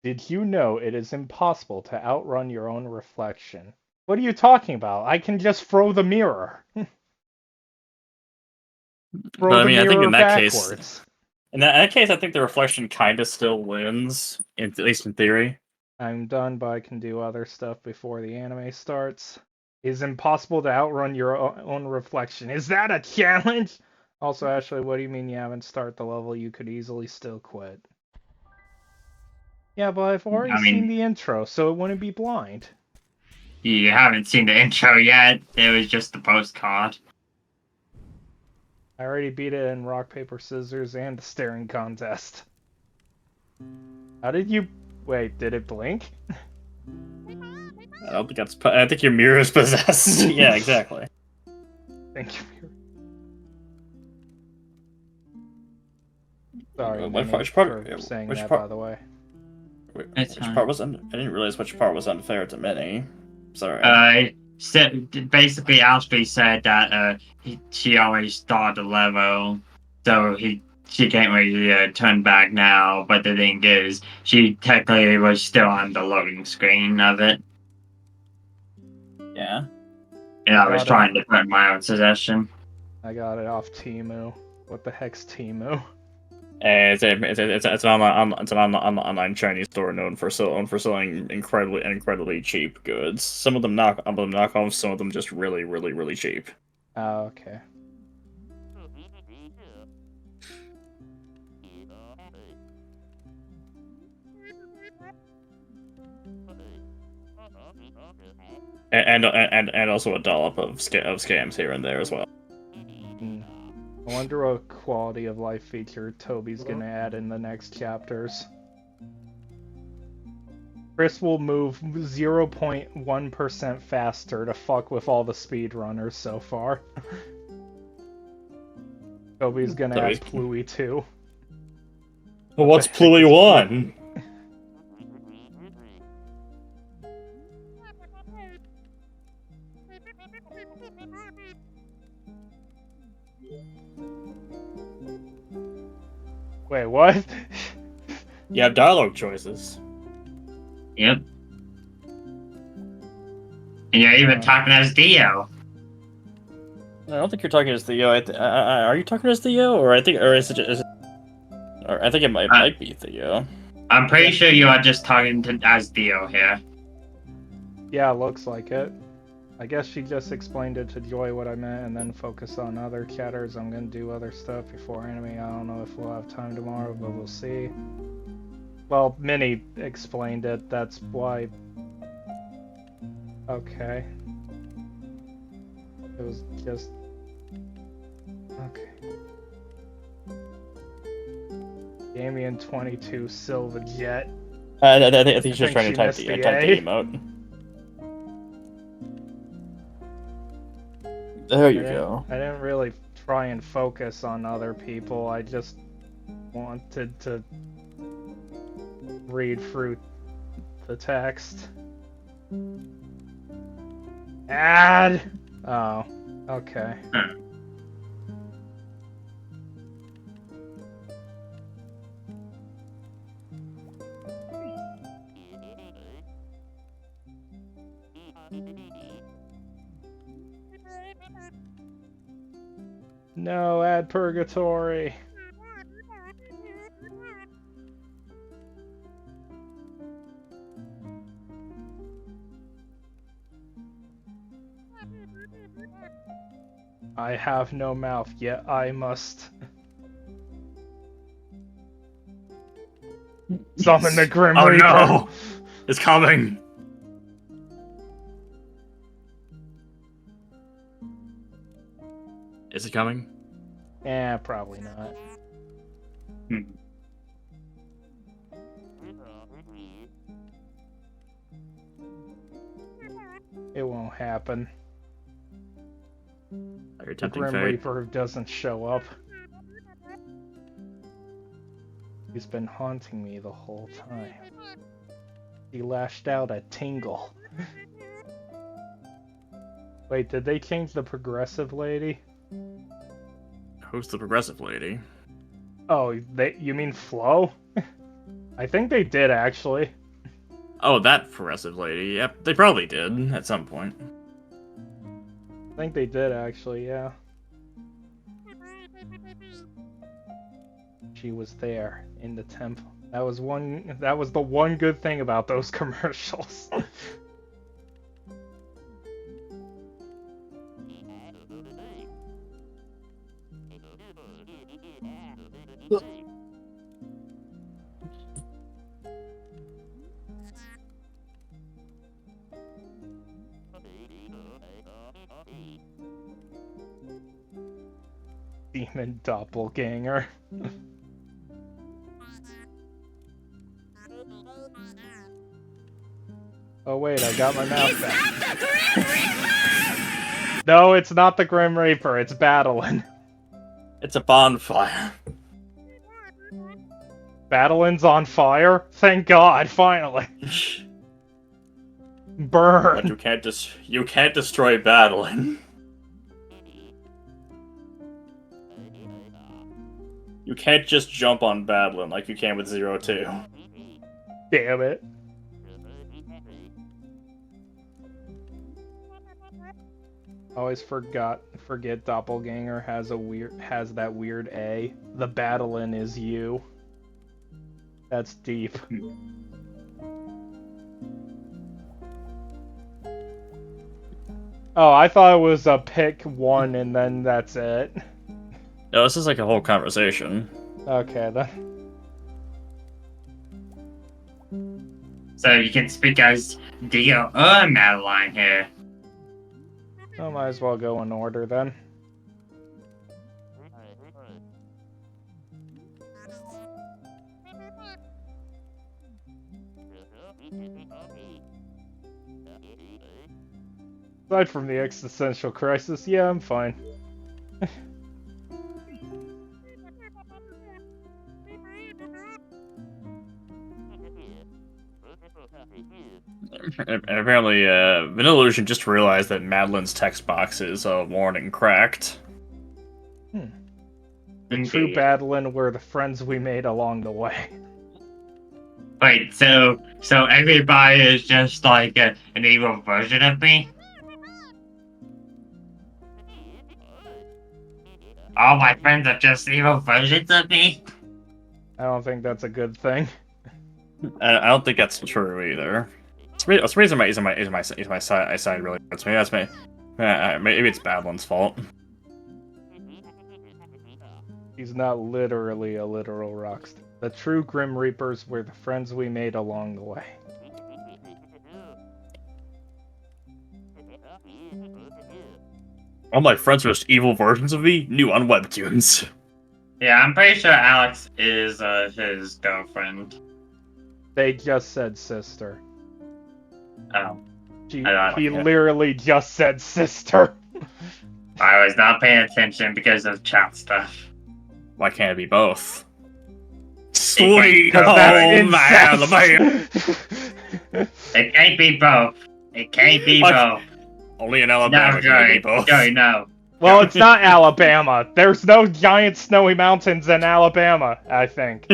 S1: Did you know it is impossible to outrun your own reflection? What are you talking about? I can just throw the mirror.
S2: I think in that case, I think the reflection kind of still wins, at least in theory.
S1: I'm done, but I can do other stuff before the anime starts. It is impossible to outrun your own reflection. Is that a challenge? Also, Ashley, what do you mean you haven't started the level? You could easily still quit. Yeah, but I've already seen the intro, so it wouldn't be blind.
S3: You haven't seen the intro yet. It was just the postcard.
S1: I already beat it in rock, paper, scissors and the staring contest. How did you... Wait, did it blink?
S2: I don't think that's. I think your mirror is possessed. Yeah, exactly.
S1: Thank you. Sorry,
S2: Which
S1: Minnie,
S2: part-
S1: for saying
S2: which
S1: that,
S2: part-
S1: by the way.
S3: It's
S2: Which
S3: fine.
S2: part was? I didn't realize which part was unfair to Minnie. Sorry.
S3: Basically, Ashley said that she always started the level, so she can't really turn back now. But the thing is, she technically was still on the loading screen of it.
S2: Yeah.
S3: And I was
S1: Got it.
S3: trying to put my own suggestion.
S1: I got it off Temu. What the heck's Temu?
S2: It's an online Chinese store known for selling incredibly cheap goods. Some of them knockoffs, some of them just really cheap.
S1: Oh, okay.
S2: And also a dollop of scams here and there as well.
S1: I wonder what quality of life feature Toby's gonna add in the next chapters. Chris will move 0.1% faster to fuck with all the speedrunners so far. Toby's gonna add Pluie too.
S2: Well, what's Pluie 1?
S1: Wait, what?
S2: You have dialogue choices.
S3: Yep. And you're even talking as Dio.
S2: I don't think you're talking as Theo. Are you talking as Theo, or I think it might be Theo.
S3: I'm pretty sure you are just talking as Dio here.
S1: Yeah, looks like it. I guess she just explained it to Joy what I meant and then focus on other chatters. I'm gonna do other stuff before anime. I don't know if we'll have time tomorrow, but we'll see. Well, Minnie explained it, that's why... Okay. It was just... Okay. Damien 22 Silva Jet.
S2: I think she's just trying to type the
S1: A.
S2: emote. There you go.
S1: I didn't really try and focus on other people. I just wanted to read through the text. Add! Oh, okay. No, add purgatory. I have no mouth, yet I must summon the Grim
S2: Oh
S1: Reaper.
S2: no! It's coming! Is it coming?
S1: Eh, probably not. It won't happen.
S2: Are you
S1: The
S2: attempting
S1: Grim
S2: fate?
S1: Reaper doesn't show up. He's been haunting me the whole time. He lashed out at Tingle. Wait, did they change the progressive lady?
S2: Who's the progressive lady?
S1: Oh, you mean Flo? I think they did, actually.
S2: Oh, that progressive lady. Yep, they probably did at some point.
S1: I think they did, actually, yeah. She was there, in the temple. That was the one good thing about those commercials. Demon doppelganger. Oh wait, I got my mouse back. No, it's not the Grim Reaper, it's Battlein.
S2: It's a bonfire.
S1: Battlin's on fire? Thank God, finally. Burn.
S2: But you can't destroy Battling. You can't just jump on Battling like you can with 02.
S1: Damn it. Always forget Doppelganger has that weird A. The Battlein is you. That's deep. Oh, I thought it was a pick one and then that's it.
S2: No, this is like a whole conversation.
S1: Okay, then.
S3: So you can speak as Dio or Madeline here.
S1: I might as well go in order then. Aside from the existential crisis, yeah, I'm fine.
S2: And apparently, Vanilla Illusion just realized that Madeline's text box is worn and cracked.
S1: The true Battlein were the friends we made along the way.
S3: Wait, so everybody is just like an evil version of me? All my friends are just evil versions of me?
S1: I don't think that's a good thing.
S2: I don't think that's true either. It's reason my side really hurts me. That's me. Maybe it's Badelin's fault.
S1: He's not literally a literal rockstar. The true Grim Reapers were the friends we made along the way.
S2: All my friends are just evil versions of me, new on Webtoons.
S3: Yeah, I'm pretty sure Alex is his girlfriend.
S1: They just said sister.
S3: Oh.
S1: He literally just said sister.
S3: I was not paying attention because of chat stuff.
S2: Why can't it be both? Sweet!
S1: Because
S2: Oh
S1: that's
S2: man!
S3: It can't be both. It can't be both.
S2: Only in Alabama can it be both.
S3: Joey, no.
S1: Well, it's not Alabama. There's no giant snowy mountains in Alabama, I think.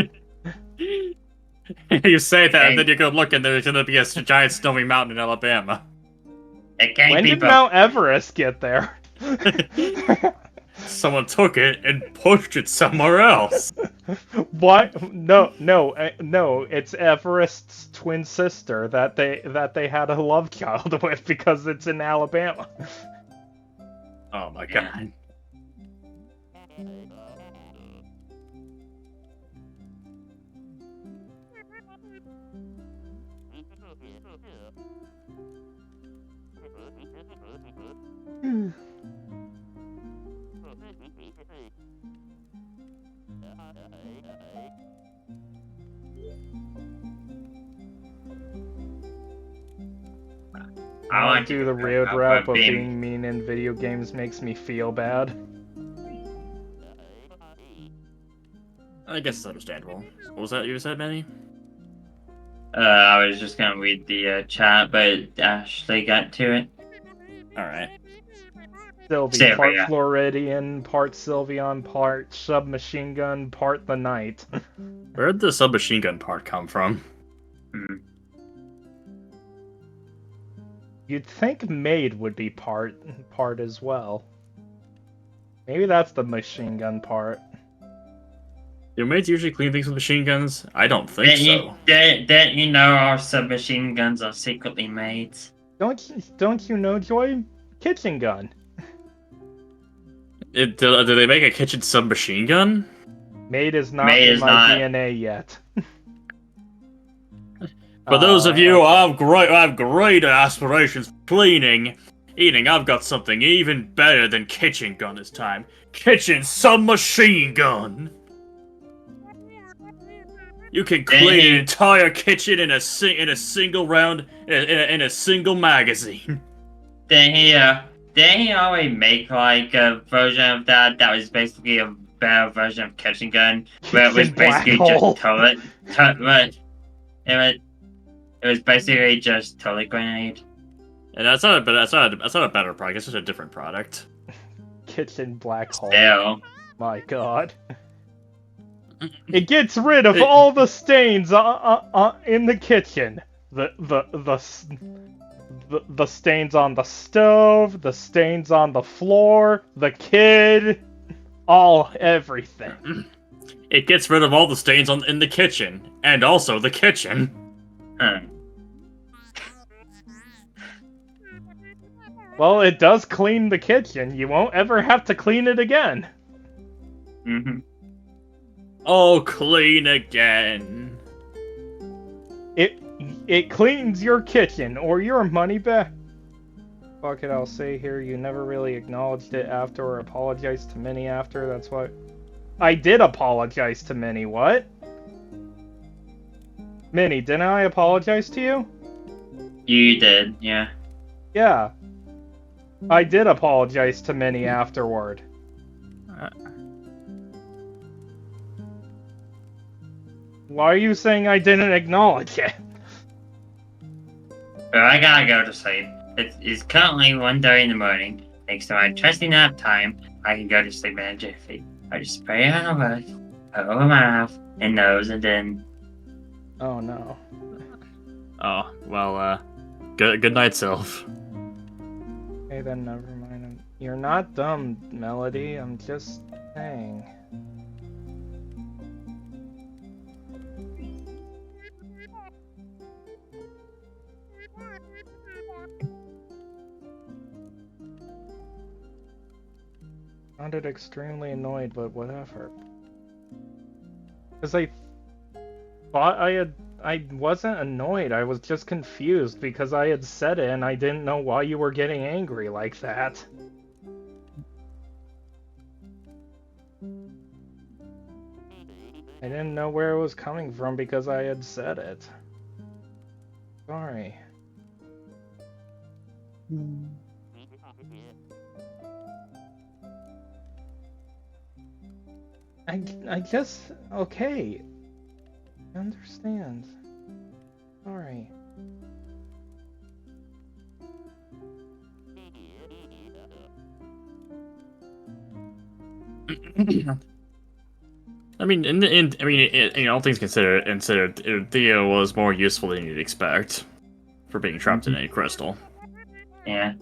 S2: You say that, and then you go look, and there's gonna be a giant snowy mountain in Alabama.
S3: It can't
S1: When
S3: be
S1: did
S3: both.
S1: Mount Everest get there?
S2: Someone took it and pushed it somewhere else.
S1: What? No. It's Everest's twin sister that they had a love child with because it's in Alabama.
S2: Oh my god.
S1: I want to do the weird rap of being mean in video games makes me feel bad.
S2: I guess it's understandable. What was that you said, Manny?
S3: I was just gonna read the chat, but Ashley got to it.
S2: Alright.
S1: Sylvie, part Floridian, part Sylveon, part submachine gun, part the knight.
S2: Where'd the submachine gun part come from?
S1: You'd think Maid would be part as well. Maybe that's the machine gun part.
S2: Do maids usually clean things with machine guns? I don't think so.
S3: Don't you know our submachine guns are secretly maids?
S1: Don't you know, Joy? Kitchen gun.
S2: Do they make a kitchen submachine gun?
S1: Maid is not in my DNA yet.
S2: For those of you who have great aspirations for cleaning, Eating, I've got something even better than kitchen gun this time. Kitchen submachine gun! You can clean an entire kitchen in a single round, in a single magazine.
S3: Didn't he already make like a version of that was basically a better version of kitchen gun, where it was
S1: Kitchen black
S3: basically
S1: hole.
S3: just it was basically just toilet grenade.
S2: And that's not a better product. It's just a different product.
S1: Kitchen black hole.
S3: Still,
S1: My god. It gets rid of all the stains in the kitchen. The stains on the stove, the stains on the floor, the kid, everything.
S2: It gets rid of all the stains in the kitchen, and also the kitchen.
S1: Well, it does clean the kitchen. You won't ever have to clean it again.
S3: Mm-hmm.
S2: Oh, clean again.
S1: It cleans your kitchen or your money back. Fuck it, I'll say here, you never really acknowledged it after or apologized to Minnie after, that's what... I did apologize to Minnie, what? Minnie, didn't I apologize to you?
S3: You did, yeah.
S1: Yeah. I did apologize to Minnie afterward. Why are you saying I didn't acknowledge it?
S3: But I gotta go to sleep. It's currently 1:30 in the morning. Thanks to my trusty nap time, I can go to sleep in a jiffy. I just spray it on the roof, over my mouth and nose, and then...
S1: Oh no.
S2: Oh, well, good night, Sylph.
S1: Okay, then never mind. You're not dumb, Melody. I'm just saying. Sounded extremely annoyed, but whatever. Because I thought I wasn't annoyed, I was just confused because I had said it and I didn't know why you were getting angry like that. I didn't know where it was coming from because I had said it. Sorry. I just... okay. I understand. Sorry.
S2: I mean, all things considered, Theo was more useful than you'd expect for being trapped in a crystal.
S3: Yeah.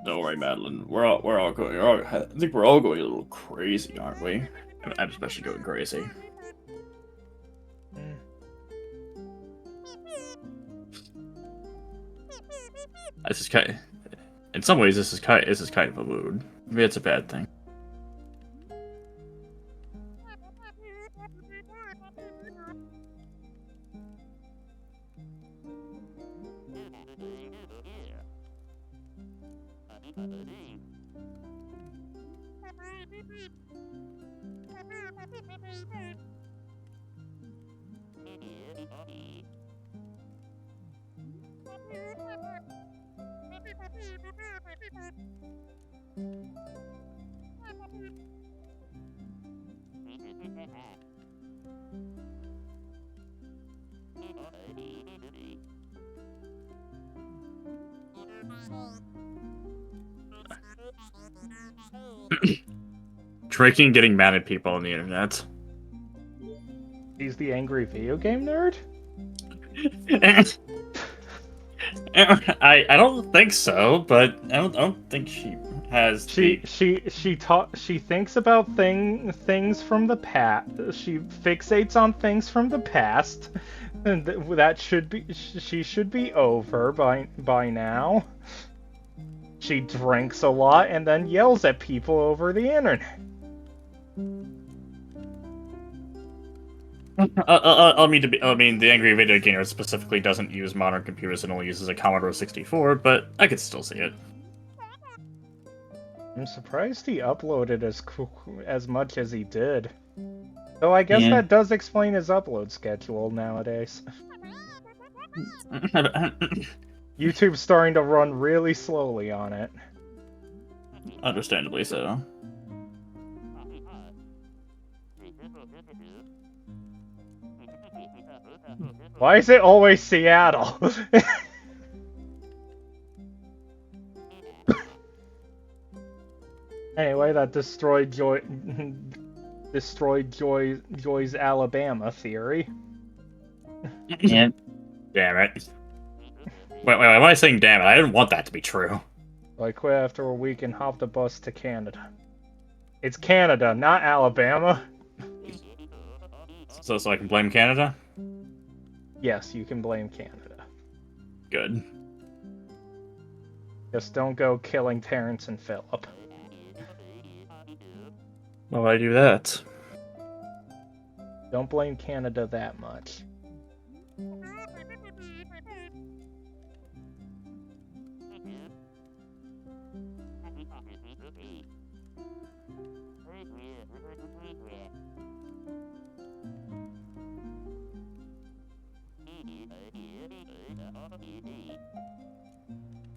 S2: Don't worry, Madeline. We're all going. I think we're all going a little crazy, aren't we? I'm especially going crazy. This is kind. In some ways, this is kind of a mood. Maybe it's a bad thing. Drinking, getting mad at people on the internet.
S1: He's the angry video game nerd?
S2: I don't think so, but I don't think she has.
S1: She thinks about things from the past. She fixates on things from the past, and that should be she should be over by now. She drinks a lot and then yells at people over the internet.
S2: I mean, the angry video gamer specifically doesn't use modern computers and only uses a Commodore 64, but I could still see it.
S1: I'm surprised he uploaded as much as he did. Though I guess that does explain his upload schedule nowadays. YouTube's starting to run really slowly on it.
S2: Understandably so.
S1: Why is it always Seattle? Anyway, that destroyed Joy's Alabama theory.
S3: Yeah.
S2: Damn it. Wait, why am I saying damn it? I didn't want that to be true.
S1: I quit after a week and hopped a bus to Canada. It's Canada, not Alabama.
S2: So I can blame Canada?
S1: Yes, you can blame Canada.
S2: Good.
S1: Just don't go killing Terrence and Philip.
S2: Why would I do that?
S1: Don't blame Canada that much.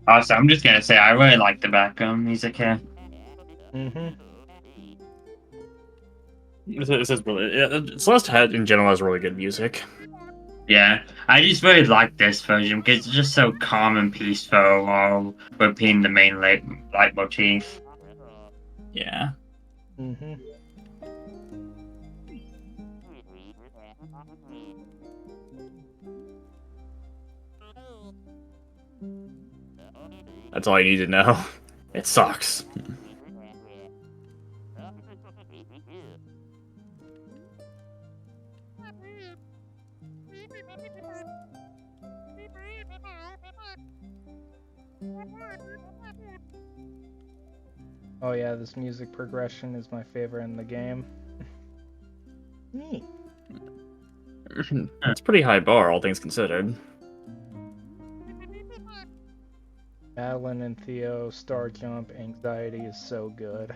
S3: Also, I'm just gonna say I really like the background music here.
S2: This is really, Celeste in general has really good music.
S3: Yeah, I just really like this version because it's just so calm and peaceful while repeating the main leitmotif.
S2: Yeah. That's all you need to know. It sucks.
S1: Oh yeah, this music progression is my favorite in the game. Neat.
S2: It's pretty high bar, all things considered.
S1: Madeline and Theo, Star Jump, Anxiety is so good.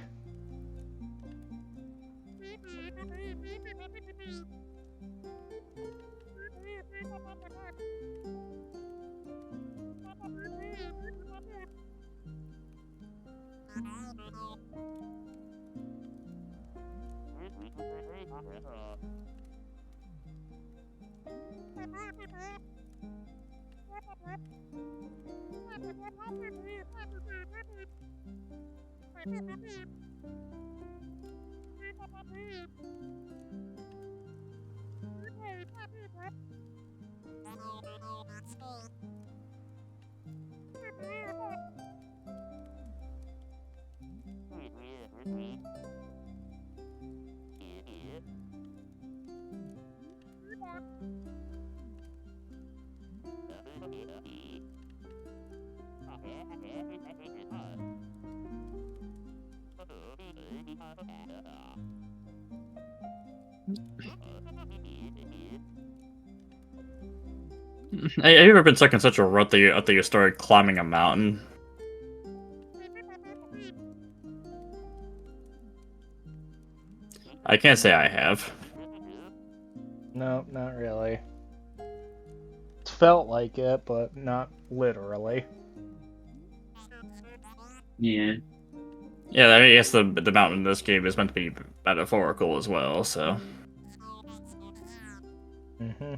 S2: Have you ever been stuck in such a rut that you started climbing a mountain? I can't say I have.
S1: No, not really. It's felt like it, but not literally.
S3: Yeah.
S2: Yeah, I guess the mountain in this game is meant to be metaphorical as well. So
S1: Mm-hmm.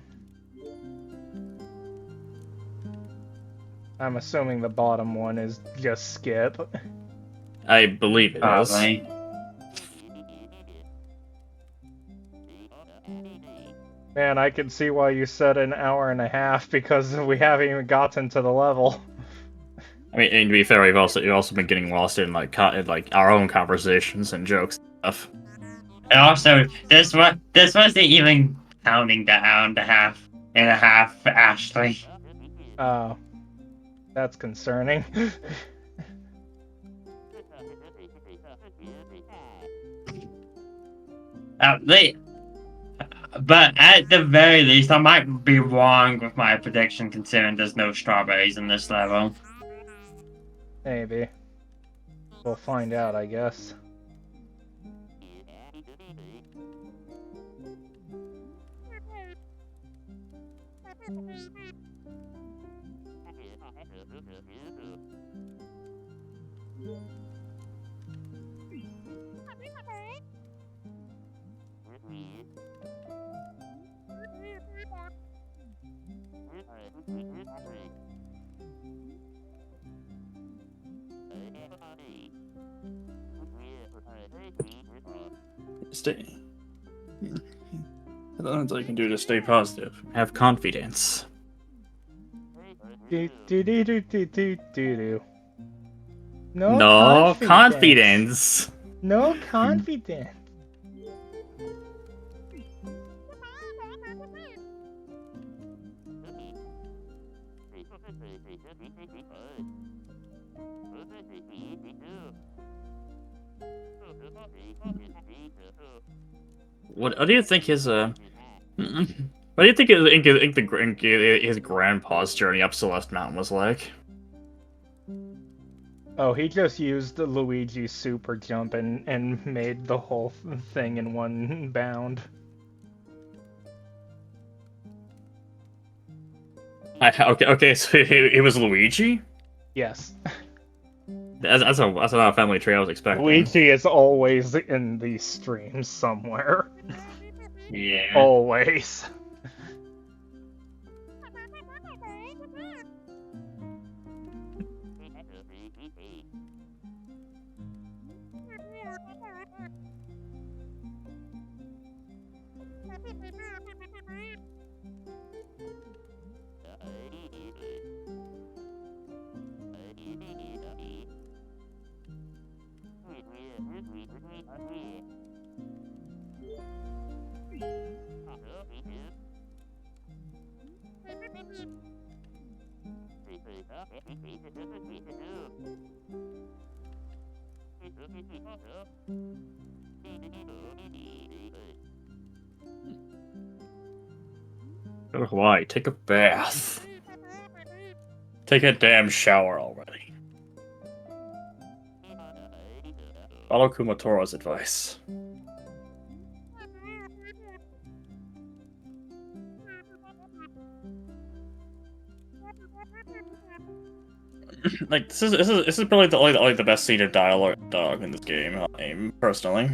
S1: I'm assuming the bottom one is just skip.
S2: I believe it is.
S3: Probably.
S1: Man, I can see why you said an hour and a half because we haven't even gotten to the level.
S2: I mean, and to be fair, we've also been getting lost in like our own conversations and jokes and stuff.
S3: And also, this wasn't even counting the hour and a half for Ashley.
S1: Oh, that's concerning.
S3: But at the very least, I might be wrong with my prediction considering there's no strawberries in this level.
S1: Maybe. We'll find out, I guess.
S2: Stay. That's all you can do to stay positive. Have confidence.
S1: Do do do do do do do do. No,
S2: No
S1: confidence.
S2: confidence.
S1: No confidence.
S2: What do you think his What do you think his grandpa's journey up Celeste Mountain was like?
S1: Oh, he just used the Luigi super jump and made the whole thing in one bound.
S2: Okay, so it was Luigi?
S1: Yes.
S2: That's not a family tree I was expecting.
S1: Luigi is always in these streams somewhere.
S3: Yeah.
S1: Always.
S2: Go to Hawaii, take a bath. Take a damn shower already. Follow Kumatoro's advice. Like this is probably the best seated dialogue in this game, personally.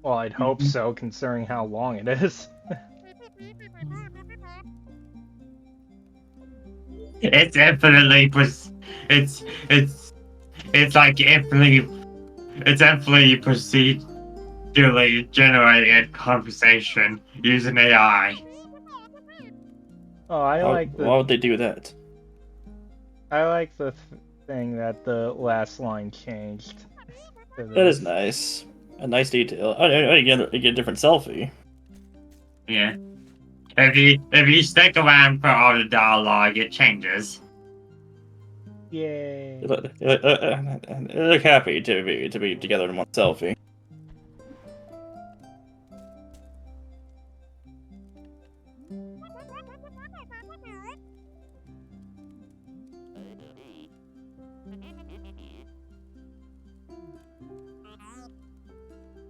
S1: Well, I'd hope so, considering how long it is.
S3: It's infinitely it's like infinitely procedurally generated conversation using AI.
S1: Oh, I like
S2: Why would they do that?
S1: the thing that the last line changed.
S2: That is nice. A nice detail. Oh, you get a different selfie.
S3: Yeah. If you stick around for all the dialogue, it changes.
S1: Yay.
S2: You look happy to be together in one selfie.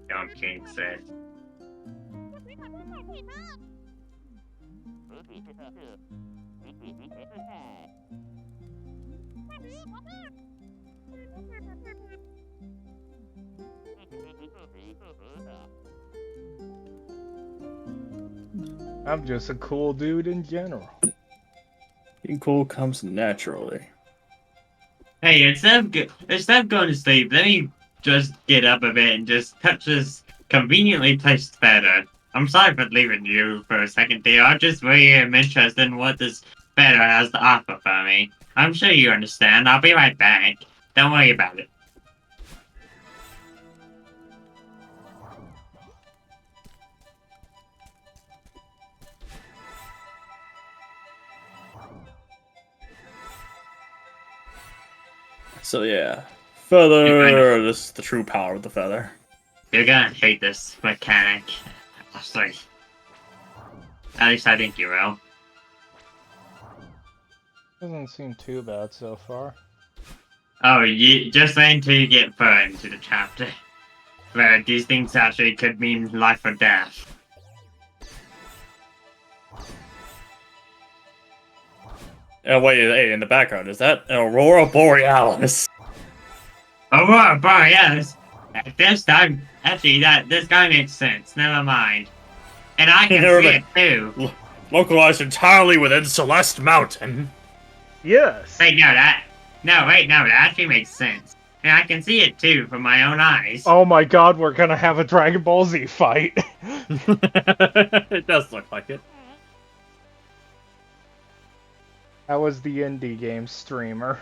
S3: Don't jinx it.
S1: I'm just a cool dude in general.
S2: Being cool comes naturally.
S3: Hey, instead of going to sleep, let me just get up a bit and just touch this conveniently placed feather. I'm sorry for leaving you for a second there. I'm just very interested in what this feather has to offer for me. I'm sure you understand. I'll be right back. Don't worry about it.
S2: So yeah, feather. This is the true power of the feather.
S3: You're gonna hate this mechanic. Sorry. At least I think you will.
S1: Doesn't seem too bad so far.
S3: Oh, you just wait until you get further into the chapter, where these things actually could mean life or death.
S2: Wait, hey, in the background, is that an Aurora Borealis?
S3: Aurora Borealis! At this time, actually, this guy makes sense. Never mind. And I can see it too.
S2: Localized entirely within Celeste Mountain.
S1: Yes.
S3: Wait, no, that actually makes sense. And I can see it too from my own eyes.
S1: Oh my god, we're gonna have a Dragon Ball Z fight.
S2: It does look like it.
S1: That was the indie game streamer.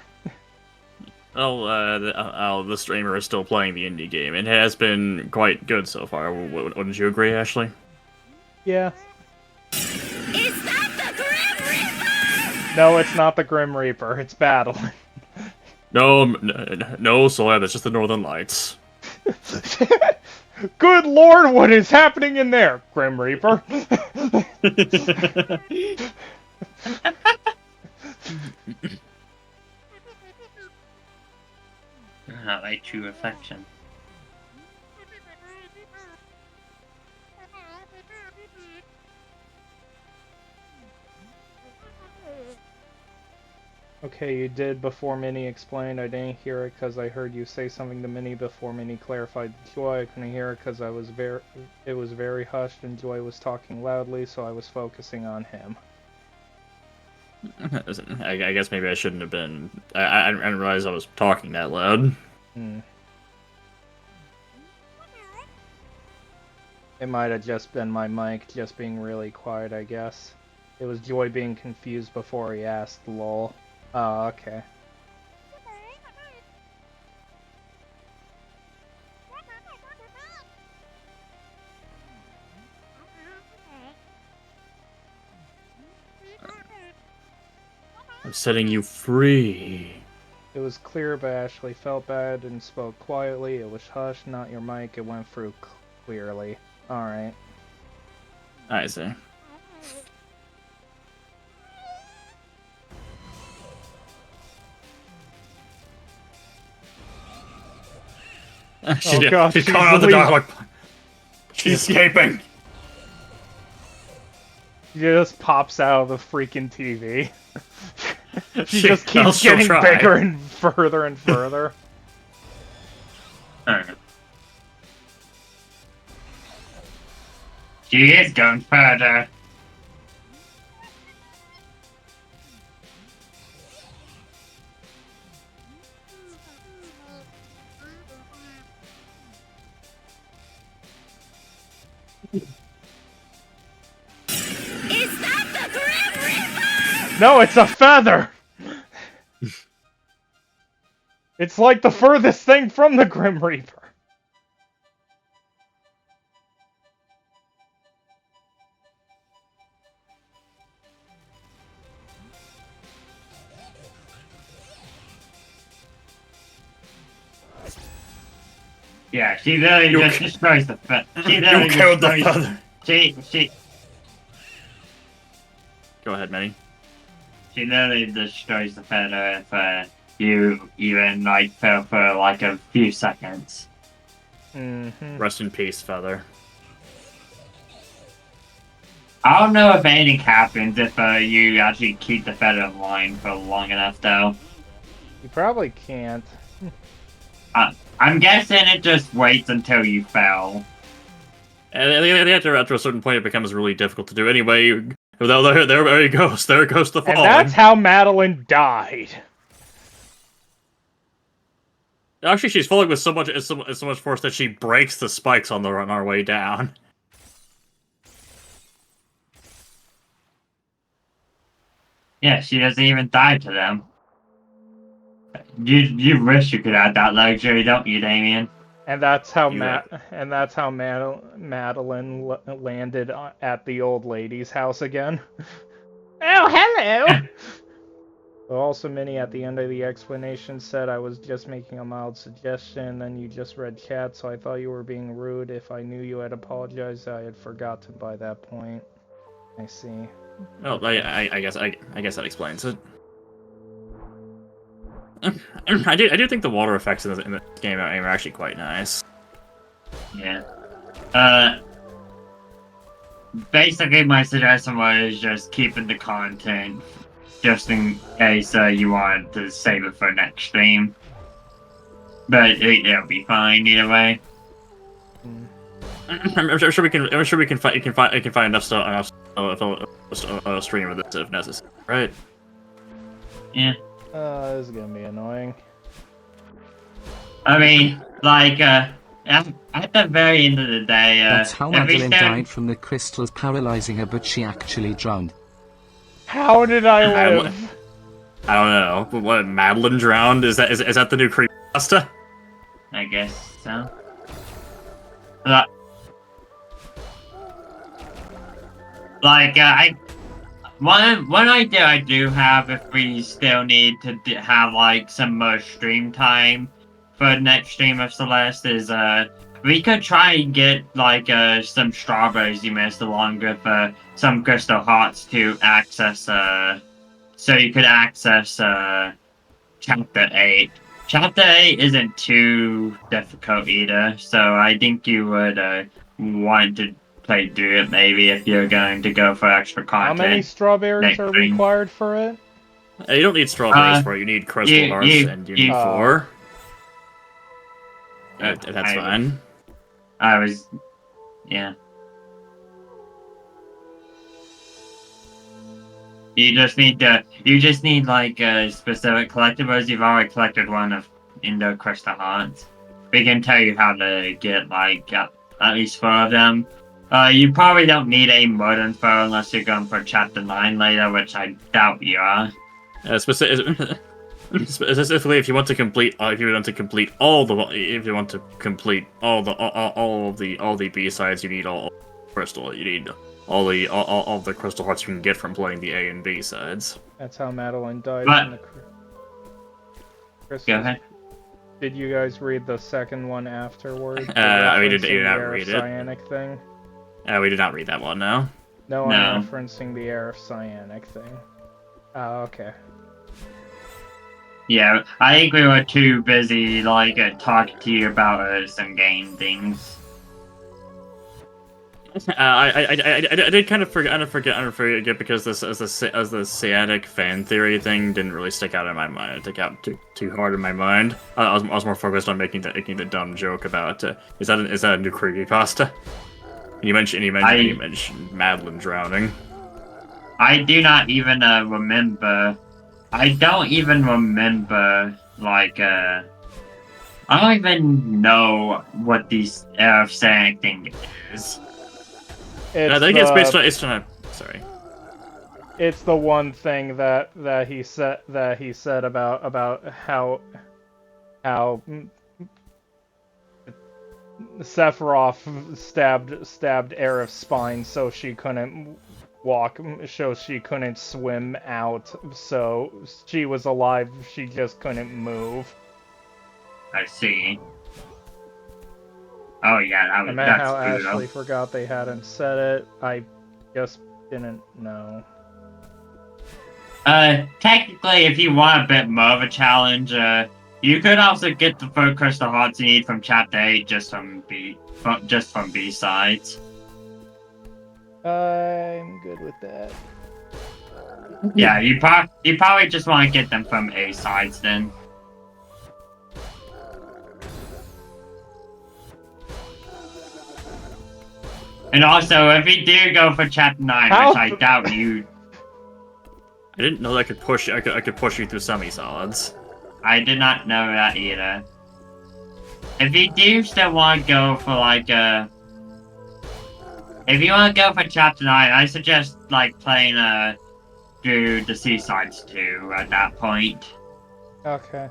S2: The streamer is still playing the indie game. It has been quite good so far. Wouldn't you agree, Ashley?
S1: Yeah.
S5: Is that the Grim Reaper?
S1: No, it's not the Grim Reaper. It's battling.
S2: No, Soya, that's just the Northern Lights.
S1: Good lord, what is happening in there, Grim Reaper?
S3: Not like true affection.
S1: Okay, you did before Minnie explained. I didn't hear it because I heard you say something to Minnie before Minnie clarified Joy. I couldn't hear it because it was very hushed and Joy was talking loudly, so I was focusing on him.
S2: I guess maybe I shouldn't have been. I didn't realize I was talking that loud.
S1: It might have just been my mic just being really quiet, I guess. It was Joy being confused before he asked, lol. Oh, okay.
S2: I'm setting you free.
S1: It was clear, but Ashley felt bad and spoke quietly. It was hushed, not your mic. It went through clearly. Alright.
S2: I see.
S1: Oh gosh,
S2: she's caught out of the dark. She's escaping.
S1: She just pops out of the freaking TV. She just keeps getting bigger and further and further.
S3: She is going further.
S5: Is that the Grim Reaper?
S1: No, it's a feather! It's like the furthest thing from the Grim Reaper.
S3: Yeah, she literally just destroys the feather. She
S2: You killed the feather.
S3: She
S2: Go ahead, Manny.
S3: She literally destroys the feather if you even like fell for like a few seconds.
S2: Rest in peace, feather.
S3: I don't know if anything happens if you actually keep the feather in line for long enough, though.
S1: You probably can't.
S3: I I'm guessing it just waits until you fell.
S2: And after a certain point, it becomes really difficult to do anyway. There he goes. There goes the falling.
S1: And that's how Madeline died.
S2: Actually, she's falling with so much force that she breaks the spikes on our way down.
S3: Yeah, she doesn't even die to them. You wish you could have that luxury, don't you, Damien?
S1: And that's how
S2: Yeah.
S1: Madeline landed at the old lady's house again. Oh, hello! Also, Minnie, at the end of the explanation, said I was just making a mild suggestion, then you just read chat, so I thought you were being rude. If I knew you had apologized, I had forgotten by that point. I see.
S2: Well, I guess that explains it. I do think the water effects in this game are actually quite nice.
S3: Yeah. Basically, my suggestion was just keeping the content, just in case you wanted to save it for next stream. But it'll be fine either way.
S2: I'm sure we can find enough stuff stream with this if necessary, right?
S3: Yeah.
S1: This is gonna be annoying.
S3: I mean, like, at the very end of the day,
S6: That's how Madeline
S3: every
S6: died from the crystals paralyzing her, but she actually drowned.
S1: How did I live?
S2: I don't know. What, Madeline drowned? Is that the new creepypasta?
S3: I guess so. One idea I do have, if we still need to have like some more stream time for the next stream of Celeste, is we could try and get like some strawberries you missed along with some crystal hearts to access so you could access chapter 8. Chapter 8 isn't too difficult either, so I think you would want to play through it maybe if you're going to go for extra content.
S1: How many strawberries are required for it?
S2: You don't need strawberries for it. You need crystal hearts, and you need 4. That's fine.
S3: Yeah. You just need like specific collectibles. You've already collected one of Indo Crystal Hearts. We can tell you how to get like at least 4 of them. You probably don't need a more than 4 unless you're going for Chapter 9 later, which I doubt you are.
S2: Specifically, if you want to complete all the B-sides, you need all crystal. You need all the crystal hearts you can get from playing the A and B sides.
S1: That's how Madeline died.
S3: But,
S1: in the crystals.
S3: Go ahead.
S1: Did you guys read the second one afterwards?
S2: We did not read it.
S1: Cyanic thing?
S2: We did not read that one, no.
S1: No, I'm referencing the Air of Cyanic thing. Oh, okay.
S3: Yeah, I think we were too busy, like, talking to you about some game things.
S2: I did kind of forget because this as the Cyanic fan theory thing didn't really stick out in my mind. It stick out too hard in my mind. I was more focused on making the dumb joke about is that a new creepypasta? And you mentioned Madeline drowning.
S3: I do not even remember. I don't even remember, like, I don't even know what this Air of Cyanic thing is.
S1: It's
S2: sorry.
S1: It's the one thing that he said about how Sephiroth stabbed Aerith's spine so she couldn't walk, so she couldn't swim out, so she was alive, she just couldn't move.
S3: I see. Oh yeah,
S1: I meant how Ashley forgot they hadn't said it. I just didn't know.
S3: Technically, if you want a bit more of a challenge, you could also get the 4 crystal hearts you need from Chapter 8 just from B-sides.
S1: I'm good with that.
S3: Yeah, you probably just want to get them from A-sides then. And also, if you do go for chapter 9,
S1: How-
S3: which I doubt you,
S2: I didn't know that I could push. I could push you through semi-solids.
S3: I did not know that either. If you do still want to go for like if you want to go for chapter 9, I suggest like playing through the Seasides too at that point.
S1: Okay.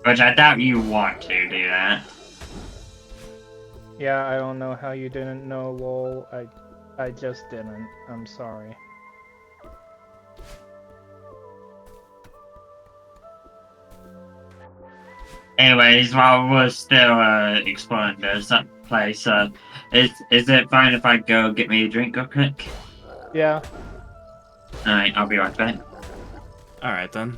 S3: Which I doubt you want to do that.
S1: Yeah, I don't know how you didn't know, lol. I just didn't. I'm sorry.
S3: Anyways, while we're still exploring this place, is it fine if I go get me a drink real quick?
S1: Yeah.
S3: Alright, I'll be right back.
S2: All right then.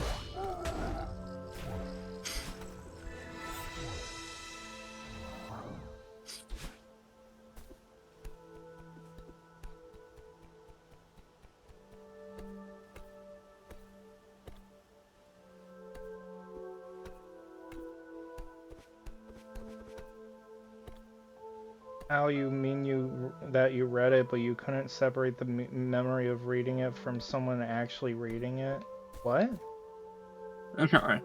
S1: How you mean that you read it, but you couldn't separate the memory of reading it from someone actually reading it? What?
S2: Alright.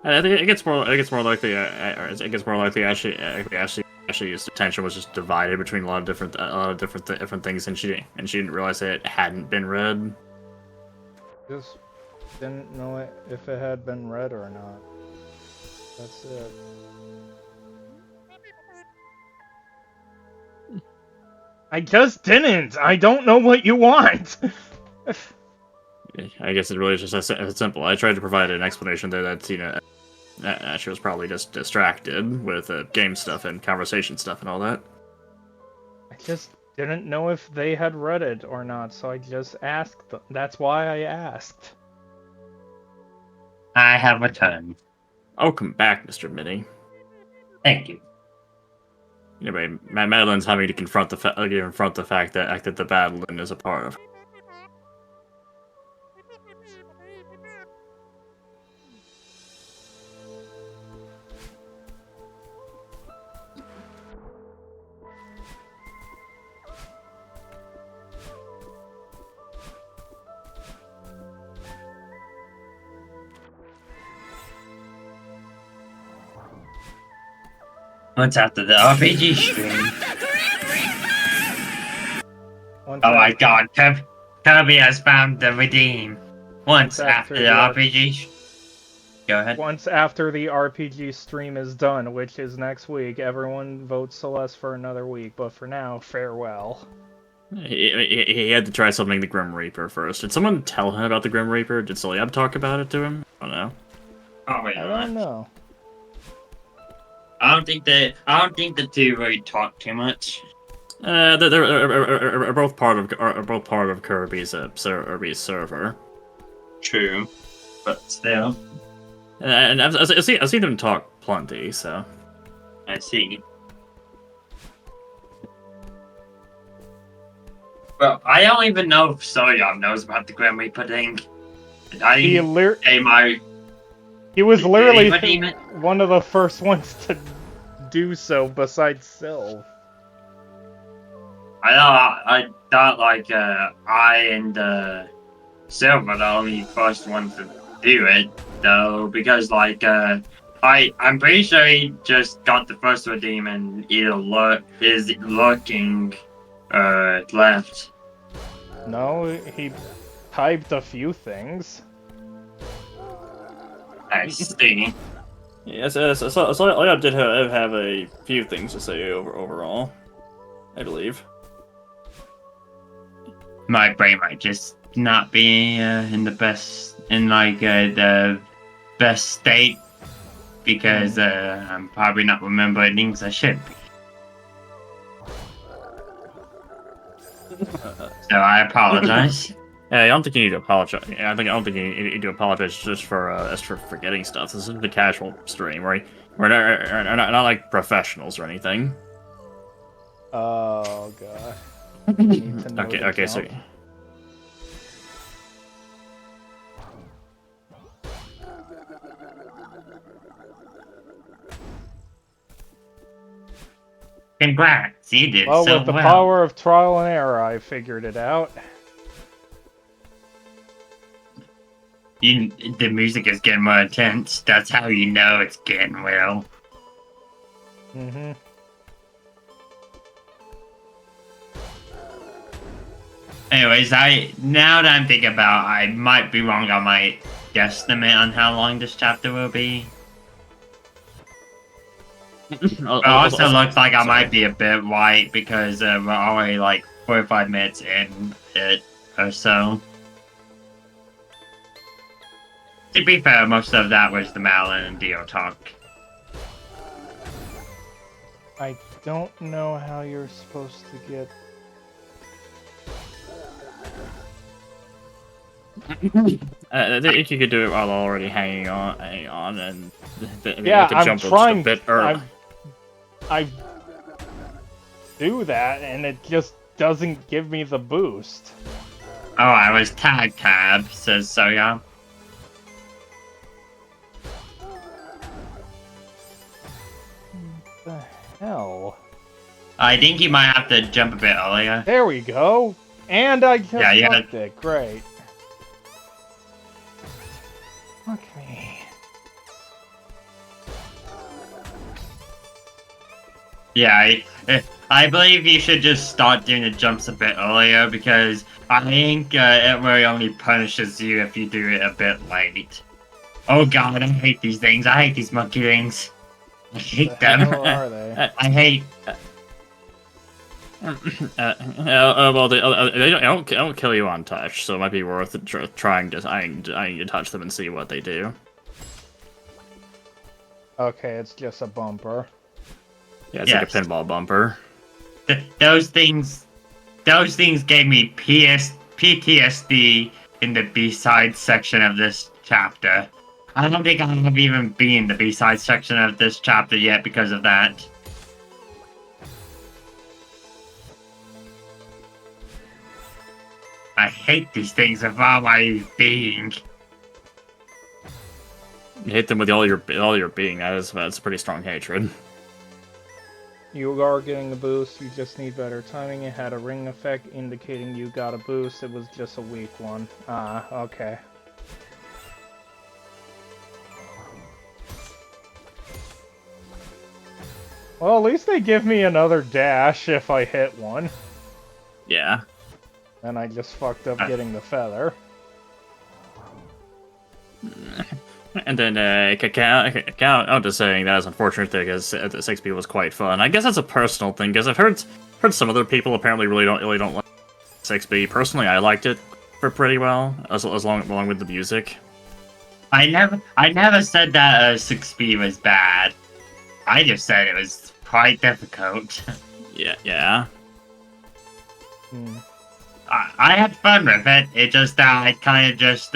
S2: I think it gets more. It gets more likely. It gets more likely. Ashley's attention was just divided between a lot of different things, and she didn't realize that it hadn't been read.
S1: Just didn't know if it had been read or not. That's it. I just didn't! I don't know what you want!
S2: I guess it really is just as simple. I tried to provide an explanation there that she was probably just distracted with game stuff and conversation stuff and all that.
S1: I just didn't know if they had read it or not, so I just asked them. That's why I asked.
S3: I have returned.
S2: Welcome back, Mr. Minnie.
S3: Thank you.
S2: Anyway, Madeline's having to confront the fact that the Madeline is a part of.
S3: What's after the RPG
S5: Is
S3: stream?
S5: that the Grim Reaper?
S1: Once
S3: Oh my
S1: after-
S3: god, Kirby has found the redeem. Once after the RPG. Go ahead.
S1: Once after the RPG stream is done, which is next week, everyone votes Celeste for another week, but for now, farewell.
S2: He had to try something the Grim Reaper first. Did someone tell him about the Grim Reaper? Did Celeste talk about it to him? I don't know.
S3: Oh wait,
S1: I don't know.
S3: I don't think the two really talk too much.
S2: They're both part of Kirby's server.
S3: True, but still,
S2: And I've seen them talk plenty, so.
S3: I see. Well, I don't even know if Soyom knows about the Grim Reaper thing.
S1: He was
S3: Did
S1: literally
S3: anybody
S1: one of the first ones to do so, besides Sylv.
S3: I thought like I and Silver were the only first ones to do it though, because like I'm pretty sure he just got the first redeem and either is lurking left.
S1: No, he typed a few things.
S3: I see.
S2: Yes, so I did have a few things to say overall, I believe.
S3: My brain might just not be in the best state because I'm probably not remembering things I should be. So I apologize.
S2: Yeah, I don't think you need to apologize. I don't think you need to apologize just for forgetting stuff. This is the casual stream, right? We're not like professionals or anything.
S1: Oh god. Need to know the
S2: Okay, so.
S1: jump.
S3: Congrats, you did
S1: Well,
S3: so
S1: with the
S3: well.
S1: power of trial and error, I figured it out.
S3: The music is getting more intense. That's how you know it's getting well.
S1: Mm-hmm.
S3: Anyways, now that I'm thinking about, I might be wrong on my guesstimate on how long this chapter will be. It also looks like I might be a bit white because we're already like 45 minutes in it or so. To be fair, most of that was the Malin and Dio talk.
S1: I don't know how you're supposed to get...
S2: I think you could do it while already hanging on, and
S1: Yeah,
S2: to
S1: I'm
S2: jump
S1: trying.
S2: a bit early.
S1: I do that, and it just doesn't give me the boost.
S3: Oh, I was tag tab, says Soya.
S1: What the hell?
S3: I think you might have to jump a bit earlier.
S1: There we go. And I just fucked it. Great. Fuck me.
S3: Yeah, I believe you should just start doing the jumps a bit earlier because I think it really only punishes you if you do it a bit late. Oh god, I hate these things. I hate these monkey things. I hate them.
S1: How are they?
S3: I hate.
S2: Well, they don't kill you on touch, so it might be worth trying to touch them and see what they do.
S1: Okay, it's just a bumper.
S2: Yeah, it's like a pinball bumper.
S3: Those things gave me PTSD in the B-side section of this chapter. I don't think I have even been in the B-side section of this chapter yet because of that. I hate these things with all my being.
S2: You hate them with all your being. That's pretty strong hatred.
S1: You are getting a boost, you just need better timing. It had a ring effect indicating you got a boost, it was just a weak one. Ah, okay. Well, at least they give me another dash if I hit one.
S2: Yeah.
S1: And I just fucked up getting the feather.
S2: And then I'm just saying that is unfortunate because the 6B was quite fun. I guess that's a personal thing because I've heard some other people apparently really don't like 6B. Personally, I liked it pretty well along with the music.
S3: I never said that 6B was bad. I just said it was quite difficult.
S2: Yeah.
S1: Hmm.
S3: I had fun with it. It just I kind of just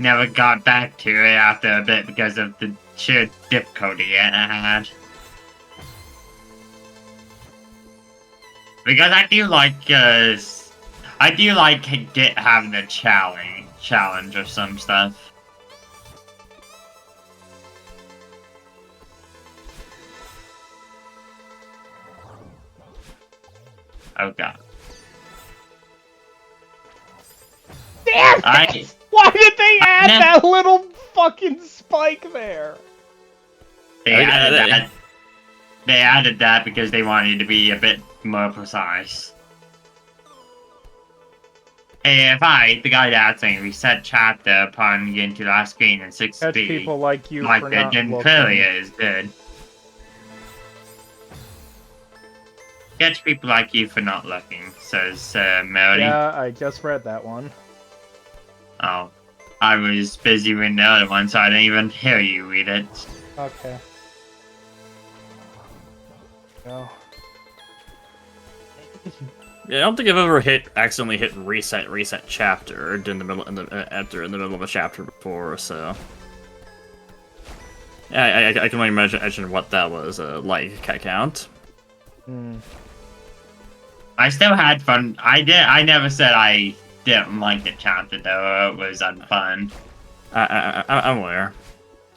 S3: never got back to it after a bit because of the sheer difficulty it had. Because I do like having a challenge or some stuff. Oh god.
S1: Damn it! Why did they add that little fucking spike there?
S3: They added that because they wanted to be a bit more precise. Hey, if the guy that's saying reset chapter upon getting to the last screen in 6
S1: Catch
S3: speed,
S1: people like you
S3: my
S1: for not
S3: opinion
S1: looking.
S3: clearly is good. Catch people like you for not looking, says Melody.
S1: Yeah, I just read that one.
S3: Oh, I was busy reading the other one, so I didn't even hear you read it.
S1: Okay. Go.
S2: Yeah, I don't think I've ever accidentally hit reset chapter in the middle of a chapter before, so yeah, I can only imagine what that was like. Count.
S1: Hmm.
S3: I still had fun. I never said I didn't like the chapter though. It was unfun.
S2: I'm aware.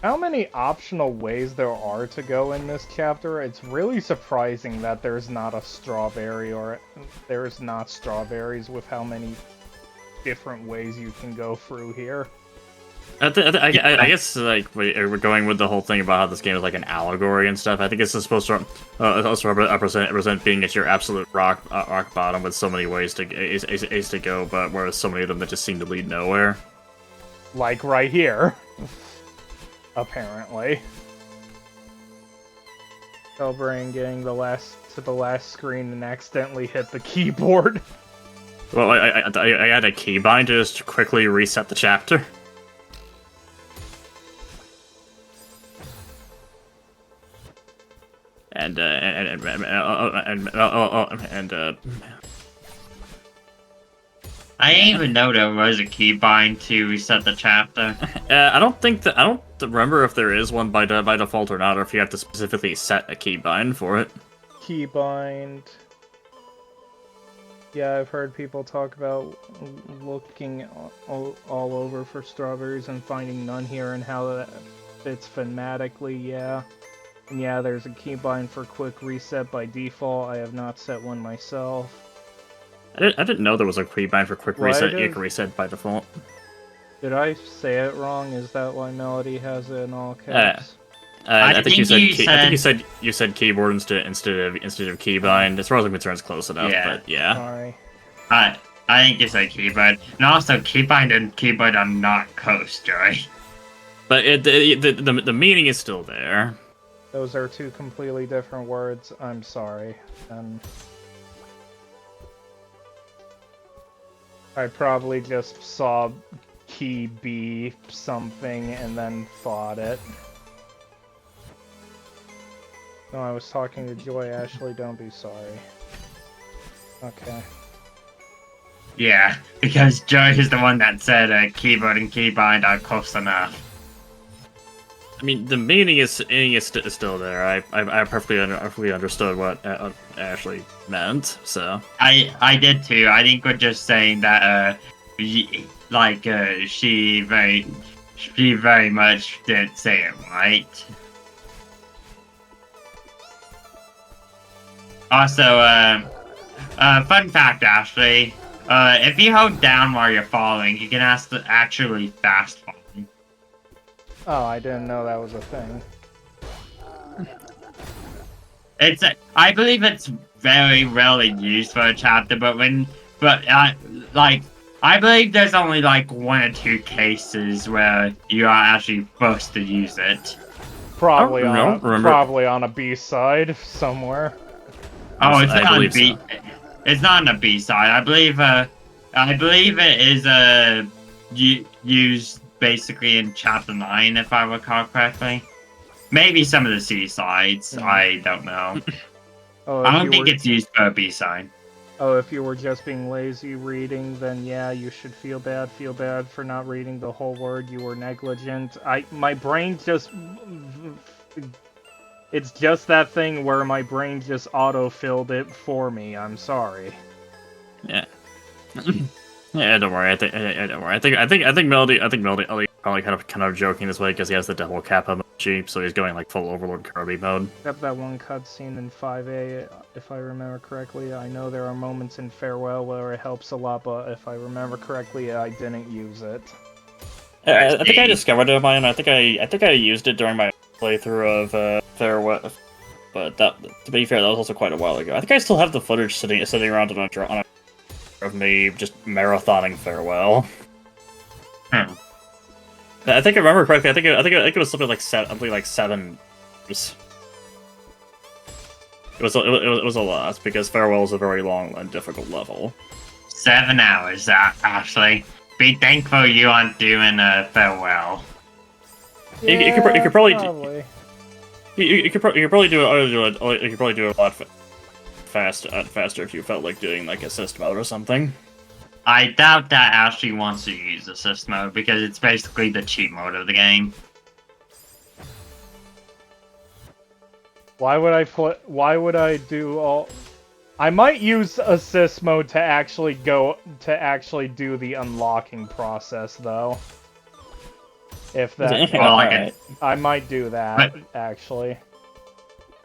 S1: How many optional ways there are to go in this chapter? It's really surprising that there's not a strawberry or there's not strawberries with how many different ways you can go through here.
S2: I guess like we're going with the whole thing about how this game is like an allegory and stuff. I think it's supposed to also represent being at your absolute rock bottom with so many ways to go, but whereas so many of them that just seem to lead nowhere.
S1: Like right here. Apparently. Hellbrain getting to the last screen and accidentally hit the keyboard.
S2: Well, I had a keybind to just quickly reset the chapter. And
S3: I didn't even know there was a keybind to reset the chapter.
S2: I don't remember if there is one by default or not, or if you have to specifically set a keybind for it.
S1: Keybind. Yeah, I've heard people talk about looking all over for strawberries and finding none here and how that fits thematically, yeah. And yeah, there's a keybind for quick reset by default. I have not set one myself.
S2: I didn't know there was a keybind for quick reset. You can reset by default.
S1: Did I say it wrong? Is that why Melody has it in all caps?
S2: I think you said keyboard instead of keybind. As far as I'm concerned, it's close enough.
S3: Yeah.
S2: But yeah.
S1: Sorry.
S3: I think you said keybind, and also keybind and keyboard are not co-story.
S2: But the meaning is still there.
S1: Those are two completely different words. I'm sorry. I probably just saw key B something and then thought it. No, I was talking to Joy. Ashley, don't be sorry. Okay.
S3: Yeah, because Joy is the one that said keyboard and keybind are close enough.
S2: I mean, the meaning is still there. I perfectly understood what Ashley meant. So
S3: I did too. I think we're just saying that she very much did say it right. Also, fun fact, Ashley. If you hold down while you're falling, you can actually fast fall.
S1: Oh, I didn't know that was a thing.
S3: I believe it's very rarely used for a chapter, I believe there's only like 1 or 2 cases where you are actually forced to use it.
S1: Probably on a B-side somewhere.
S3: Oh, it's not on the B. It's not on the B side. I believe it is used basically in chapter 9, if I recall correctly. Maybe some of the C sides. I don't know.
S1: Oh,
S3: I don't think it's used for a B side.
S1: Oh, if you were just being lazy reading, then yeah, you should feel bad. Feel bad for not reading the whole word. You were negligent. My brain just... It's just that thing where my brain just auto-filled it for me. I'm sorry.
S2: Yeah. Yeah, don't worry. Don't worry. I think Melody probably kind of joking this way because he has the double Kappa emoji, so he's going like full Overlord Kirby mode.
S1: Except that one cutscene in 5A, if I remember correctly. I know there are moments in Farewell where it helps a lot, but if I remember correctly, I didn't use it.
S2: I think I discovered it on my own. I think I used it during my playthrough of Farewell, but to be fair, that was also quite a while ago. I think I still have the footage sitting around on a of me just marathoning Farewell. I think I remember correctly. I think it was something like 7 years. It was a lot because Farewell is a very long and difficult level.
S3: 7 hours, Ashley. Be thankful you aren't doing Farewell.
S1: Yeah,
S2: you could probably do it a lot faster if you felt like doing like assist mode or something.
S3: I doubt that Ashley wants to use assist mode because it's basically the cheat mode of the game.
S1: Why would I do all... I might use assist mode to actually do the unlocking process, though. If that,
S3: Well, like
S2: Alright.
S1: I might do that actually.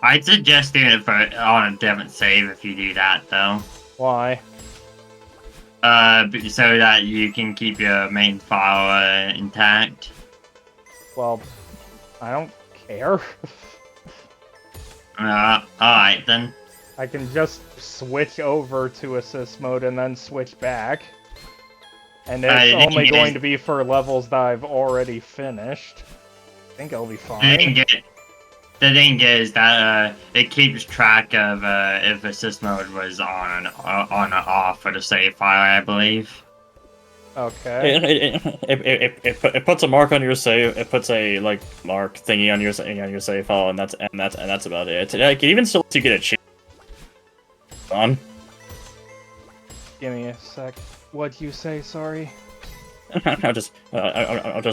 S3: I'd suggest doing it on a different save if you do that, though.
S1: Why?
S3: So that you can keep your main file intact.
S1: Well, I don't care.
S3: Alright then.
S1: I can just switch over to assist mode and then switch back. And it's
S3: the
S1: only
S3: thing
S1: going
S3: is-
S1: to be for levels that I've already finised. I think I'll be
S3: The
S1: fine.
S3: the thing is that it keeps track of if assist mode was on or off for the save file, I believe.
S1: Okay.
S2: It puts a mark on your save. It puts a mark thingy on your save file, and that's about it. Like, it even still lets you get a cheat on.
S1: Give me a sec. What'd you say? Sorry.
S2: I'm just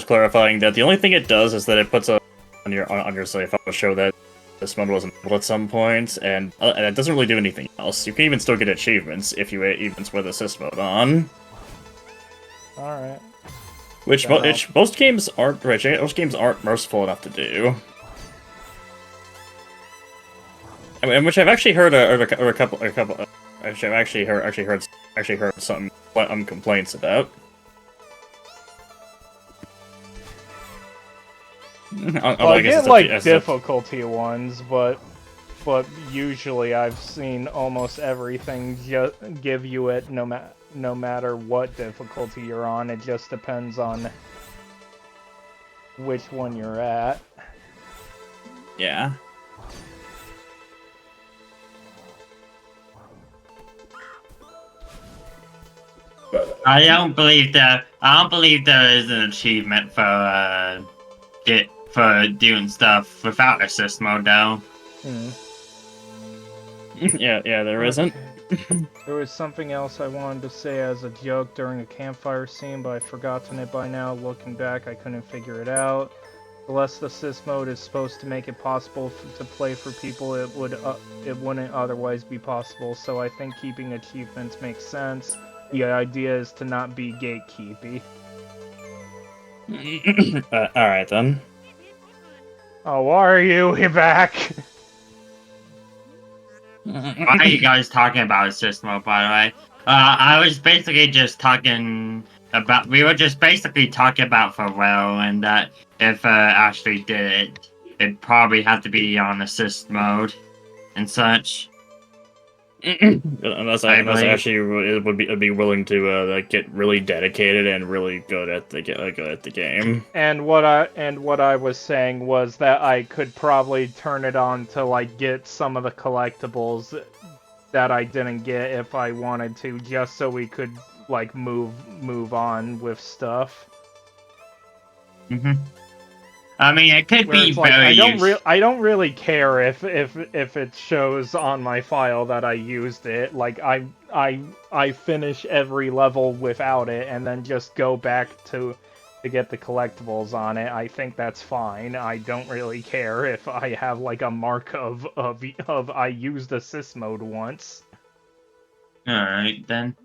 S2: clarifying that the only thing it does is that it puts a on your save file to show that this mode was enabled at some point, and it doesn't really do anything else. You can even still get achievements if you achievements with assist mode on.
S1: All right.
S2: Which
S1: Wow.
S2: most games aren't merciful enough to do. I mean, which I've actually heard a couple. Actually, I've actually heard some complaints about.
S1: Well, I get like difficulty ones, but usually I've seen almost everything give you it no matter what difficulty you're on. It just depends on which one you're at.
S2: Yeah.
S3: I don't believe there is an achievement for doing stuff without assist mode though.
S2: Yeah, there isn't.
S1: There was something else I wanted to say as a joke during a campfire scene, but I've forgotten it by now. Looking back, I couldn't figure it out. Celeste assist mode is supposed to make it possible to play for people it wouldn't otherwise be possible, so I think keeping achievements makes sense. The idea is to not be gatekeepy.
S2: Alright then.
S1: Oh, are you? You're back!
S3: Why are you guys talking about assist mode, by the way? I was basically just talking about. We were just basically talking about Pharrell, and that if Ashley did it, it'd probably have to be on assist mode and such.
S2: unless Ashley would be willing to get really dedicated and really good at the game.
S1: And what I was saying was that I could probably turn it on to like get some of the collectibles that I didn't get if I wanted to, just so we could like move on with stuff.
S3: I mean, it could be
S1: Like,
S3: very.
S1: I don't really care if it shows on my file that I used it. Like I finish every level without it and then just go back to get the collectibles on it. I think that's fine. I don't really care if I have like a mark of I used assist mode once.
S3: Alright then.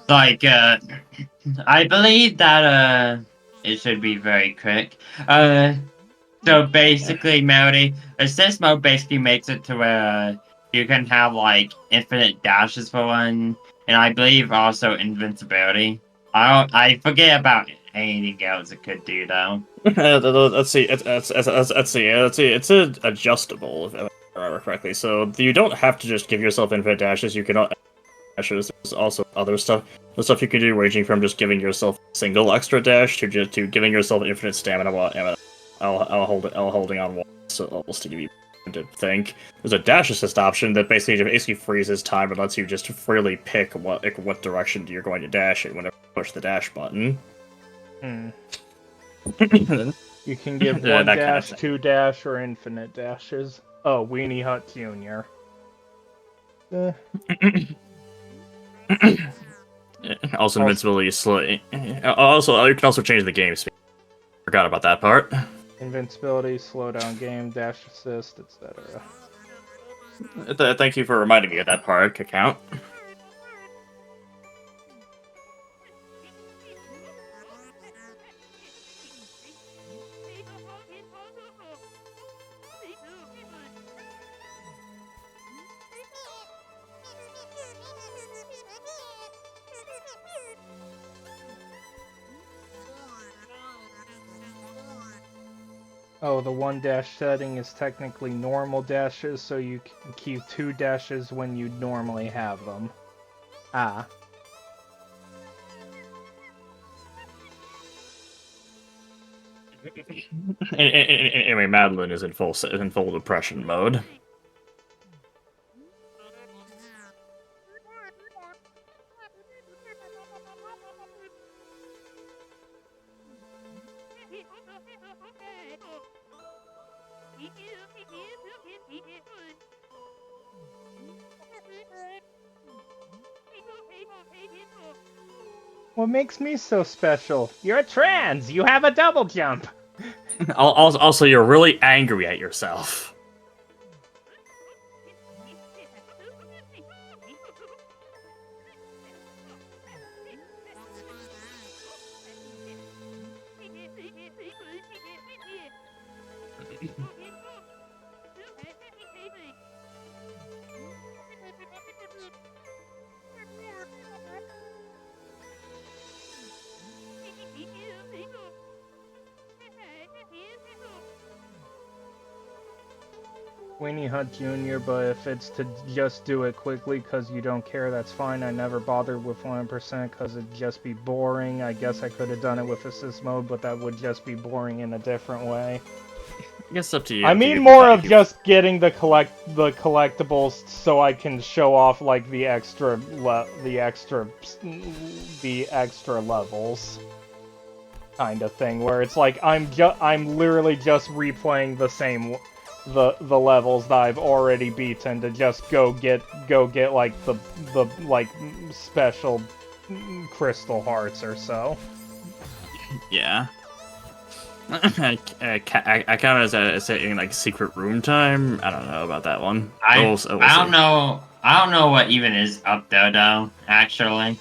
S3: Like, I believe that it should be very quick. So basically, Melody, assist mode basically makes it to where you can have like infinite dashes for one, and I believe also invincibility. I forget about anything else it could do though.
S2: Let's see. It's adjustable, if I remember correctly. So you don't have to just give yourself infinite dashes. You can dashes. There's also other stuff. The stuff you can do, ranging from just giving yourself a single extra dash to giving yourself infinite stamina while holding on one levels to give you to think. There's a dash assist option that basically freezes time and lets you just freely pick what direction you're going to dash in whenever you push the dash button.
S1: You can give one dash, two dash, or infinite dashes. Oh, Weenie Hut Jr.
S2: Also, invincibility is slow. Also, you can also change the game speed. Forgot about that part.
S1: Invincibility, slowdown game, dash assist, etc.
S2: Thank you for reminding me of that part, Count.
S1: Oh, the 1 dash setting is technically normal dashes, so you can keep 2 dashes when you normally have them. Ah.
S2: Anyway, Madeline is in full depression mode.
S1: What makes me so special? You're trans! You have a double jump!
S2: Also, you're really angry at yourself.
S1: Weenie Hut Jr., but if it's to just do it quickly because you don't care, that's fine. I never bothered with 100% because it'd just be boring. I guess I could have done it with assist mode, but that would just be boring in a different way.
S2: I guess it's up to you.
S1: I mean more of just getting the collectibles so I can show off like the extra levels kind of thing, where it's like I'm literally just replaying the levels that I've already beaten to just go get like the like special crystal hearts or so.
S2: Yeah. I count it as saying like secret room time. I don't know about that one.
S3: I don't know. I don't know what even is up there though. Actually,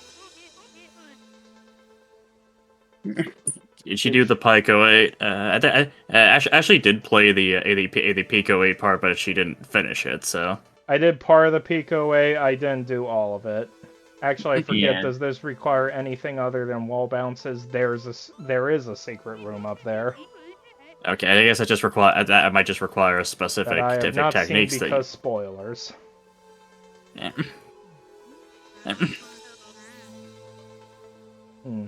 S2: Did she do the Pico 8? I actually did play the Pico 8 part, but she didn't finish it. So
S1: I did part of the Pico 8. I didn't do all of it. Actually, I forget.
S3: Yeah.
S1: Does this require anything other than wall bounces? There is a secret room up there
S2: okay, I guess that might just require a specific
S1: that I have not seen
S2: techniques
S1: because spoilers.
S2: Yeah.
S1: Hmm.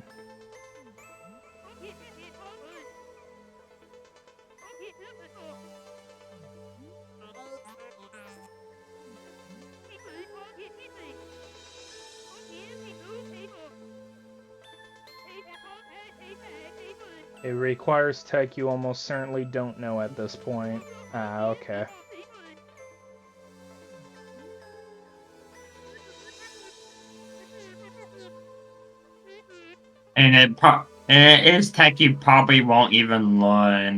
S1: It requires tech you almost certainly don't know at this point. Ah, okay.
S3: and it is tech you probably won't even learn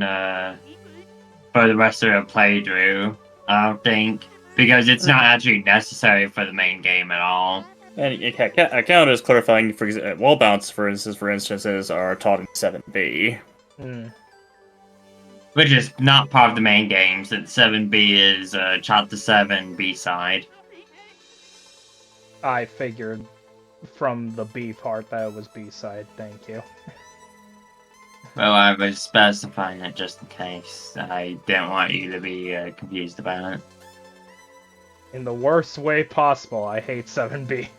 S3: for the rest of the playthrough. I don't think, because it's not actually necessary for the main game at all.
S2: And account is clarifying. Wall bounce, for instances, are taught in 7B.
S1: Hmm.
S3: Which is not part of the main game, since 7B is Chapter 7 B-side.
S1: I figured from the B part that it was B-side. Thank you.
S3: Well, I was specifying it just in case. I didn't want you to be confused about it.
S1: In the worst way possible, I hate 7B.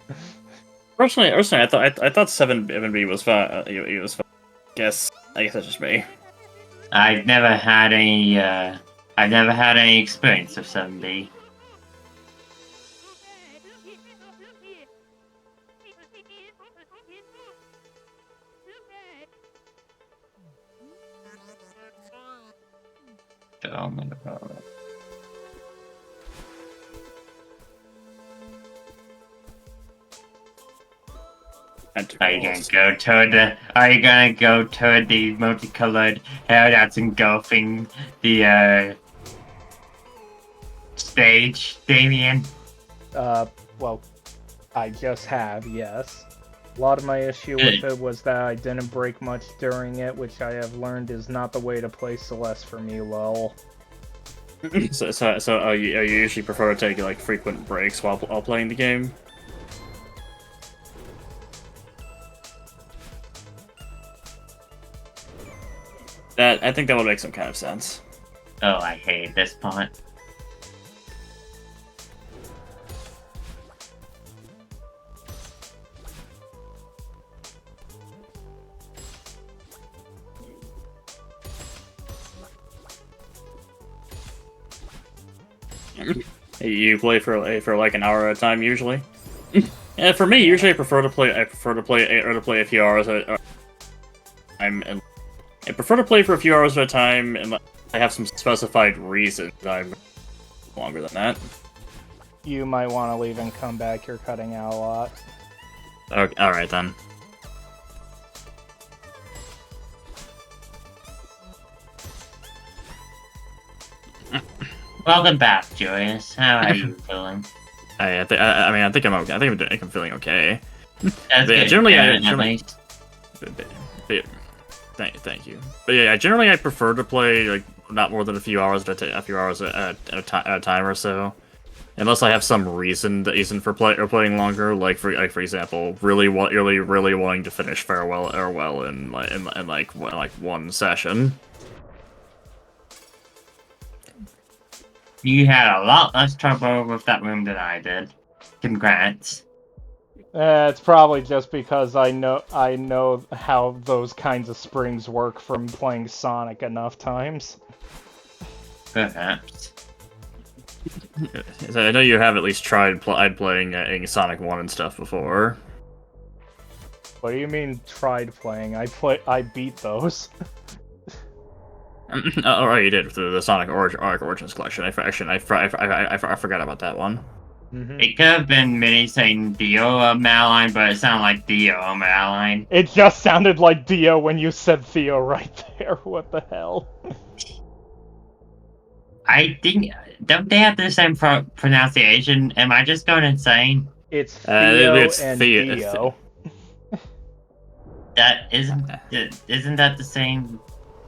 S2: Personally, I thought 7B was fun. It was fun. I guess that's just me.
S3: I've never had any experience with 7B. So I'm gonna follow it. Are you gonna go toward the multicolored hair that's engulfing the stage, Damien?
S1: Well, I just have, yes. A lot of my issue with it was that I didn't break much during it, which I have learned is not the way to play Celeste for me, lol.
S2: So you usually prefer to take like frequent breaks while playing the game? I think that would make some kind of sense.
S3: Oh, I hate this part.
S2: You play for like an hour at a time usually. Yeah, for me, usually I prefer to play a few hours at a time, and I prefer to play for a few hours at a time, and I have some specified reason that I'm longer than that.
S1: You might want to leave and come back. You're cutting out a lot.
S2: Okay, all right then.
S3: Welcome back, Joyous. How are you feeling?
S2: I think I'm okay. I think I'm feeling okay.
S3: That's
S2: Yeah,
S3: good.
S2: generally,
S3: At
S2: generally,
S3: least.
S2: thank you. But yeah, generally I prefer to play like not more than a few hours at a time or so, unless I have some reason for playing longer. Like for example, really wanting to finish Farewell in one session.
S3: You had a lot less trouble with that room than I did. Congrats.
S1: It's probably just because I know how those kinds of springs work from playing Sonic enough times.
S3: Perhaps.
S2: So I know you have at least tried playing Sonic 1 and stuff before.
S1: What do you mean tried playing? I beat those.
S2: Oh, right, you did through the Sonic Origins collection. I forgot about that one.
S1: Mm-hmm.
S3: It could have been Minnie saying Dio Madeline, but it sounded like Dio Madeline.
S1: It just sounded like Dio when you said Theo right there. What the hell?
S3: I think... Don't they have the same pronunciation? Am I just going insane?
S1: It's Theo
S2: it's
S1: and
S2: Theo.
S1: Dio.
S3: That isn't that the same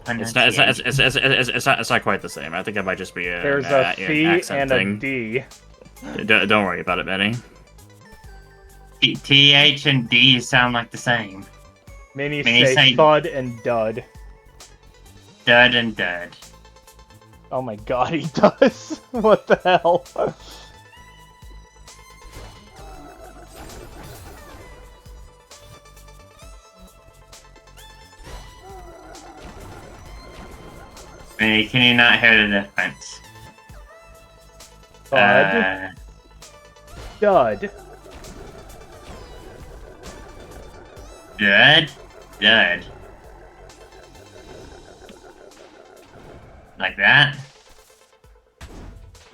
S2: It's
S3: pronunciation?
S2: it's not quite the same. I think it might just be
S1: There's
S2: an
S1: a Th
S2: accent
S1: and
S2: thing.
S1: a D.
S2: Don't worry about it, Benny.
S3: TH and D sound like the same.
S1: Many
S3: Many
S1: say
S3: say-
S1: thud and dud.
S3: Dud and dud.
S1: Oh my god, he does. What the hell?
S3: Minnie, can you not hear the difference?
S1: Thud, dud.
S3: Dud? Dud. Like that?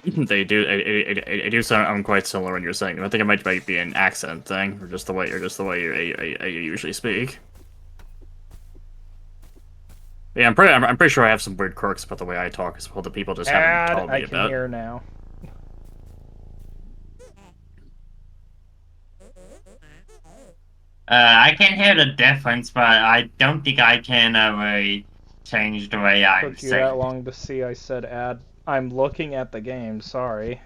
S2: They do sound quite similar when you're saying them. I think it might be an accent thing, or just the way you usually speak. Yeah, I'm pretty sure I have some weird quirks about the way I talk as well that people just haven't told me
S1: I can
S2: about.
S1: hear now.
S3: I can hear the difference, but I don't think I can really change the way I
S1: Took you
S3: say
S1: that
S3: it.
S1: long to see I said add. I'm looking at the game, sorry.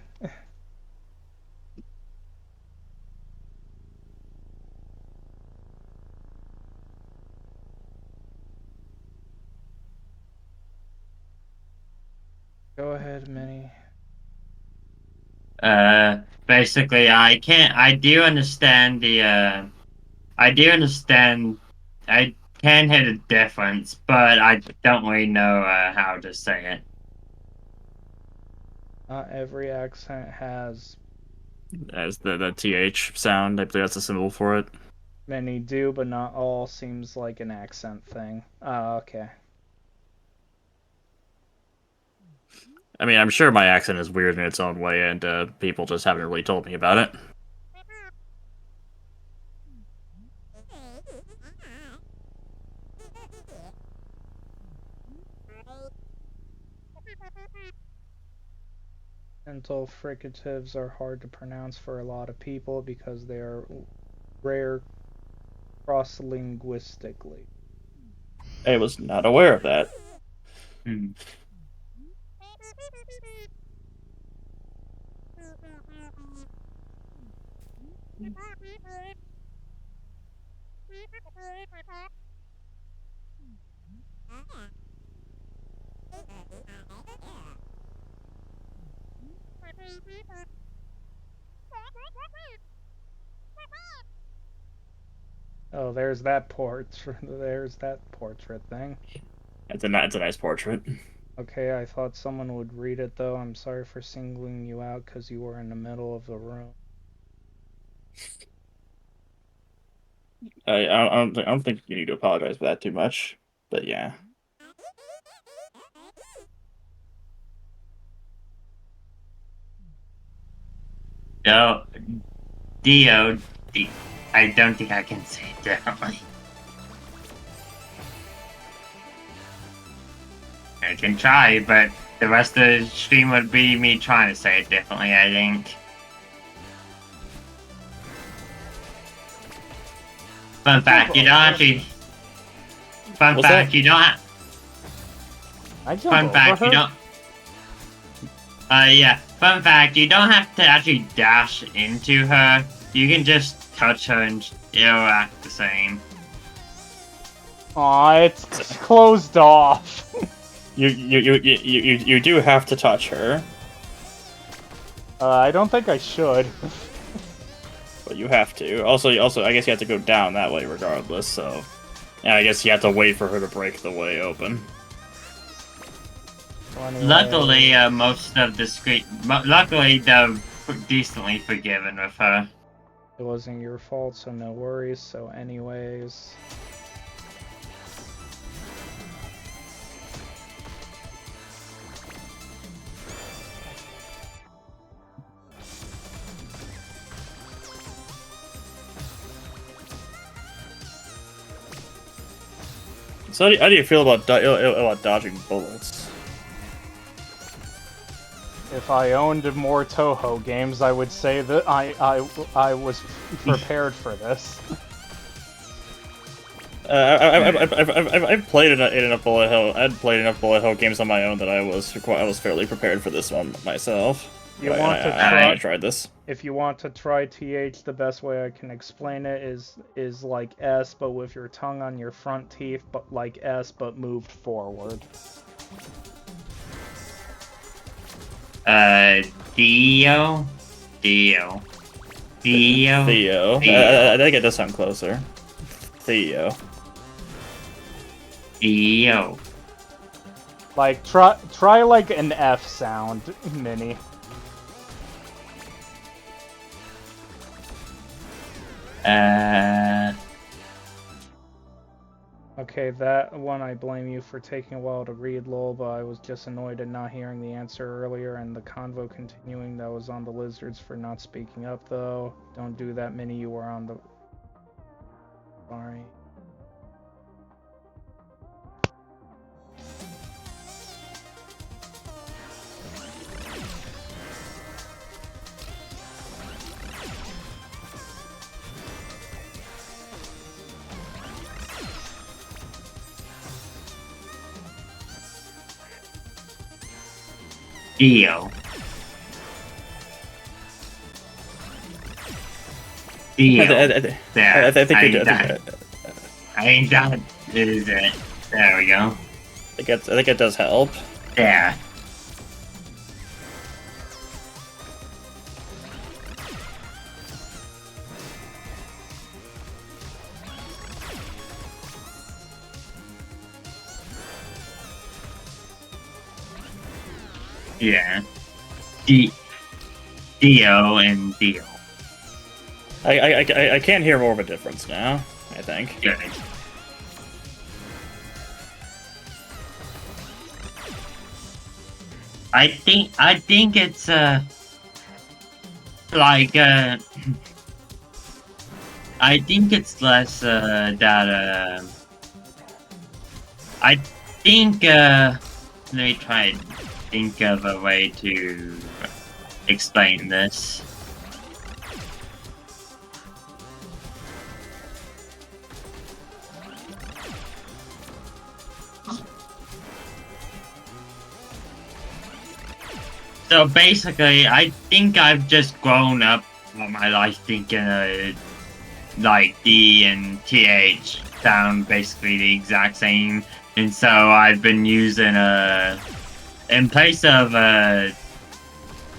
S1: Go ahead, Minnie.
S3: Basically, I do understand I can hear the difference, but I don't really know, how to say it.
S1: Not every accent has.
S2: As the TH sound, I believe that's a symbol for it.
S1: Many do, but not all. Seems like an accent thing. Oh, okay.
S2: I mean, I'm sure my accent is weird in its own way, and people just haven't really told me about it.
S1: Dental fricatives are hard to pronounce for a lot of people because they are rare cross-linguistically.
S2: I was not aware of that.
S3: Hmm.
S1: Oh, there's that portrait. There's that portrait thing.
S2: It's a nice portrait.
S1: Okay, I thought someone would read it though. I'm sorry for singling you out because you were in the middle of the room.
S2: I don't think you need to apologize for that too much. But yeah.
S3: No, Dio, I don't think I can say it differently. I can try, but the rest of the stream would be me trying to say it differently, I think. Fun fact, you don't actually... Fun
S2: What's
S3: fact,
S2: that?
S3: you don't have...
S1: I jumped
S3: Fun
S1: over
S3: fact,
S1: her.
S3: you don't... yeah. Fun fact, you don't have to actually dash into her. You can just touch her and it'll act the same.
S1: Aw, it's closed off.
S2: You do have to touch her,
S1: I don't think I should.
S2: but you have to. Also, I guess you have to go down that way regardless. So, yeah, I guess you have to wait for her to break the way open.
S1: So anyway,
S3: Luckily, most of the screen... Luckily, they're decently forgiven with her.
S1: it wasn't your fault, so no worries. So anyways...
S2: So how do you feel about dodging bullets?
S1: If I owned more Toho games, I would say that I was prepared for this.
S2: I've played enough bullet hell. I'd played enough bullet hell games on my own that I was fairly prepared for this one myself.
S1: You want to try?
S2: I tried this.
S1: If you want to try TH, the best way I can explain it is like S, but with your tongue on your front teeth, but like S, but moved forward.
S3: Theo? Theo. Theo?
S2: Theo. I think it does sound closer. Theo.
S3: Theo.
S1: Like try like an F sound, Minnie. Okay, that one I blame you for taking a while to read, lol, but I was just annoyed at not hearing the answer earlier and the convo continuing that was on the lizards for not speaking up, though. Don't do that, Minnie, you were on the... Sorry.
S3: Theo. Theo.
S2: I think you do.
S3: I think that is it. There we go.
S2: I think it does help.
S3: There. Yeah. Dio and Dio.
S2: I can't hear more of a difference now, I think.
S3: Good. I think it's like I think it's less that I think let me try and think of a way to explain this. So basically, I think I've just grown up all my life thinking like D and TH sound basically the exact same, and so I've been using in place of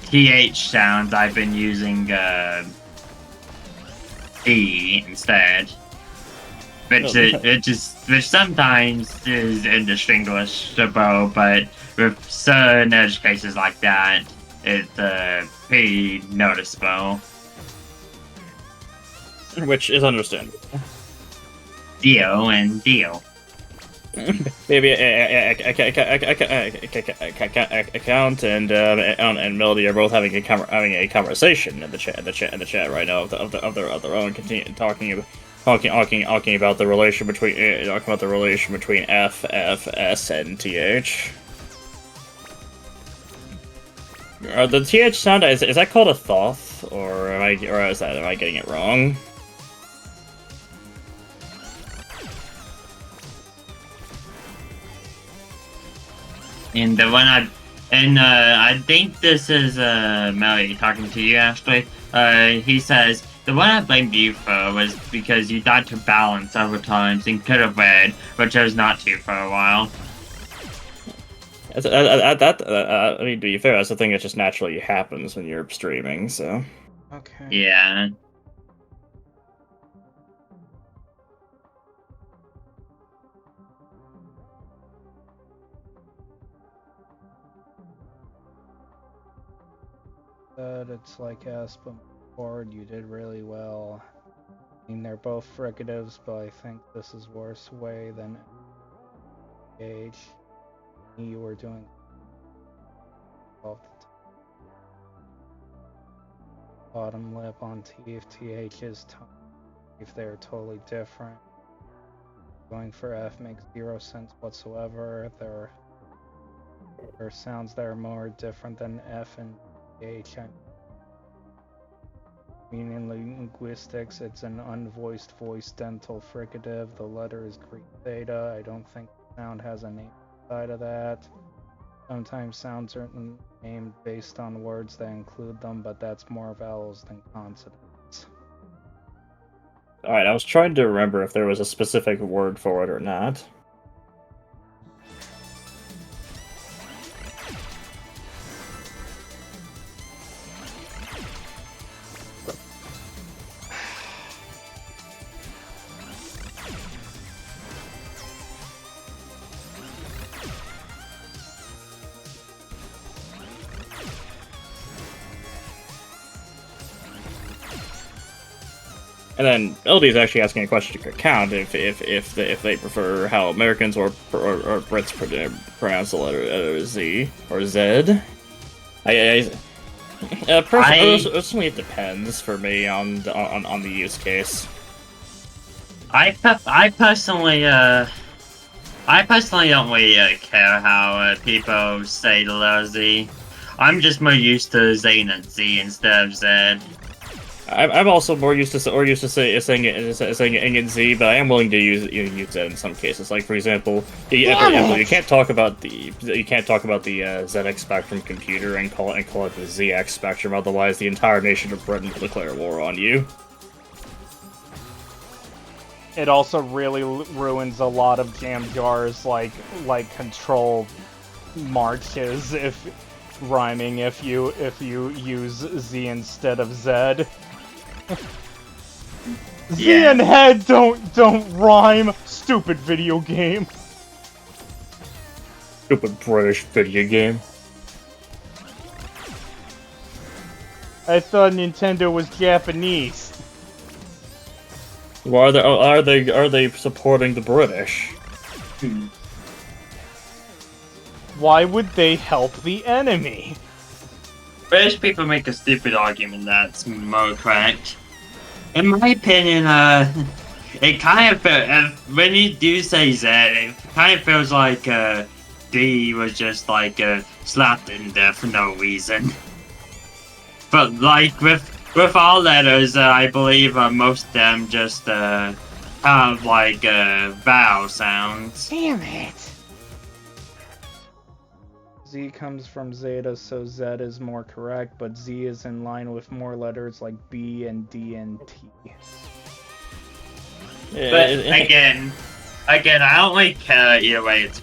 S3: TH sounds, I've been using D instead. which sometimes is indistinguishable, but with certain edge cases like that, it's pretty noticeable.
S2: Which is understandable.
S3: Deal and deal.
S2: Maybe account and Melody are both having a conversation in the chat right now of their own, talking about the relation between F, S, and TH. The TH sound is that called a thoth, or am I getting it wrong?
S3: And the one I think this is Melody talking to you, Ashley. He says the one I blamed you for was because you died to balance several times and could have read, but chose not to for a while.
S2: I mean, to be fair, that's the thing that just naturally happens when you're streaming. So.
S1: Okay.
S3: Yeah.
S1: It's like Aspen Ford, you did really well. I mean, they're both fricatives, but I think this is worse way than Age. You were doing all the time. Bottom lip on TH's tone. If they're totally different. Going for F makes 0 sense whatsoever. There are sounds that are more different than F and H. Meaning linguistics, it's an unvoiced voice dental fricative. The letter is Greek theta. I don't think the sound has a name inside of that. Sometimes sounds are named based on words that include them, but that's more vowels than consonants.
S2: Alright, I was trying to remember if there was a specific word for it or not. And then LD is actually asking a question to count if they prefer how Americans or Brits pronounce the letter Z or Z. Personally, it depends for me on the use case.
S3: I personally don't really care how people say the letter Z. I'm just more used to saying it Z instead of Z.
S2: I'm also more used to saying it Z, but I am willing to use Z in some cases. Like for example, you can't talk about the ZX Spectrum computer and call it the ZX Spectrum, otherwise the entire nation of Britain will declare war on you.
S1: It also really ruins a lot of jam jars, like control marches if you use Z instead of Z. Z and head don't rhyme. Stupid video game.
S2: Stupid British video game.
S1: I thought Nintendo was Japanese.
S2: Well, are they supporting the British?
S1: Why would they help the enemy?
S3: British people make a stupid argument that's more correct. In my opinion, it kind of when you do say Z, it kind of feels like D was just like slapped in there for no reason. But like with all letters, I believe most of them just have like vowel sounds.
S4: Damn it!
S1: Z comes from Zeta, so Z is more correct, but Z is in line with more letters like B and D and T.
S3: But again, I don't really care either way. It's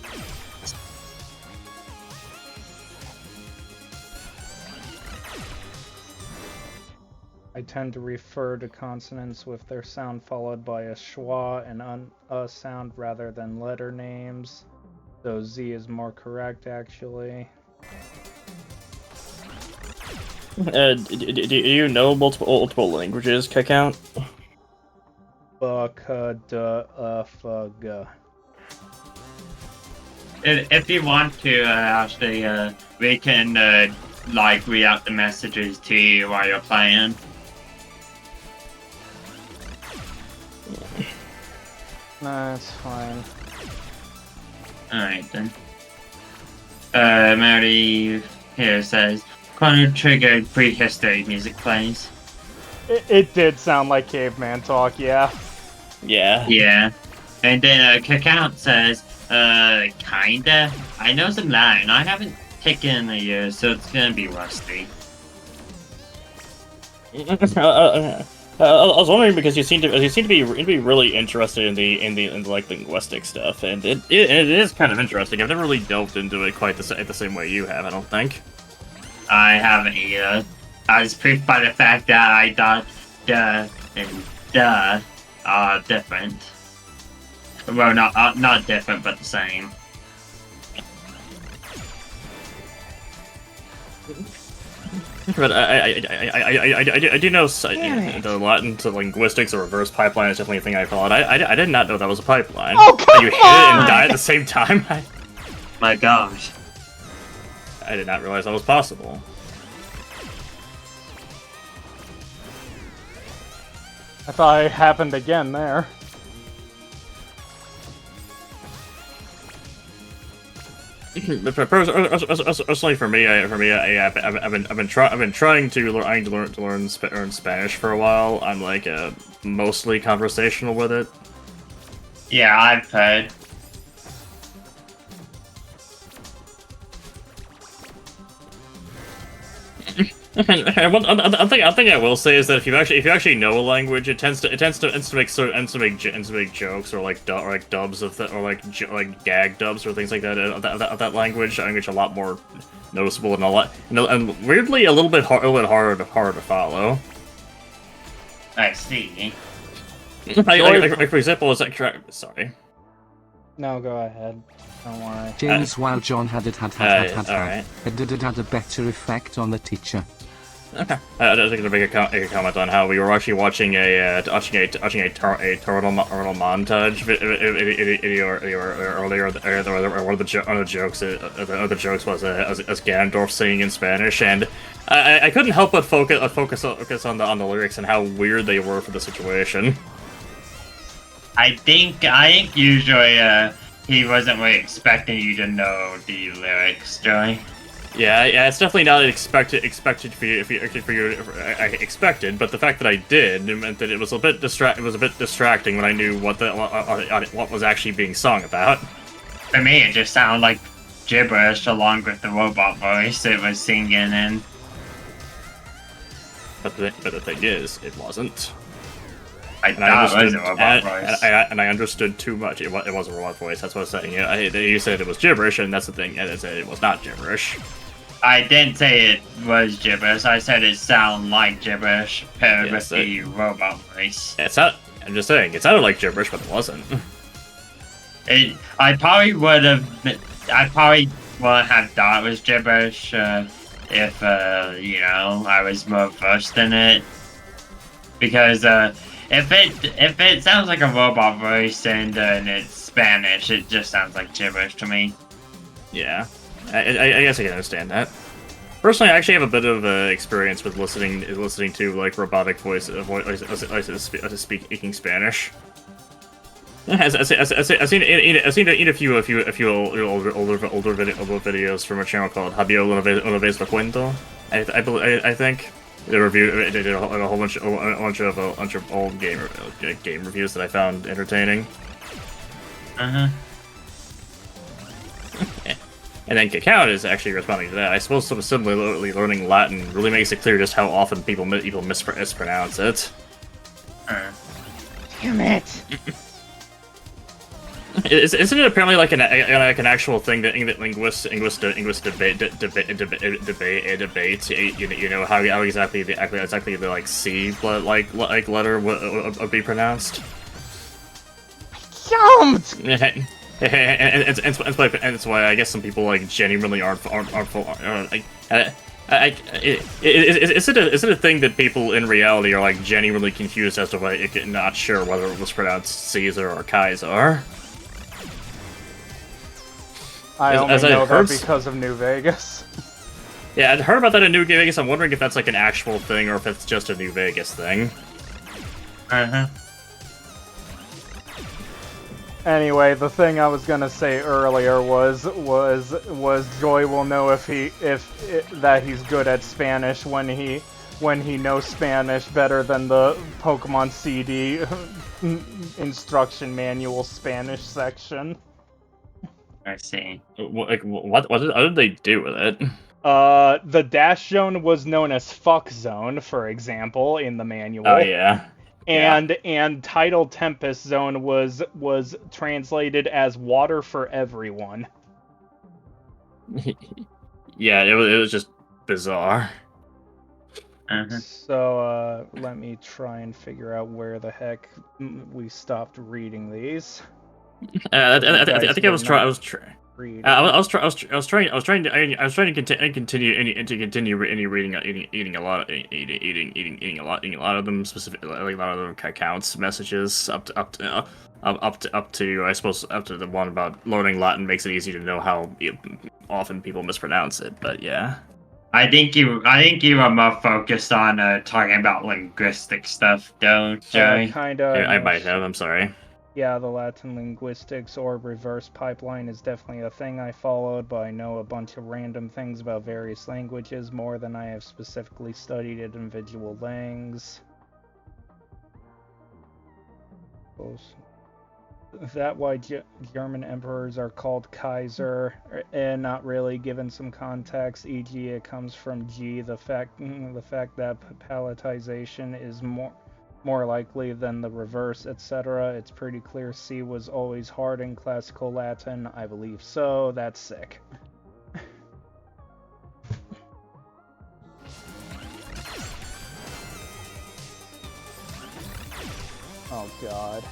S1: I tend to refer to consonants with their sound followed by a schwa and a sound rather than letter names. So Z is more correct, actually.
S2: Do you know multiple languages, Count?
S3: If you want to, actually, we can, like, read out the messages to you while you're playing.
S1: Nah, it's fine.
S3: Alright, then. Mary here says, Chrono Trigger prehistory music plays.
S1: It did sound like caveman talk, yeah.
S2: Yeah.
S3: Yeah. And then, Count says, kinda. I know some Latin. I haven't taken a year, so it's gonna be rusty.
S2: I was wondering because you seem to be really interested in the like linguistic stuff, and it is kind of interesting. I've never really delved into it quite the same way you have. I don't think.
S3: I haven't either. As proof by the fact that I thought "duh" and "duh" are different. Well, not different, but the same.
S2: But I do know the Latin to linguistics or reverse pipeline is definitely a thing I followed. I did not know that was a pipeline.
S1: Oh, come
S2: you hit
S1: on!
S2: it and die at the same time.
S3: My gosh.
S2: I did not realize that was possible.
S1: I thought it happened again there.
S2: Personally, for me, I've been trying to learn Spanish for a while. I'm like mostly conversational with it.
S3: Yeah, I've heard.
S2: I think I will say is that if you actually know a language, it tends to make jokes or like dubs of like gag dubs or things like that of that language a lot more noticeable and weirdly a little bit harder to follow.
S3: I see.
S2: For example, is that correct? Sorry.
S1: No, go ahead. Don't worry.
S6: James, while John had a better effect on the teacher.
S2: Okay. I was going to make a comment on how we were actually watching a turtle montage video earlier. One of the jokes was as Ganondorf singing in Spanish, and I couldn't help but focus on the lyrics and how weird they were for the situation.
S3: I think usually he wasn't really expecting you to know the lyrics, Joey.
S2: Yeah, it's definitely not expected for you, expected, but the fact that I did meant that it was a bit distracting when I knew what was actually being sung about.
S3: For me, it just sounded like gibberish along with the robot voice it was singing in.
S2: But the thing is, it wasn't.
S3: I thought it was a robot voice.
S2: And I understood too much. It was a robot voice. That's what I was saying. You said it was gibberish, and that's the thing. And I said it was not gibberish.
S3: I didn't say it was gibberish. I said it sounded like gibberish paired with the robot voice.
S2: It's not. I'm just saying it sounded like gibberish, but it wasn't.
S3: I probably would have thought it was gibberish if I was more versed in it. Because if it sounds like a robot voice and it's Spanish, it just sounds like gibberish to me.
S2: Yeah. I guess I can understand that. Personally, I actually have a bit of experience with listening to like robotic voices speaking Spanish. I've seen a few older videos from a channel called Javier Una vez lo cuento. I think they did a whole bunch of old game reviews that I found entertaining. And then Cacao is actually responding to that. I suppose similarly learning Latin really makes it clear just how often people mispronounce it.
S4: Damn it!
S2: Isn't it apparently like an actual thing that linguists debate? You know how exactly the like C like letter would be pronounced?
S1: Jumped!
S2: And it's why I guess some people like genuinely aren't like. Is it a thing that people in reality are like genuinely confused as to why not sure whether it was pronounced Caesar or Kaiser?
S1: I only
S2: as I
S1: know
S2: heard
S1: that because of New Vegas.
S2: Yeah, I'd heard about that in New Vegas. I'm wondering if that's like an actual thing or if it's just a New Vegas thing.
S3: Uh-huh.
S1: Anyway, the thing I was gonna say earlier was Joy will know if that he's good at Spanish when he knows Spanish better than the Pokemon CD instruction manual Spanish section.
S3: I see.
S2: What did they do with it?
S1: The dash zone was known as fuck zone, for example, in the manual.
S2: Oh yeah.
S1: And Tidal Tempest Zone was translated as water for everyone.
S2: Yeah, it was just bizarre.
S3: Uh-huh.
S1: So let me try and figure out where the heck we stopped reading these.
S2: I think I was trying to continue eating a lot of them, specifically like a lot of them accounts messages up to I suppose up to the one about learning Latin makes it easy to know how often people mispronounce it. But yeah,
S3: I think you were more focused on talking about linguistic stuff, though, Joey.
S2: I might have. I'm sorry.
S1: Yeah, the Latin linguistics or reverse pipeline is definitely a thing I followed, but I know a bunch of random things about various languages more than I have specifically studied individual languages. That why German emperors are called Kaiser, and not really given some context, e.g. it comes from G, the fact that palatalization is more likely than the reverse, etc. It's pretty clear C was always hard in classical Latin. I believe so. That's sick. Oh god.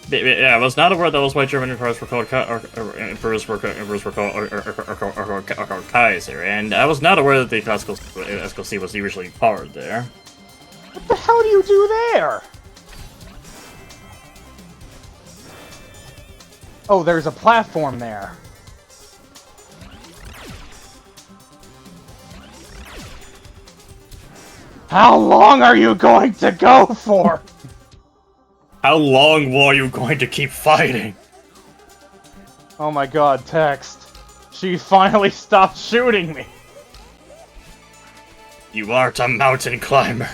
S2: Yeah, I was not aware that was why German emperors were called Kaiser, and I was not aware that the classical C was usually hard there.
S1: What the hell do you do there? Oh, there's a platform there. How long are you going to go for?
S2: How long were you going to keep fighting?
S1: Oh my god, text. She finally stopped shooting me.
S2: You aren't a mountain climber.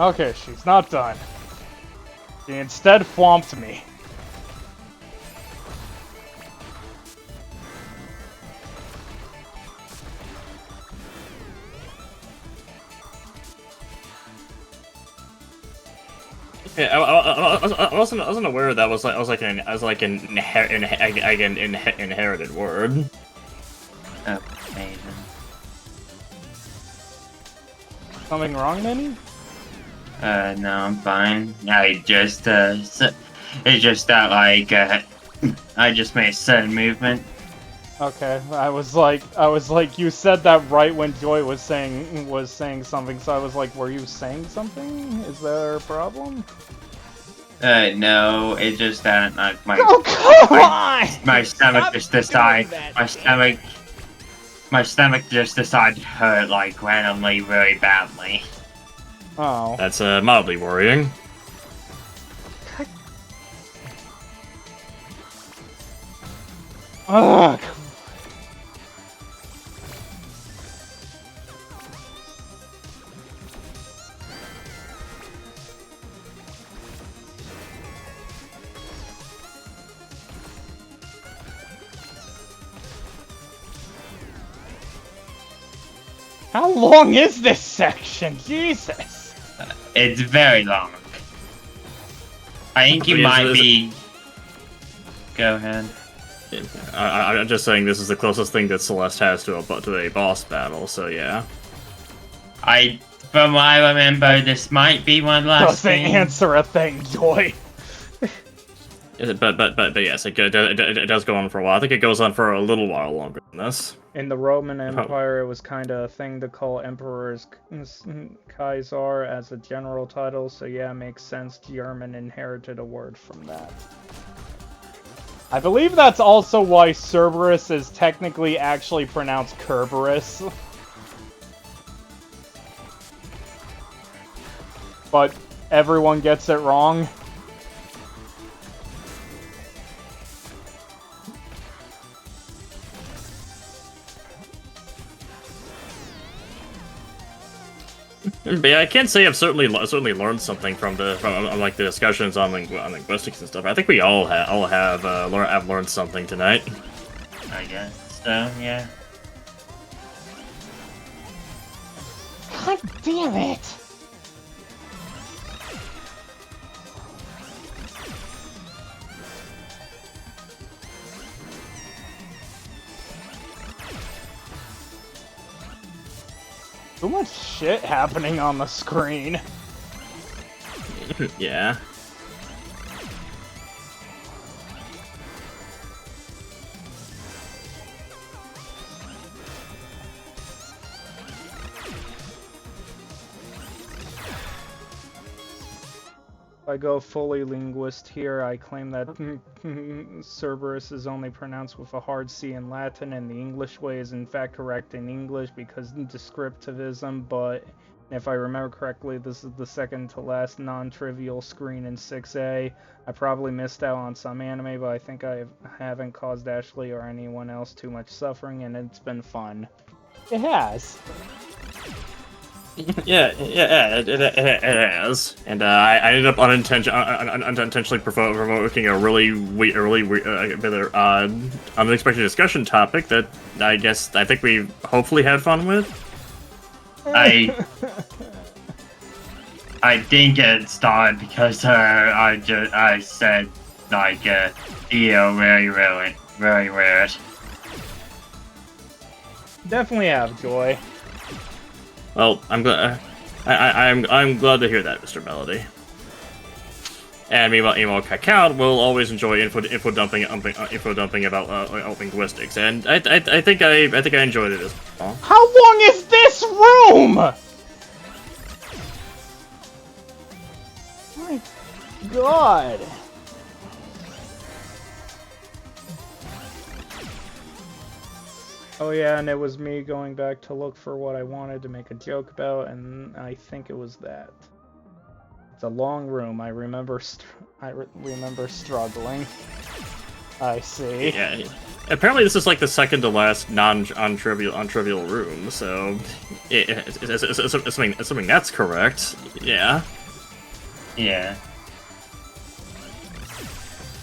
S1: Okay, she's not done. She instead flomped me.
S2: Yeah, I wasn't aware that was an inherited word.
S3: Okay,
S1: Something wrong, Minnie?
S3: no, I'm fine. I just, it's just that, like, I just made a sudden movement.
S1: Okay, I was like, you said that right when Joy was saying something, so I was like, were you saying something? Is there a problem?
S3: No, it's just that, like,
S4: Oh, come on!
S3: my stomach
S4: Stop
S3: just decided,
S4: doing that,
S3: my stomach just decided to hurt, like, randomly really badly.
S1: Oh.
S2: That's mildly worrying.
S1: Ugh. How long is this section? Jesus!
S3: It's very long. I think you might be... Go ahead.
S2: I'm just saying this is the closest thing that Celeste has to a boss battle, so yeah.
S3: From what I remember, this might be one last
S1: Doesn't
S3: thing.
S1: answer a thing, Joy.
S2: But yes, it does go on for a while. I think it goes on for a little while longer than this.
S1: In the Roman Empire, it was kind of a thing to call emperors Kaiser as a general title, so yeah, it makes sense. German inherited a word from that. I believe that's also why Cerberus is technically actually pronounced Kerberos. But everyone gets it wrong.
S2: But yeah, I can't say I've certainly learned something from like the discussions on linguistics and stuff. I think we all have learned something tonight.
S3: I guess so, yeah.
S1: God damn it! So much shit happening on the screen.
S2: Yeah.
S1: If I go fully linguist here, I claim that Cerberus is only pronounced with a hard C in Latin, and the English way is in fact correct in English because descriptivism, but if I remember correctly, this is the second to last non-trivial screen in 6A. I probably missed out on some anime, but I think I haven't caused Ashley or anyone else too much suffering, and it's been fun. It has.
S2: Yeah, it has. And I ended up unintentionally provoking a really unexpected discussion topic that I think we hopefully had fun with.
S3: I think it started because I said like EO very weird.
S1: Definitely have, Joy.
S2: Well, I'm glad. I'm glad to hear that, Mr. Melody. And meanwhile, Cacao will always enjoy info dumping about linguistics, and I think I enjoyed it as well.
S1: How long is this room? My God. Oh yeah, and it was me going back to look for what I wanted to make a joke about, and I think it was that. It's a long room. I remember struggling. I see.
S2: Yeah. Apparently, this is like the second to last non-trivial room. So, assuming that's correct. Yeah.
S3: Yeah.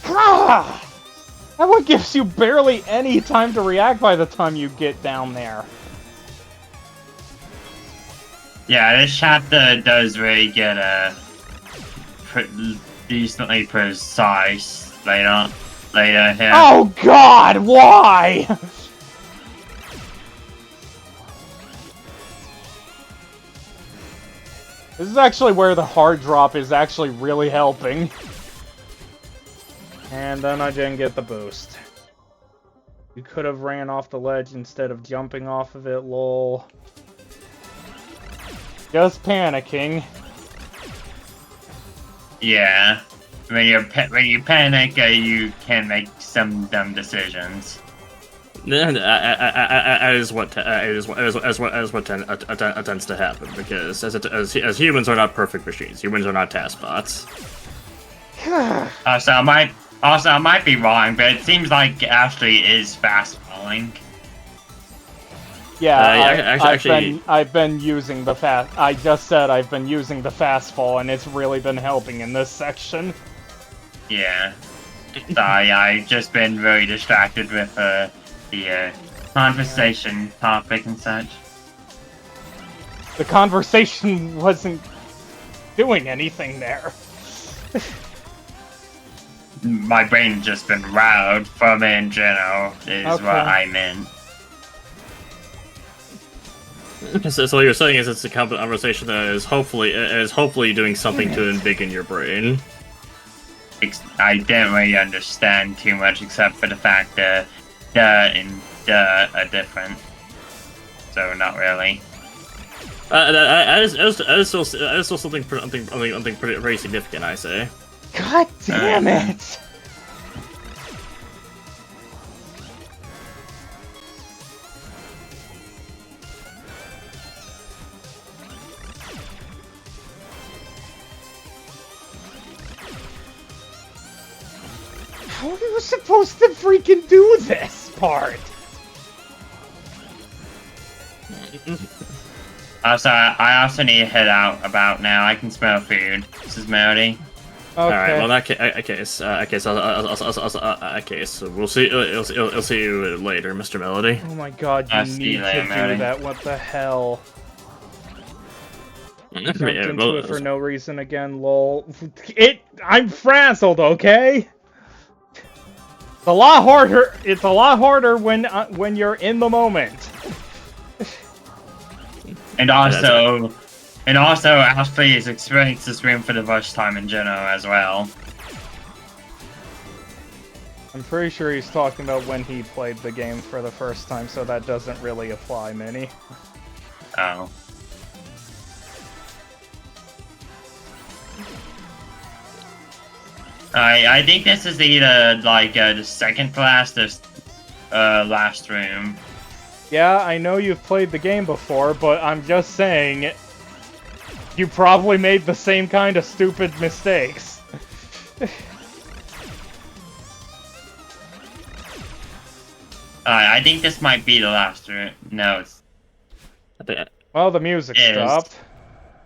S1: Ah! That one gives you barely any time to react by the time you get down there.
S3: Yeah, this chapter does really get decently precise later here.
S1: Oh God, why? This is actually where the hard drop is actually really helping. And then I didn't get the boost. You could have ran off the ledge instead of jumping off of it, lol. Just panicking.
S3: Yeah. When you panic, you can make some dumb decisions.
S2: As what tends to happen, because as humans are not perfect machines, humans are not task bots.
S3: I might be wrong, but it seems like Ashley is fast falling.
S1: Yeah, I've been using the fast. I just said I've been using the fast fall, and it's really been helping in this section.
S3: Yeah. Sorry, I've just been very distracted with the conversation topic and such.
S1: The conversation wasn't doing anything there.
S3: My brain just been riled from in general, is
S1: Okay.
S3: what I meant.
S2: So what you're saying is it's a conversation that is hopefully doing something to embiggen your brain.
S3: I didn't really understand too much except for the fact that the and the are different. So not really.
S2: That is still something pretty significant, I say.
S1: God damn it! How are you supposed to freaking do this part?
S3: Also, I also need to head out about now. I can smell food. This is Melody.
S1: Okay.
S2: All right. Well, in that case, so we'll see. I'll see you later, Mr. Melody.
S1: Oh my god,
S3: I'll
S1: you
S3: see
S1: need
S3: you later,
S1: to do
S3: Melody.
S1: that. What the hell? Jumped into it for no reason again, lol. I'm frazzled, okay? It's a lot harder. It's a lot harder when you're in the moment.
S3: And also, Ashley has experienced this room for the first time in general as well.
S1: I'm pretty sure he's talking about when he played the game for the first time, so that doesn't really apply, Minnie.
S3: Oh. I think this is either like the second to last or last room.
S1: Yeah, I know you've played the game before, but I'm just saying, you probably made the same kind of stupid mistakes.
S3: I think this might be the last room. No, it's...
S1: Well, the music
S3: It is.
S1: stopped.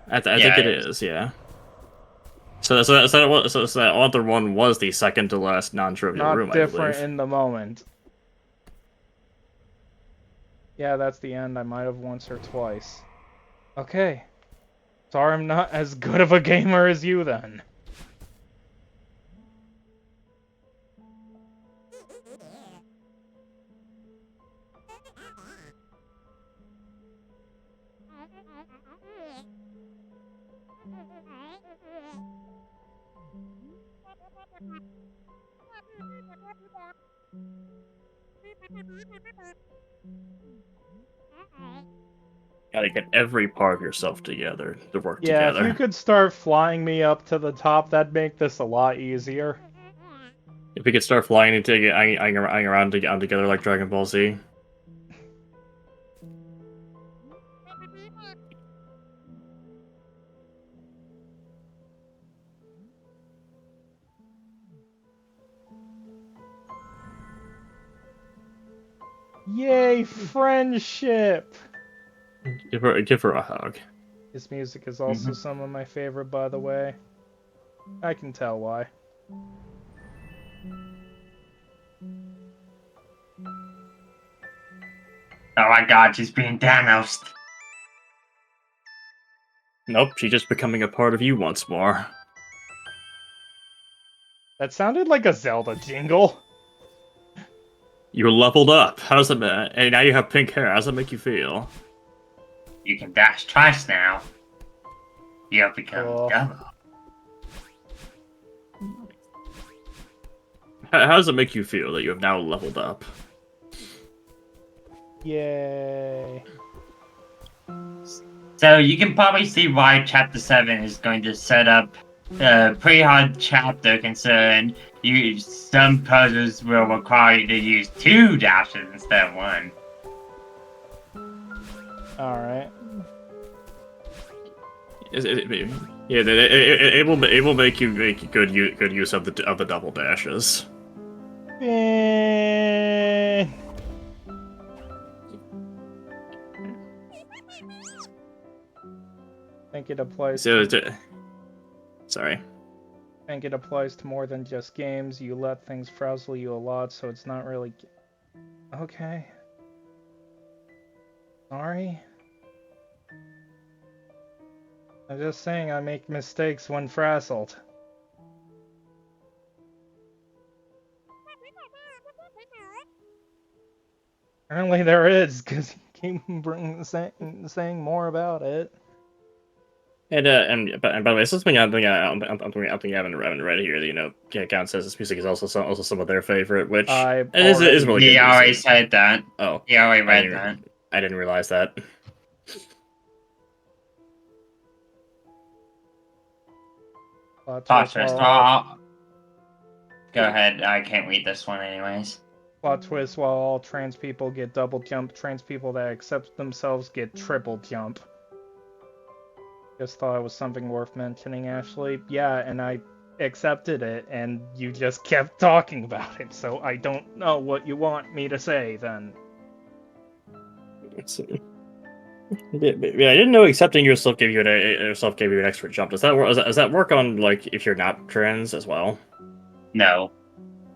S2: I think it is. Yeah. So that other one was the second to last non-trivial
S1: Not
S2: room, I
S1: different
S2: believe.
S1: in the moment. Yeah, that's the end. I might have once or twice. Okay. Sorry I'm not as good of a gamer as you then.
S2: Gotta get every part of yourself together to work
S1: Yeah,
S2: together.
S1: if you could start flying me up to the top, that'd make this a lot easier.
S2: If we could start flying and hanging around together like Dragon Ball Z.
S1: Yay, friendship!
S2: Give her a hug.
S1: His music is also some of my favorite, by the way. I can tell why.
S3: Oh my god, she's being Thanos.
S2: Nope, she's just becoming a part of you once more.
S1: That sounded like a Zelda jingle.
S2: You're leveled up. How does it? And now you have pink hair. How does that make you feel?
S3: You can dash twice now. You have become
S1: Cool.
S3: double.
S2: How does it make you feel that you have now leveled up?
S1: Yay.
S3: So you can probably see why Chapter 7 is going to set up a pretty hard chapter, considering some puzzles will require you to use 2 dashes instead of 1.
S1: Alright.
S2: It will make you make good use of the double dashes.
S1: Eh. I think it applies.
S2: Sorry.
S1: I think it applies to more than just games. You let things frazzle you a lot, so it's not really. Okay. Sorry. I'm just saying I make mistakes when frazzled. Apparently there is, because he keep saying more about it.
S2: And by the way, this is something I think I haven't read here. You know, Count says this music is also some of their favorite, which
S1: I
S2: it is really good
S3: He already
S2: music.
S3: said that.
S2: Oh,
S3: He already
S2: I
S3: read
S2: didn't,
S3: that.
S2: I didn't realize that.
S1: Plot twist
S3: Phosphorus.
S1: while
S3: Go ahead. I can't read this one anyways.
S1: while all trans people get double jump, trans people that accept themselves get triple jump. Just thought it was something worth mentioning, Ashley. Yeah, and I accepted it, and you just kept talking about it, so I don't know what you want me to say then.
S2: Let's see. Yeah, I didn't know accepting yourself gave you an extra jump. Does that work on like if you're not trans as well?
S3: No.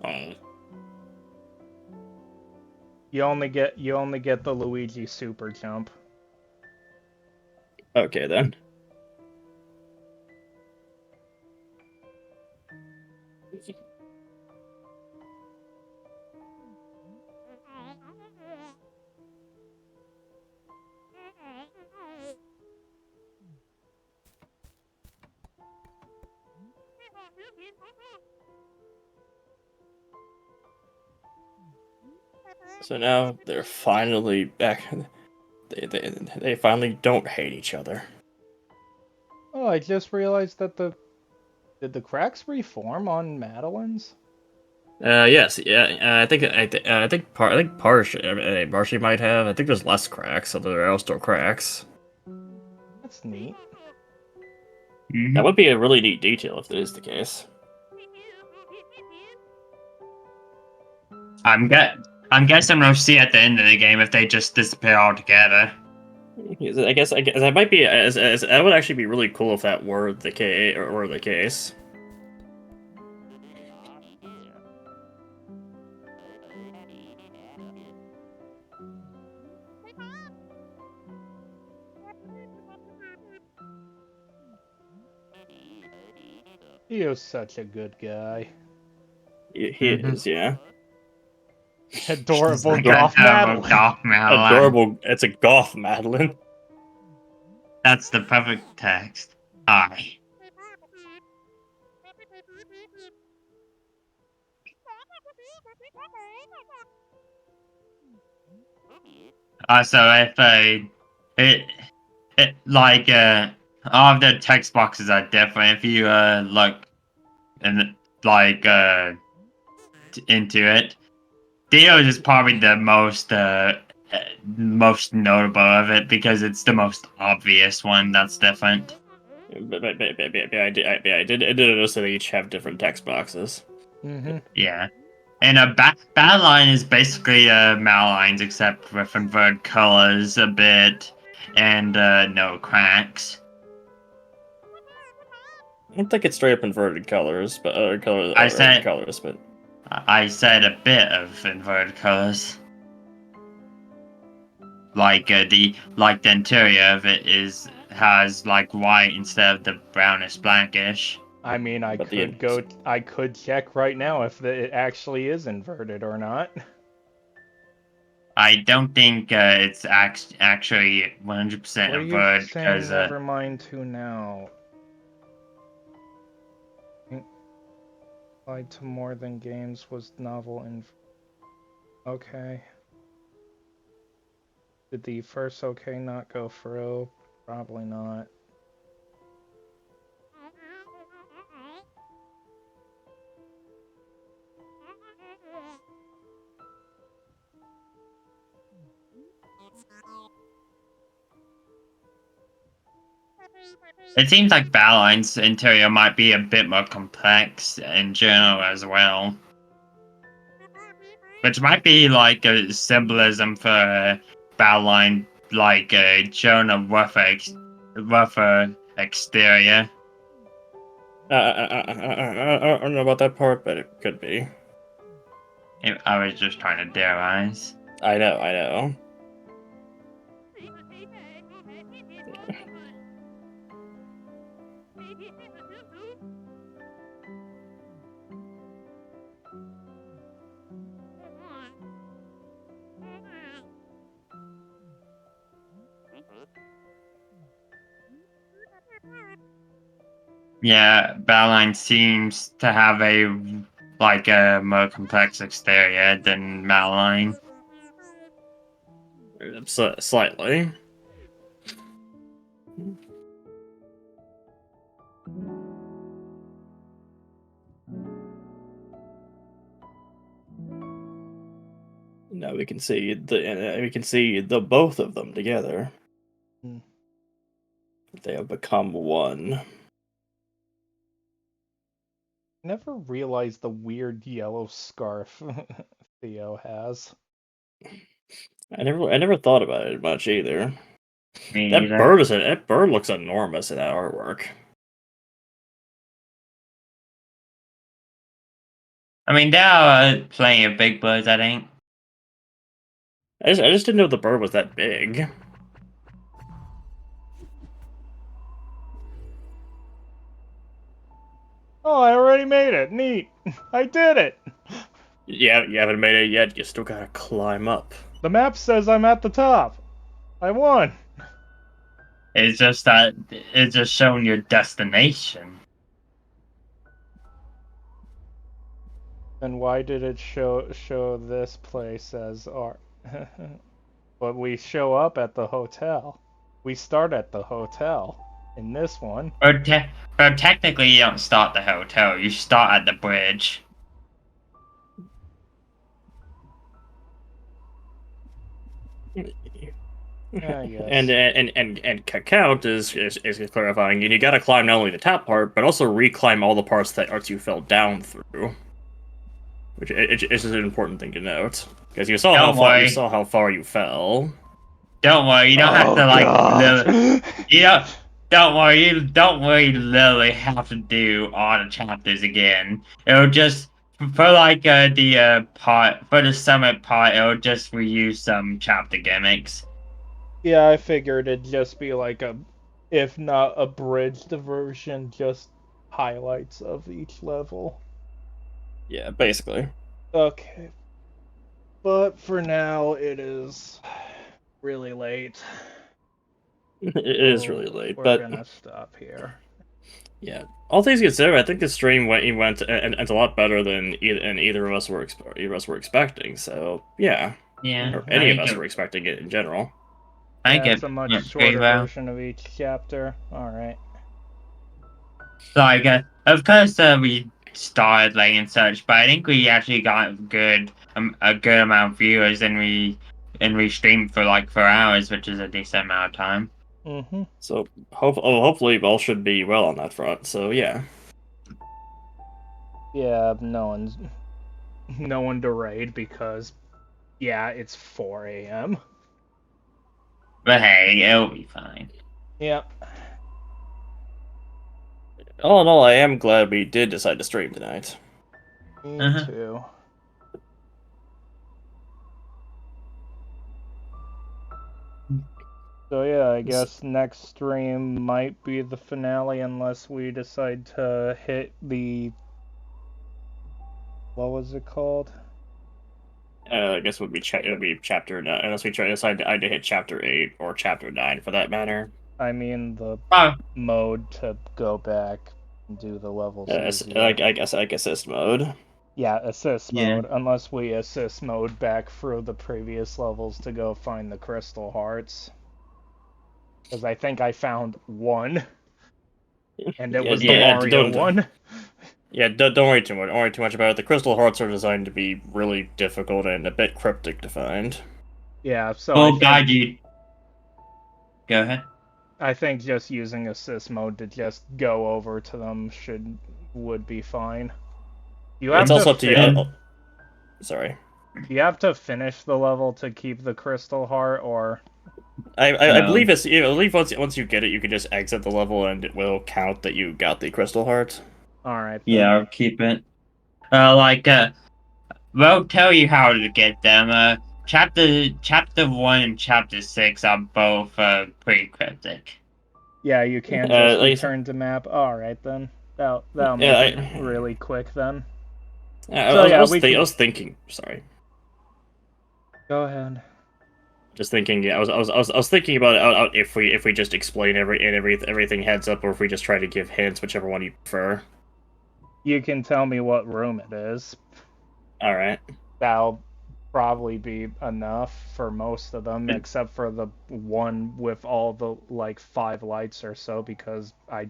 S2: Oh,
S1: You only get the Luigi super jump.
S2: okay then. So now they're finally back. They finally don't hate each other.
S1: Oh, I just realized that did the cracks reform on Madeline's?
S2: Yes, yeah. I think partially might have. I think there's less cracks, so there are still cracks.
S1: That's neat.
S2: That would be a really neat detail if it is the case.
S3: I'm guessing we'll see at the end of the game if they just disappear altogether.
S2: I guess that might be as that would actually be really cool if that were the case.
S1: He is such a good guy.
S2: He is, yeah.
S1: Adorable
S3: Like
S1: Goth Madeline.
S3: Goth Madeline.
S2: Adorable. It's a goth Madeline.
S3: That's the perfect text. Hi. So if like all of the text boxes are different. If you look and like into it, Dio is probably the most notable of it because it's the most obvious one that's different.
S2: I did notice that they each have different text boxes.
S1: Mm-hmm.
S3: Yeah. And a bad line is basically Malines except with inverted colors a bit and no cracks.
S2: I don't think it's straight up inverted colors, but
S3: I said
S2: colors, but
S3: I said a bit of inverted colors. Like the interior of it has like white instead of the brownish blackish.
S1: I mean, I
S2: But
S1: could check right now if it actually is inverted or not.
S3: I don't think it's actually 100%
S1: What are you
S3: inverted
S1: saying?
S3: because
S1: Never mind to now. Applied to more than games was novel and okay. Did the first okay not go through? Probably not.
S3: it seems like Baline's interior might be a bit more complex in general as well. Which might be like a symbolism for Baline, like showing a rougher exterior.
S2: I don't know about that part, but it could be.
S3: I was just trying to theorize.
S2: I know.
S3: Yeah, Battleline seems to have a more complex exterior than Madeline.
S2: Slightly. Now we can see the both of them together.
S1: Hmm.
S2: They have become one.
S1: Never realized the weird yellow scarf Theo has.
S2: I never thought about it much either.
S3: Me
S2: That
S3: either.
S2: bird looks enormous in that artwork.
S3: I mean, there are plenty of big birds, I think.
S2: I just didn't know the bird was that big.
S1: Oh, I already made it. Neat. I did it.
S2: Yeah, you haven't made it yet. You still gotta climb up.
S1: The map says I'm at the top. I won.
S3: It's just that it's just showing your destination.
S1: And why did it show this place as our? But we show up at the hotel. We start at the hotel in this one.
S3: But technically, you don't start the hotel. You start at the bridge.
S1: I guess.
S2: And Count is clarifying, and you gotta climb not only the top part, but also reclimb all the parts that you fell down through. Which is an important thing to note, because you saw how far you fell.
S3: Don't worry, you don't have to don't worry, you don't really literally have to do all the chapters again. It'll just for the summit part, it'll just reuse some chapter gimmicks.
S1: Yeah, I figured it'd just be like if not abridged version, just highlights of each level.
S2: Yeah, basically.
S1: Okay. But for now, it is really late.
S2: It is really late,
S1: we're
S2: but
S1: gonna stop here.
S2: yeah. All things considered, I think the stream went and a lot better than either of us were expecting. So yeah,
S3: Yeah,
S2: or any of us were expecting it in general.
S1: It's a much shorter version of each chapter. All right.
S3: So of course, we started late and such, but I think we actually got a good amount of viewers, and we streamed for 4 hours, which is a decent amount of time.
S1: Mm-hmm.
S2: So hopefully all should be well on that front. So yeah.
S1: Yeah, no one to raid because yeah, it's 4 a.m.
S3: But hey, it'll be fine.
S1: Yep.
S2: All in all, I am glad we did decide to stream tonight.
S1: Me too. So yeah, I guess next stream might be the finale unless we decide to hit the... What was it called?
S2: I guess it would be chapter 9, unless we decide to hit chapter 8 or chapter 9 for that matter.
S1: I mean the mode to go back and do the levels.
S2: I guess assist mode.
S1: Yeah, assist mode. Unless we assist mode back through the previous levels to go find the crystal hearts. Because I think I found one. And it was the Mario one.
S2: Yeah, don't worry too much. Don't worry too much about it. The crystal hearts are designed to be really difficult and a bit cryptic to find.
S1: Yeah, so
S3: Go ahead.
S1: I think just using assist mode to just go over to them would be fine.
S2: It's also up to you. Sorry.
S1: Do you have to finish the level to keep the crystal heart, or?
S2: I believe once you get it, you can just exit the level and it will count that you got the crystal heart.
S1: All right.
S3: Yeah, I'll keep it. We'll tell you how to get them. Chapter 1 and chapter 6 are both pretty cryptic.
S1: Yeah, you can just return to map. All right then. That'll make it really quick then.
S2: I was thinking. Sorry.
S1: Go ahead.
S2: Just thinking. Yeah, I was thinking about if we just explain everything heads up, or if we just try to give hints, whichever one you prefer.
S1: You can tell me what room it is.
S2: All right.
S1: That'll probably be enough for most of them, except for the one with all the like 5 lights or so, because I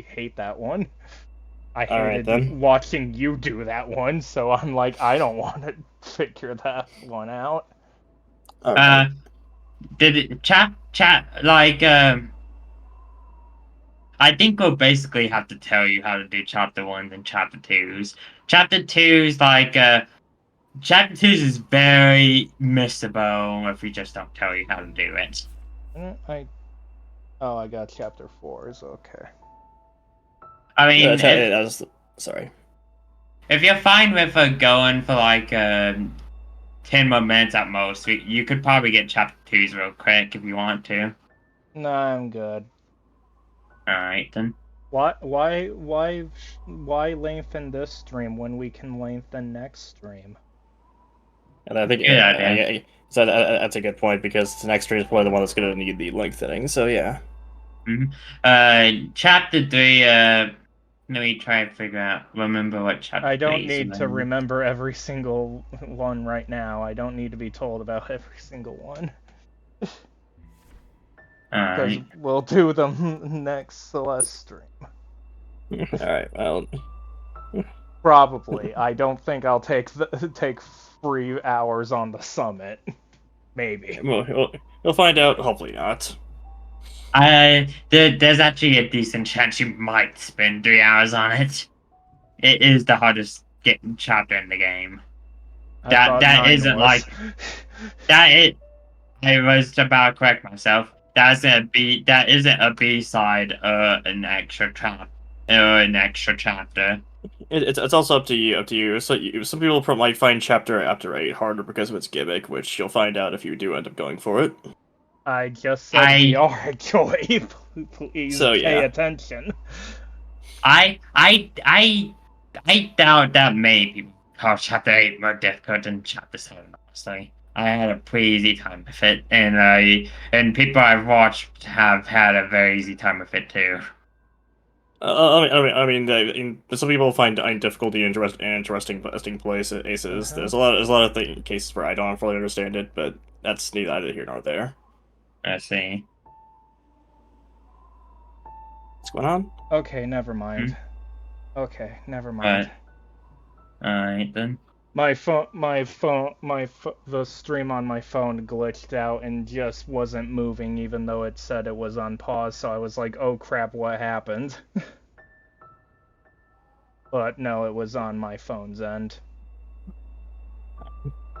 S1: hate that one. I
S2: All right,
S1: hated
S2: then.
S1: watching you do that one, so I'm like, I don't want to figure that one out.
S2: All right.
S3: Did it chat like I think we'll basically have to tell you how to do chapter 1s and chapter 2s. Chapter 2s chapter 2s is very missable if we just don't tell you how to do it.
S1: I got chapter 4s, okay.
S3: I mean,
S2: Sorry.
S3: if you're fine with going for like 10 more minutes at most, you could probably get chapter 2s real quick if you want to.
S1: Nah, I'm good.
S3: Alright then.
S1: Why lengthen this stream when we can lengthen next stream?
S2: And I think
S3: Good idea.
S2: that's a good point, because the next stream is probably the one that's going to need the lengthening. So yeah.
S3: Chapter 3, let me try and remember what chapter 3
S1: I don't
S3: is.
S1: need to remember every single one right now. I don't need to be told about every single one. Because
S3: Alright.
S1: we'll do them next Celeste stream.
S2: Alright, well.
S1: Probably. I don't think I'll take 3 hours on the summit. Maybe.
S2: We'll find out. Hopefully not.
S3: There's actually a decent chance you might spend 3 hours on it. It is the hardest chapter in the game. That isn't like that. I was about to correct myself. That isn't a B-side or an extra chapter.
S2: It's also up to you. So some people might find chapter 8 harder because of its gimmick, which you'll find out if you do end up going for it.
S1: I just said we are, Joy. Please pay attention.
S3: I doubt that many people call chapter 8 more difficult than chapter 7, honestly. I had a pretty easy time with it, and people I've watched have had a very easy time with it too.
S2: I mean, some people find difficulty interesting places. There's a lot of cases where I don't fully understand it, but that's neither here nor there.
S3: I see.
S2: What's going on?
S1: Okay, never mind. Okay, never mind.
S3: Alright then.
S1: The stream on my phone glitched out and just wasn't moving, even though it said it was on pause. So I was like, "Oh crap, what happened?" But no, it was on my phone's end.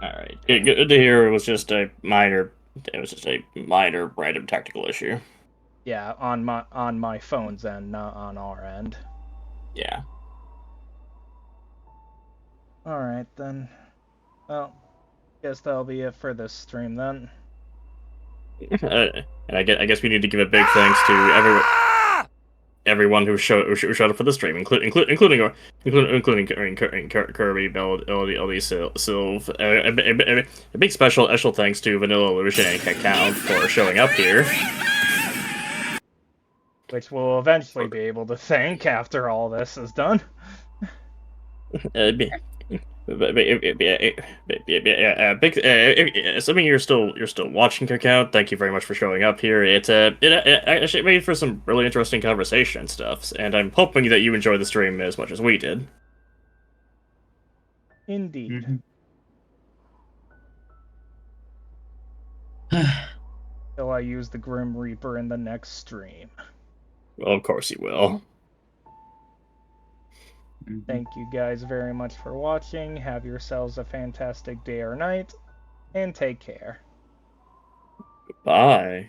S2: All right, good to hear. It was just a minor random technical issue.
S1: Yeah, on my phone's end, not on our end.
S2: Yeah.
S1: Alright then. Well, guess that'll be it for this stream then.
S2: And I guess we need to give a big thanks to everyone who showed up for the stream, including Kirby, Bell, Sylv. A big special thanks to Vanilla Lucian and Cacao for showing up here.
S1: Which we'll eventually be able to thank after all this is done.
S2: Assuming you're still watching, Cacao, thank you very much for showing up here. It actually made for some really interesting conversation stuff, and I'm hoping that you enjoyed the stream as much as we did.
S1: Indeed. Till I use the Grim Reaper in the next stream.
S2: Well, of course you will.
S1: Thank you guys very much for watching. Have yourselves a fantastic day or night, and take care.
S2: Bye.